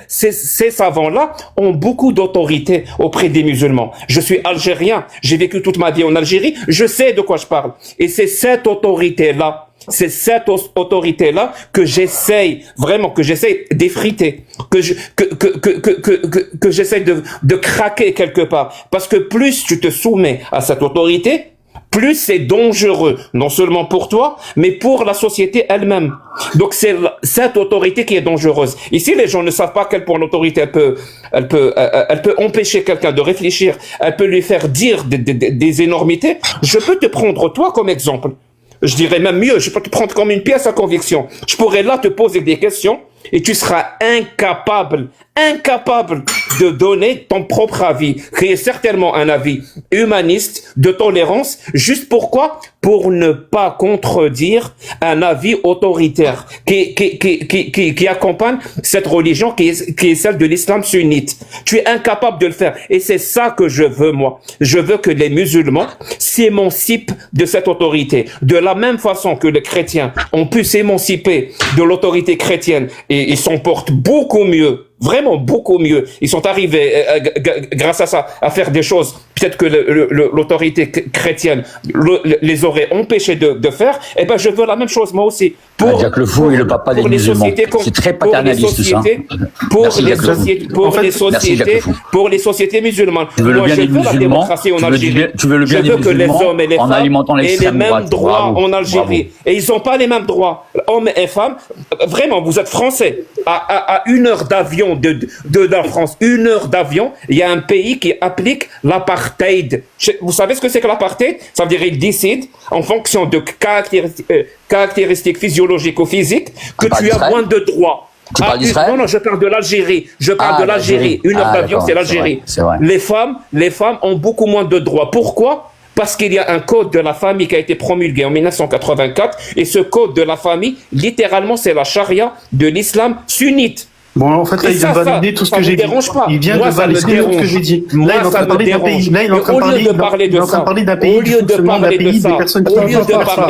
ces savants-là ont beaucoup d'autorité auprès des musulmans. Je suis algérien, j'ai vécu toute ma vie en Algérie, je sais de quoi je parle. Et c'est cette autorité-là que j'essaye d'effriter, que j'essaye de craquer quelque part. Parce que plus tu te soumets à cette autorité, plus c'est dangereux, non seulement pour toi, mais pour la société elle-même. Donc c'est cette autorité qui est dangereuse. Ici, les gens ne savent pas à quel point l'autorité elle peut empêcher quelqu'un de réfléchir, elle peut lui faire dire des énormités. Je peux te prendre toi comme exemple. Je dirais même mieux, je peux te prendre comme une pièce à conviction. Je pourrais là te poser des questions et tu seras incapable de donner ton propre avis, qui est certainement un avis humaniste, de tolérance, juste pourquoi? Pour ne pas contredire un avis autoritaire qui accompagne cette religion qui est celle de l'islam sunnite. Tu es incapable de le faire. Et c'est ça que je veux, moi. Je veux que les musulmans s'émancipent de cette autorité. De la même façon que les chrétiens ont pu s'émanciper de l'autorité chrétienne et ils s'en portent beaucoup mieux. Vraiment beaucoup mieux. Ils sont arrivés, grâce à ça, à faire des choses peut-être que l'autorité chrétienne les aurait empêchés de faire. Et ben, je veux la même chose, moi aussi. Pour Jacques Le Fou est le papa des musulmans. C'est très paternaliste, ça. Pour les sociétés musulmanes. Tu veux le bien des musulmans, tu veux le bien des musulmans en alimentant l'extrême droite. Les mêmes droits en Algérie. Et ils n'ont pas les mêmes droits, hommes et femmes. Vraiment, vous êtes français. À 1 heure d'avion de la France, 1 heure d'avion, il y a un pays qui applique l'apartheid. Vous savez ce que c'est que l'apartheid? Ça veut dire qu'il décide, en fonction de caractéristiques physiologiques ou physiques, que tu as moins de droits. Tu parles d'Israël? Non, je parle de l'Algérie. Je parle de l'Algérie. 1 heure d'avion, c'est l'Algérie. Les femmes ont beaucoup moins de droits. Pourquoi? Parce qu'il y a un code de la famille qui a été promulgué en 1984, et ce code de la famille, littéralement, c'est la charia de l'islam sunnite. Bon, en fait, là, il vient de valider tout ce que j'ai dit. Il vient de valider tout ce que j'ai dit. Là, il est en train de parler d'un pays. Là, il est en train de parler d'un pays. Au lieu de parler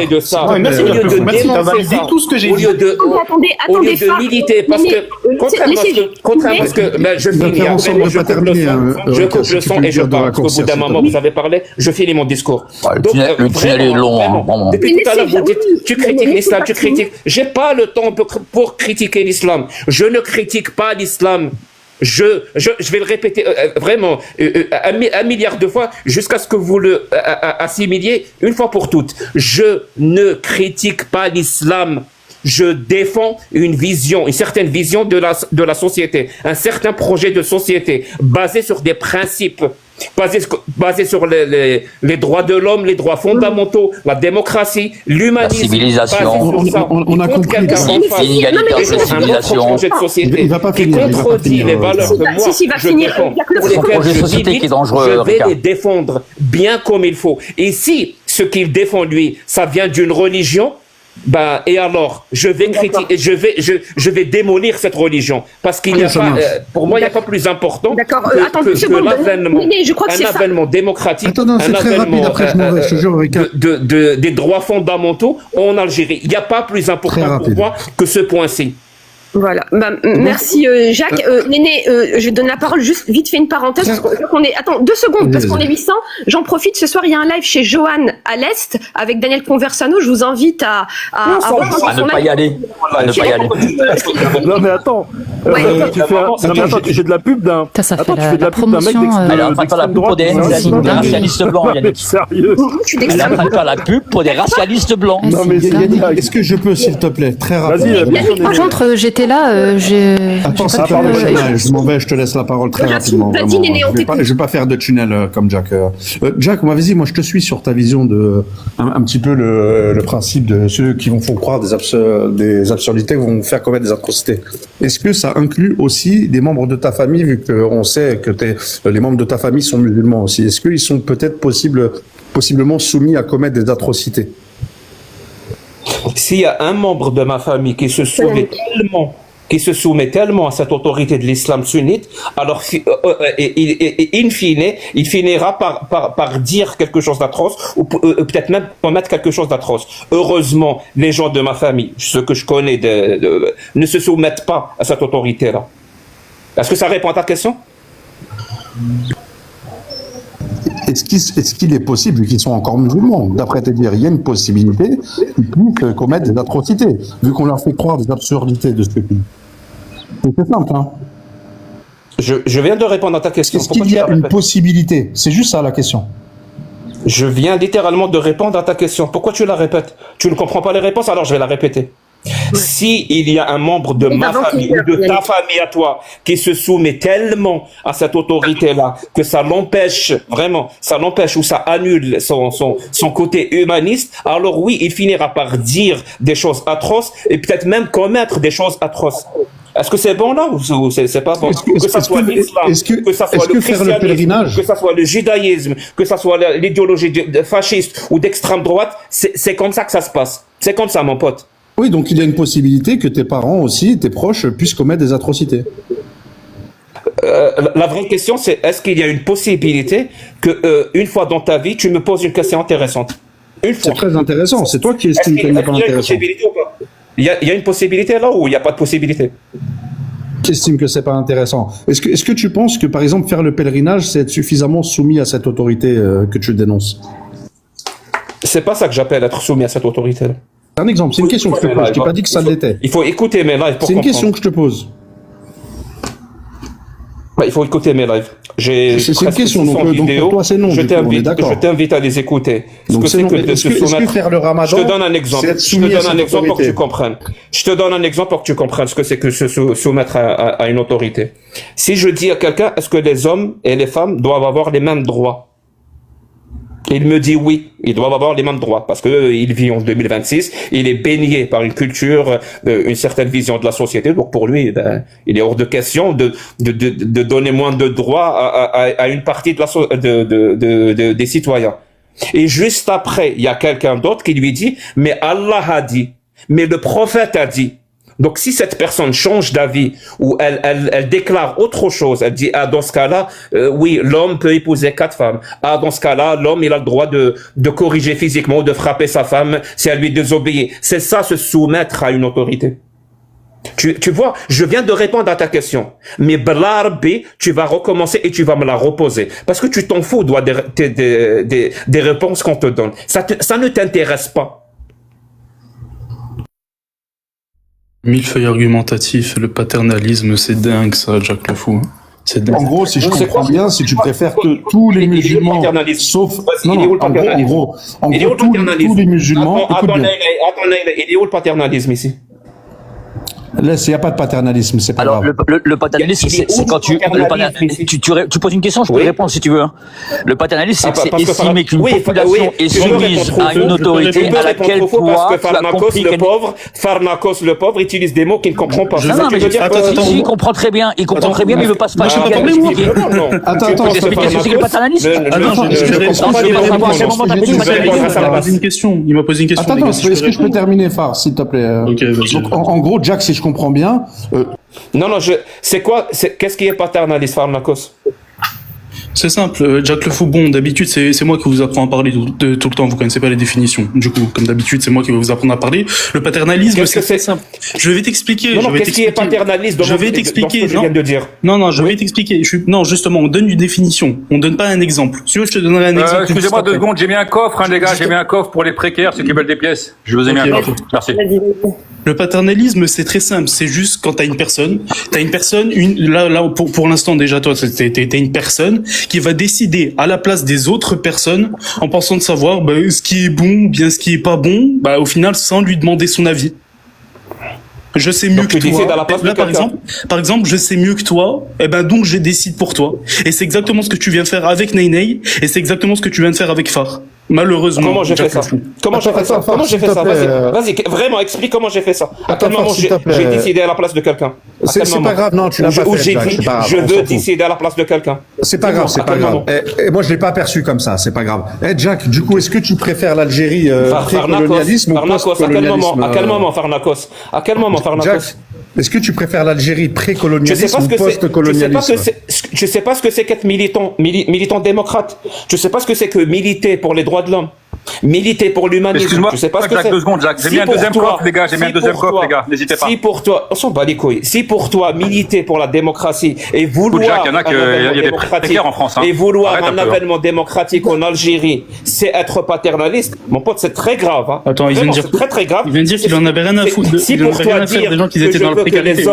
de ça, merci, t'as validé tout ce que j'ai dit. Au lieu de militer, parce que, contrairement à ce que, je finis, je coupe le son et je parle. Parce qu'au bout d'un moment, vous avez parlé, je finis mon discours. Le tunnel est long, depuis tout à l'heure, vous dites, tu critiques l'islam, tu critiques. J'ai pas le temps pour critiquer l'islam. Je ne critique pas l'islam. Je vais le répéter vraiment un milliard de fois jusqu'à ce que vous le assimiliez une fois pour toutes. Je ne critique pas l'islam. Je défends une certaine vision de la société, un certain projet de société basé sur des principes, basé sur les droits de l'homme, les droits fondamentaux, la démocratie, l'humanisme, la civilisation. On a compris. L'inégalité entre les civilisations. Projet de société qui contredit les valeurs que moi je défends, pour lesquelles je milite, je vais les défendre bien comme il faut. Et si ce qu'il défend lui, ça vient d'une religion, et alors, je vais critiquer, je vais démolir cette religion, parce qu'il n'y a pas, pour moi, il n'y a pas plus important que l'avènement démocratique, un avènement des droits fondamentaux en Algérie. Il n'y a pas plus important pour moi que ce point-ci. Voilà. Merci Jacques. Néné, je donne la parole juste vite fait une parenthèse. Attends 2 secondes parce qu'on est 800. J'en profite. Ce soir, il y a un live chez Johan à l'Est avec Daniel Conversano. Je vous invite à ne pas y aller. Non mais attends. Tu fais de la pub d'un. Ça fait la promotion. Elle est en train de faire la pub pour des racialistes blancs, Yannick. Sérieux. Elle est en train de faire la pub pour des racialistes blancs. Non mais Yannick, est-ce que je peux, s'il te plaît, très rapidement. Par contre, j'étais là, Attends, ça parle je m'en vais, je te laisse la parole très rapidement. Je vais pas faire de tunnel comme Jack. Jack, vas-y, moi je te suis sur ta vision de un petit peu le principe de ceux qui vont faire croire des absurdités, vont faire commettre des atrocités. Est-ce que ça inclut aussi des membres de ta famille, vu qu'on sait que les membres de ta famille sont musulmans aussi? Est-ce qu'ils sont peut-être possiblement soumis à commettre des atrocités? S'il y a un membre de ma famille qui se soumet qui se soumet tellement à cette autorité de l'islam sunnite, alors in fine, il finira par dire quelque chose d'atroce, ou peut-être même commettre quelque chose d'atroce. Heureusement, les gens de ma famille, ceux que je connais, ne se soumettent pas à cette autorité-là. Est-ce que ça répond à ta question? Est-ce qu'il est possible, vu qu'ils sont encore musulmans, d'après te dire, il y a une possibilité qu'ils puissent commettre des atrocités, vu qu'on leur fait croire des absurdités de ce pays? C'est simple, hein. Je viens de répondre à ta question. Est-ce qu'il y a une possibilité? C'est juste ça la question. Je viens littéralement de répondre à ta question. Pourquoi tu la répètes? Tu ne comprends pas les réponses, alors je vais la répéter. Si il y a un membre de ma famille ou de ta famille à toi qui se soumet tellement à cette autorité-là que ça l'empêche, vraiment, ça l'empêche ou ça annule son côté humaniste, alors oui, il finira par dire des choses atroces et peut-être même commettre des choses atroces. Est-ce que c'est bon là ou c'est pas bon? Que ça soit l'islam, que ça soit le christianisme, que ça soit le judaïsme, que ça soit l'idéologie fasciste ou d'extrême droite, c'est comme ça que ça se passe. C'est comme ça, mon pote. Oui, donc il y a une possibilité que tes parents aussi, tes proches, puissent commettre des atrocités. La vraie question, c'est est-ce qu'il y a une possibilité que une fois dans ta vie, tu me poses une question intéressante? Une fois. C'est très intéressant. C'est toi qui estimes qu'elle n'est pas intéressante. Il y a une possibilité là ou il n'y a pas de possibilité? Qui estime que c'est pas intéressant? Est-ce que tu penses que par exemple faire le pèlerinage, c'est être suffisamment soumis à cette autorité que tu dénonces? C'est pas ça que j'appelle être soumis à cette autorité-là. C'est un exemple, c'est une question que je te pose. Je t'ai pas dit que ça l'était. Il faut écouter mes lives pour comprendre. C'est une question que je te pose. Il faut écouter mes lives. C'est une question, donc pour toi c'est non. Je t'invite à les écouter. Est-ce que faire le ramadan, je te donne un exemple. Je te donne un exemple pour que tu comprennes. Je te donne un exemple pour que tu comprennes ce que c'est que se soumettre à une autorité. Si je dis à quelqu'un, est-ce que les hommes et les femmes doivent avoir les mêmes droits? Il me dit oui, ils doivent avoir les mêmes droits parce que il vit en 2026, il est baigné par une culture, une certaine vision de la société. Donc pour lui, il est hors de question de donner moins de droits à une partie des citoyens. Et juste après, il y a quelqu'un d'autre qui lui dit, mais Allah a dit, mais le prophète a dit. Donc, si cette personne change d'avis ou elle déclare autre chose, elle dit, ah, dans ce cas-là, oui, l'homme peut épouser 4 femmes. Ah, dans ce cas-là, l'homme, il a le droit de corriger physiquement ou de frapper sa femme si elle lui désobéit. C'est ça, se soumettre à une autorité. Tu vois, je viens de répondre à ta question. Mais Blarbi, tu vas recommencer et tu vas me la reposer. Parce que tu t'en fous, des réponses qu'on te donne. Ça ne t'intéresse pas. Millefeuille argumentatif, le paternalisme, c'est dingue ça, Jack le Fou. C'est dingue. En gros, si je comprends bien, si tu préfères que tous les musulmans, sauf... Non, en gros, tous les musulmans... Attends, il est où le paternalisme ici? Là, il n'y a pas de paternalisme, c'est pas grave. Le paternalisme, c'est quand tu poses une question, je peux répondre si tu veux. Hein. Le paternalisme, c'est estimer qu'une population est soumise à une autorité à laquelle toi, tu as compris qu'elle... Pharnakos, le pauvre, utilise des mots qu'il ne comprend pas. Non, mais il comprend très bien, mais il ne veut pas se passer. Attends, expliquer ce que c'est le paternalisme. Il m'a posé une question. Attends, est-ce que je peux terminer, Phare, s'il te plaît? En gros, Jack, si je comprends bien. Non, qu'est-ce qui est paternaliste, Pharnakos? C'est simple, Jack le Fou, bon, d'habitude, c'est moi qui vous apprends à parler tout le temps, vous connaissez pas les définitions. Du coup, comme d'habitude, c'est moi qui vais vous apprendre à parler. Le paternalisme, c'est simple. Je vais t'expliquer. Qu'est-ce qui est paternaliste je vais t'expliquer. Je viens de dire. Non, je vais t'expliquer. Non, justement, on donne une définition. On donne pas un exemple. Si tu veux, je te donnerai un exemple. Excusez-moi 2 secondes, j'ai mis un coffre, les gars, j'ai mis un coffre pour les précaires, ceux qui veulent des pièces. Je vous ai mis un coffre. Merci. Le paternalisme, c'est très simple. C'est juste quand t'as une personne, là, pour l'instant, déjà, toi, t'es une personne qui va décider à la place des autres personnes en pensant de savoir, ce qui est bon, bien ce qui est pas bon, au final, sans lui demander son avis. Je sais mieux que toi. Là, par exemple, je sais mieux que toi, donc je décide pour toi. Et c'est exactement ce que tu viens de faire avec Ney, et c'est exactement ce que tu viens de faire avec Phare. Malheureusement. Comment j'ai fait ça? Vas-y, vraiment, explique comment j'ai fait ça. À quel moment j'ai décidé à la place de quelqu'un? C'est pas grave, non, tu l'as pas fait. Je veux décider à la place de quelqu'un. C'est pas grave, c'est pas grave. Et moi, je l'ai pas perçu comme ça, c'est pas grave. Jack, du coup, est-ce que tu préfères l'Algérie pré-colonialisme ou post-colonialisme? À quel moment, Pharnakos? À quel moment, Pharnakos? Est-ce que tu préfères l'Algérie pré-colonialiste ou post-colonialiste? Je sais pas ce que c'est qu'être militant démocrate. Je sais pas ce que c'est que militer pour les droits de l'homme. Militer pour l'humanisme. Excuse-moi, je sais pas ce que c'est. 2 secondes, Jacques. J'ai mis un deuxième coffre, les gars. J'ai mis un deuxième coffre, les gars. N'hésitez pas. Si pour toi, on s'en bat les couilles. Si pour toi, militer pour la démocratie et vouloir Jacques, il y a des précaires en France, hein. Et vouloir un avènement démocratique en Algérie, c'est être paternaliste. Mon pote, c'est très grave. Hein. Attends, il vient de dire très grave. Il vient de dire qu'il en avait rien à foutre. Si pour toi dire des gens qui étaient dans la précarité.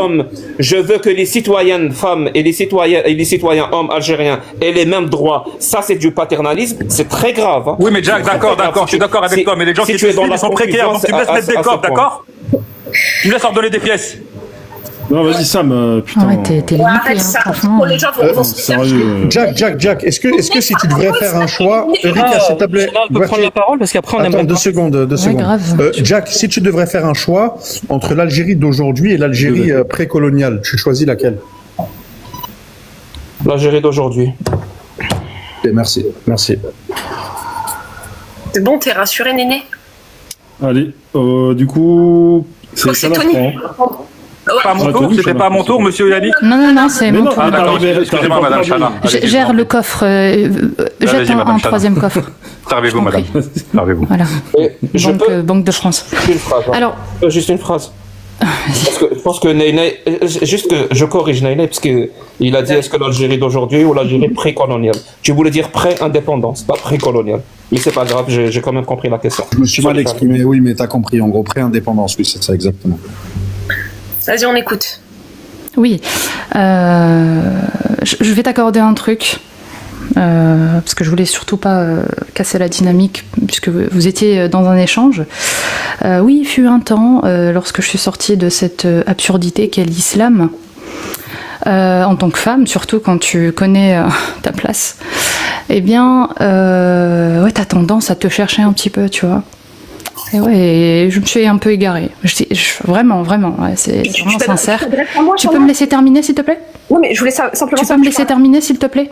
Je veux que les citoyennes femmes et les citoyens hommes algériens aient les mêmes droits. Ça, c'est du paternalisme. C'est très grave. Hein. Oui, mais Jacques, d'accord. Je suis d'accord avec toi, mais les gens qui sont précaires, donc tu me laisses mettre des coffres, d'accord? Tu me laisses leur donner des pièces. Non, vas-y, Sam, putain. Ouais, t'es limité, Arrête ça. franchement. Les gens vont se sérieux. Jack, est-ce que si tu devrais faire un choix, Erika, s'il te plaît. On peut prendre la parole parce qu'après on Attends, 2 secondes. Jack, si tu devrais faire un choix entre l'Algérie d'aujourd'hui et l'Algérie précoloniale, tu choisis laquelle? L'Algérie d'aujourd'hui. Merci. C'est bon, t'es rassuré, Néné? Allez, du coup, c'est Tony. Pas mon tour, c'était pas à mon tour, monsieur Yannick? Non, c'est mon tour. Ah, d'accord, excusez-moi, madame Chana. Gère le coffre, jette un troisième coffre. Servez-vous, madame. Servez-vous. Voilà. Banque de France. Une phrase. Alors, juste une phrase. Je pense que Néné, juste que je corrige Néné, parce qu'il a dit est-ce que l'Algérie d'aujourd'hui ou l'Algérie pré-coloniale? Tu voulais dire pré-indépendance, pas pré-coloniale. Mais c'est pas grave, j'ai quand même compris la question. Je me suis mal exprimé, oui, mais t'as compris. En gros, pré-indépendance, oui, c'est ça exactement. Vas-y, on écoute. Oui. Je vais t'accorder un truc. Parce que je voulais surtout pas casser la dynamique puisque vous étiez dans un échange. Oui, il fut un temps, lorsque je suis sortie de cette absurdité qu'est l'islam, en tant que femme, surtout quand tu connais ta place, eh bien, ouais, t'as tendance à te chercher un petit peu, tu vois. Et ouais, je me suis un peu égarée. Vraiment, ouais, c'est vraiment sincère. Tu peux me laisser terminer, s'il te plaît? Oui, mais je voulais simplement... Tu peux me laisser terminer, s'il te plaît?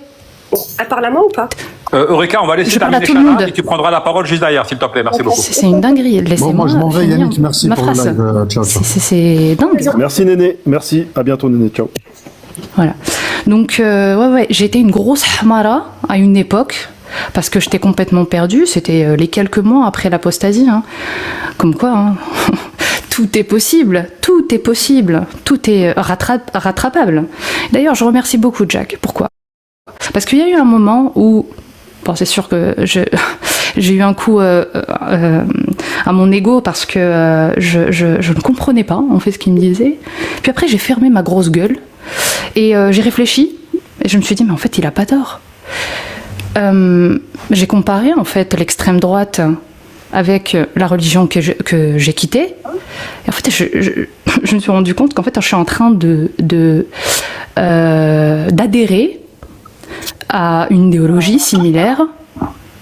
Elle parle à moi ou pas? Eureka, on va laisser terminer Chana et tu prendras la parole juste derrière, s'il te plaît. Merci beaucoup. C'est une dinguerie. Laissez-moi. Bon, moi, je m'en vais, Yannick. Merci pour le live. Ciao. C'est dingue. Merci, Néné. Merci. À bientôt, Néné. Ciao. Voilà. Donc, ouais, j'étais une grosse hamara à une époque. Parce que j'étais complètement perdue. C'était les quelques mois après l'apostasie. Hein. Comme quoi, hein. Tout est possible. Tout est rattrapable. D'ailleurs, je remercie beaucoup Jack. Pourquoi? Parce qu'il y a eu un moment où, bon, c'est sûr que j'ai eu un coup à mon ego parce que je ne comprenais pas en fait ce qu'il me disait. Puis après j'ai fermé ma grosse gueule et j'ai réfléchi et je me suis dit mais en fait il a pas tort. J'ai comparé en fait l'extrême droite avec la religion que j'ai quittée. Et en fait je me suis rendu compte qu'en fait je suis en train d'adhérer à une idéologie similaire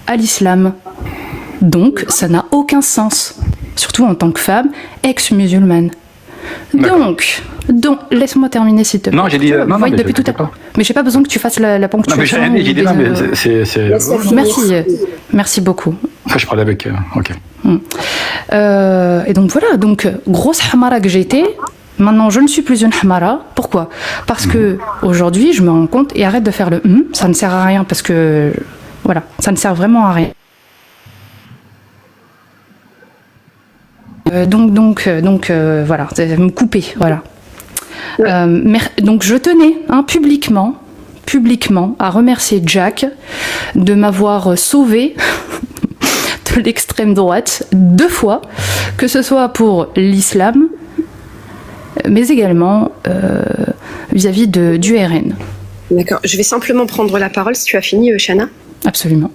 à l'islam. Donc, ça n'a aucun sens, surtout en tant que femme ex-musulmane. Donc, laisse-moi terminer s'il te plaît. Non, j'ai dit non, mais depuis tout à l'heure. Mais j'ai pas besoin que tu fasses la ponctuation. Non, mais j'ai dit non, mais c'est. Merci beaucoup. Enfin, je parlais avec. Ok. Et donc voilà, grosse hamara que j'ai été. Maintenant, je ne suis plus une hamara. Pourquoi? Parce que aujourd'hui, je me rends compte et arrête de faire le ça ne sert à rien parce que voilà, ça ne sert vraiment à rien. Donc voilà, me couper, voilà. Donc je tenais publiquement à remercier Jack de m'avoir sauvé de l'extrême droite 2 fois, que ce soit pour l'islam, mais également vis-à-vis du RN. D'accord, je vais simplement prendre la parole si tu as fini, Chana. Absolument.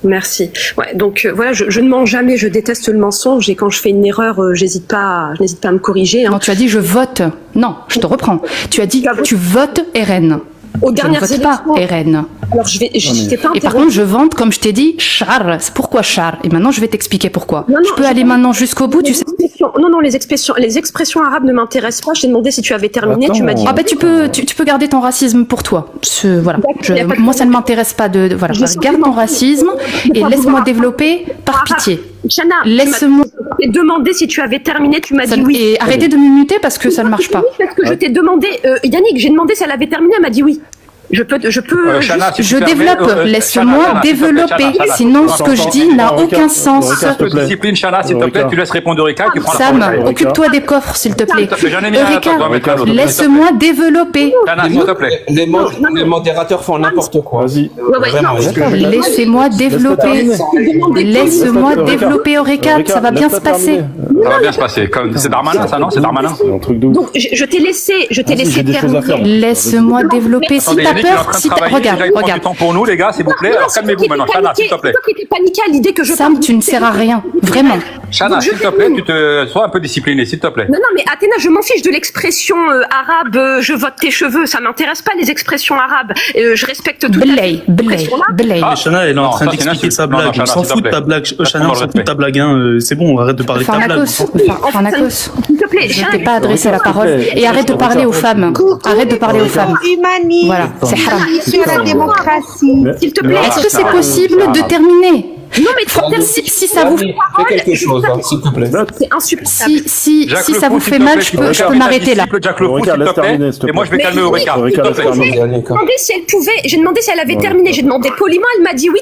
Merci. Ouais, donc voilà, je ne mens jamais, je déteste le mensonge et quand je fais une erreur, j'hésite pas à me corriger. Hein. Non, tu as dit je vote. Non, je te reprends. Tu as dit tu votes RN. Aux dernières je ne vote pas RN. Alors je t'ai pas. Et par contre, je vante comme je t'ai dit char. C'est pourquoi char. Et maintenant, je vais t'expliquer pourquoi. Non, je peux aller maintenant jusqu'au bout, tu sais. Non, les expressions arabes ne m'intéressent pas. Je t'ai demandé si tu avais terminé. Attends. Tu m'as dit. Ah tu peux garder ton racisme pour toi. Voilà. Moi, ça ne m'intéresse pas de voilà. Garde ton racisme et laisse-moi développer par pitié. Chana, laisse-moi. Je t'ai demandé si tu avais terminé, tu m'as dit oui. Et arrêtez de me muter parce que ça ne marche pas. Parce que je t'ai demandé, Yannick, j'ai demandé si elle avait terminé, elle m'a dit oui. Je Chana, je développe, laisse-moi développer. Sinon, ce que je dis n'a aucun sens. Un peu de discipline, Chana, s'il te plaît. Tu laisses répondre Eureka et tu prends la parole. Sam, occupe-toi des coffres, s'il te plaît. Eureka, laisse-moi développer. Chana, s'il te plaît. Les modérateurs font n'importe quoi. Vas-y. Laissez-moi développer. Laisse-moi développer, Eureka. Ça va bien se passer. Ça va bien se passer. C'est Darmanin, ça, non? C'est Darmanin. Donc, je t'ai laissé terminer. Laisse-moi développer. Si t'as peur, si t'as... Regarde. Temps pour nous, les gars, s'il vous plaît. Alors calmez-vous maintenant. Chana, s'il te plaît. Toi qui étais paniqué à l'idée que je... Sam, tu ne sers à rien. Vraiment. Chana, s'il te plaît, sois un peu discipliné, s'il te plaît. Non, mais Athéna, je m'en fiche de l'expression arabe, je vote tes cheveux. Ça m'intéresse pas, les expressions arabes. Je respecte tout. Belay. Chana, elle est en train d'expliquer sa blague. On s'en fout de ta blague. Chana, on s'en fout de ta blague. C'est bon, arrête de parler de ta blague. Farnakos, s'il te plaît, je t'ai pas adressé la parole. Et arrête de parler aux femmes. Arrête de parler aux femmes. Voilà, c'est haram. Sur la démocratie. S'il te plaît. Est-ce que c'est possible de terminer? Non, mais si ça vous fait fais quelque chose, s'il te plaît. C'est insupportable. Si ça vous fait mal, je peux m'arrêter là. Jack Le Fou, s'il te plaît. Et moi, je vais calmer Eureka. J'ai demandé si elle avait terminé. J'ai demandé poliment. Elle m'a dit oui.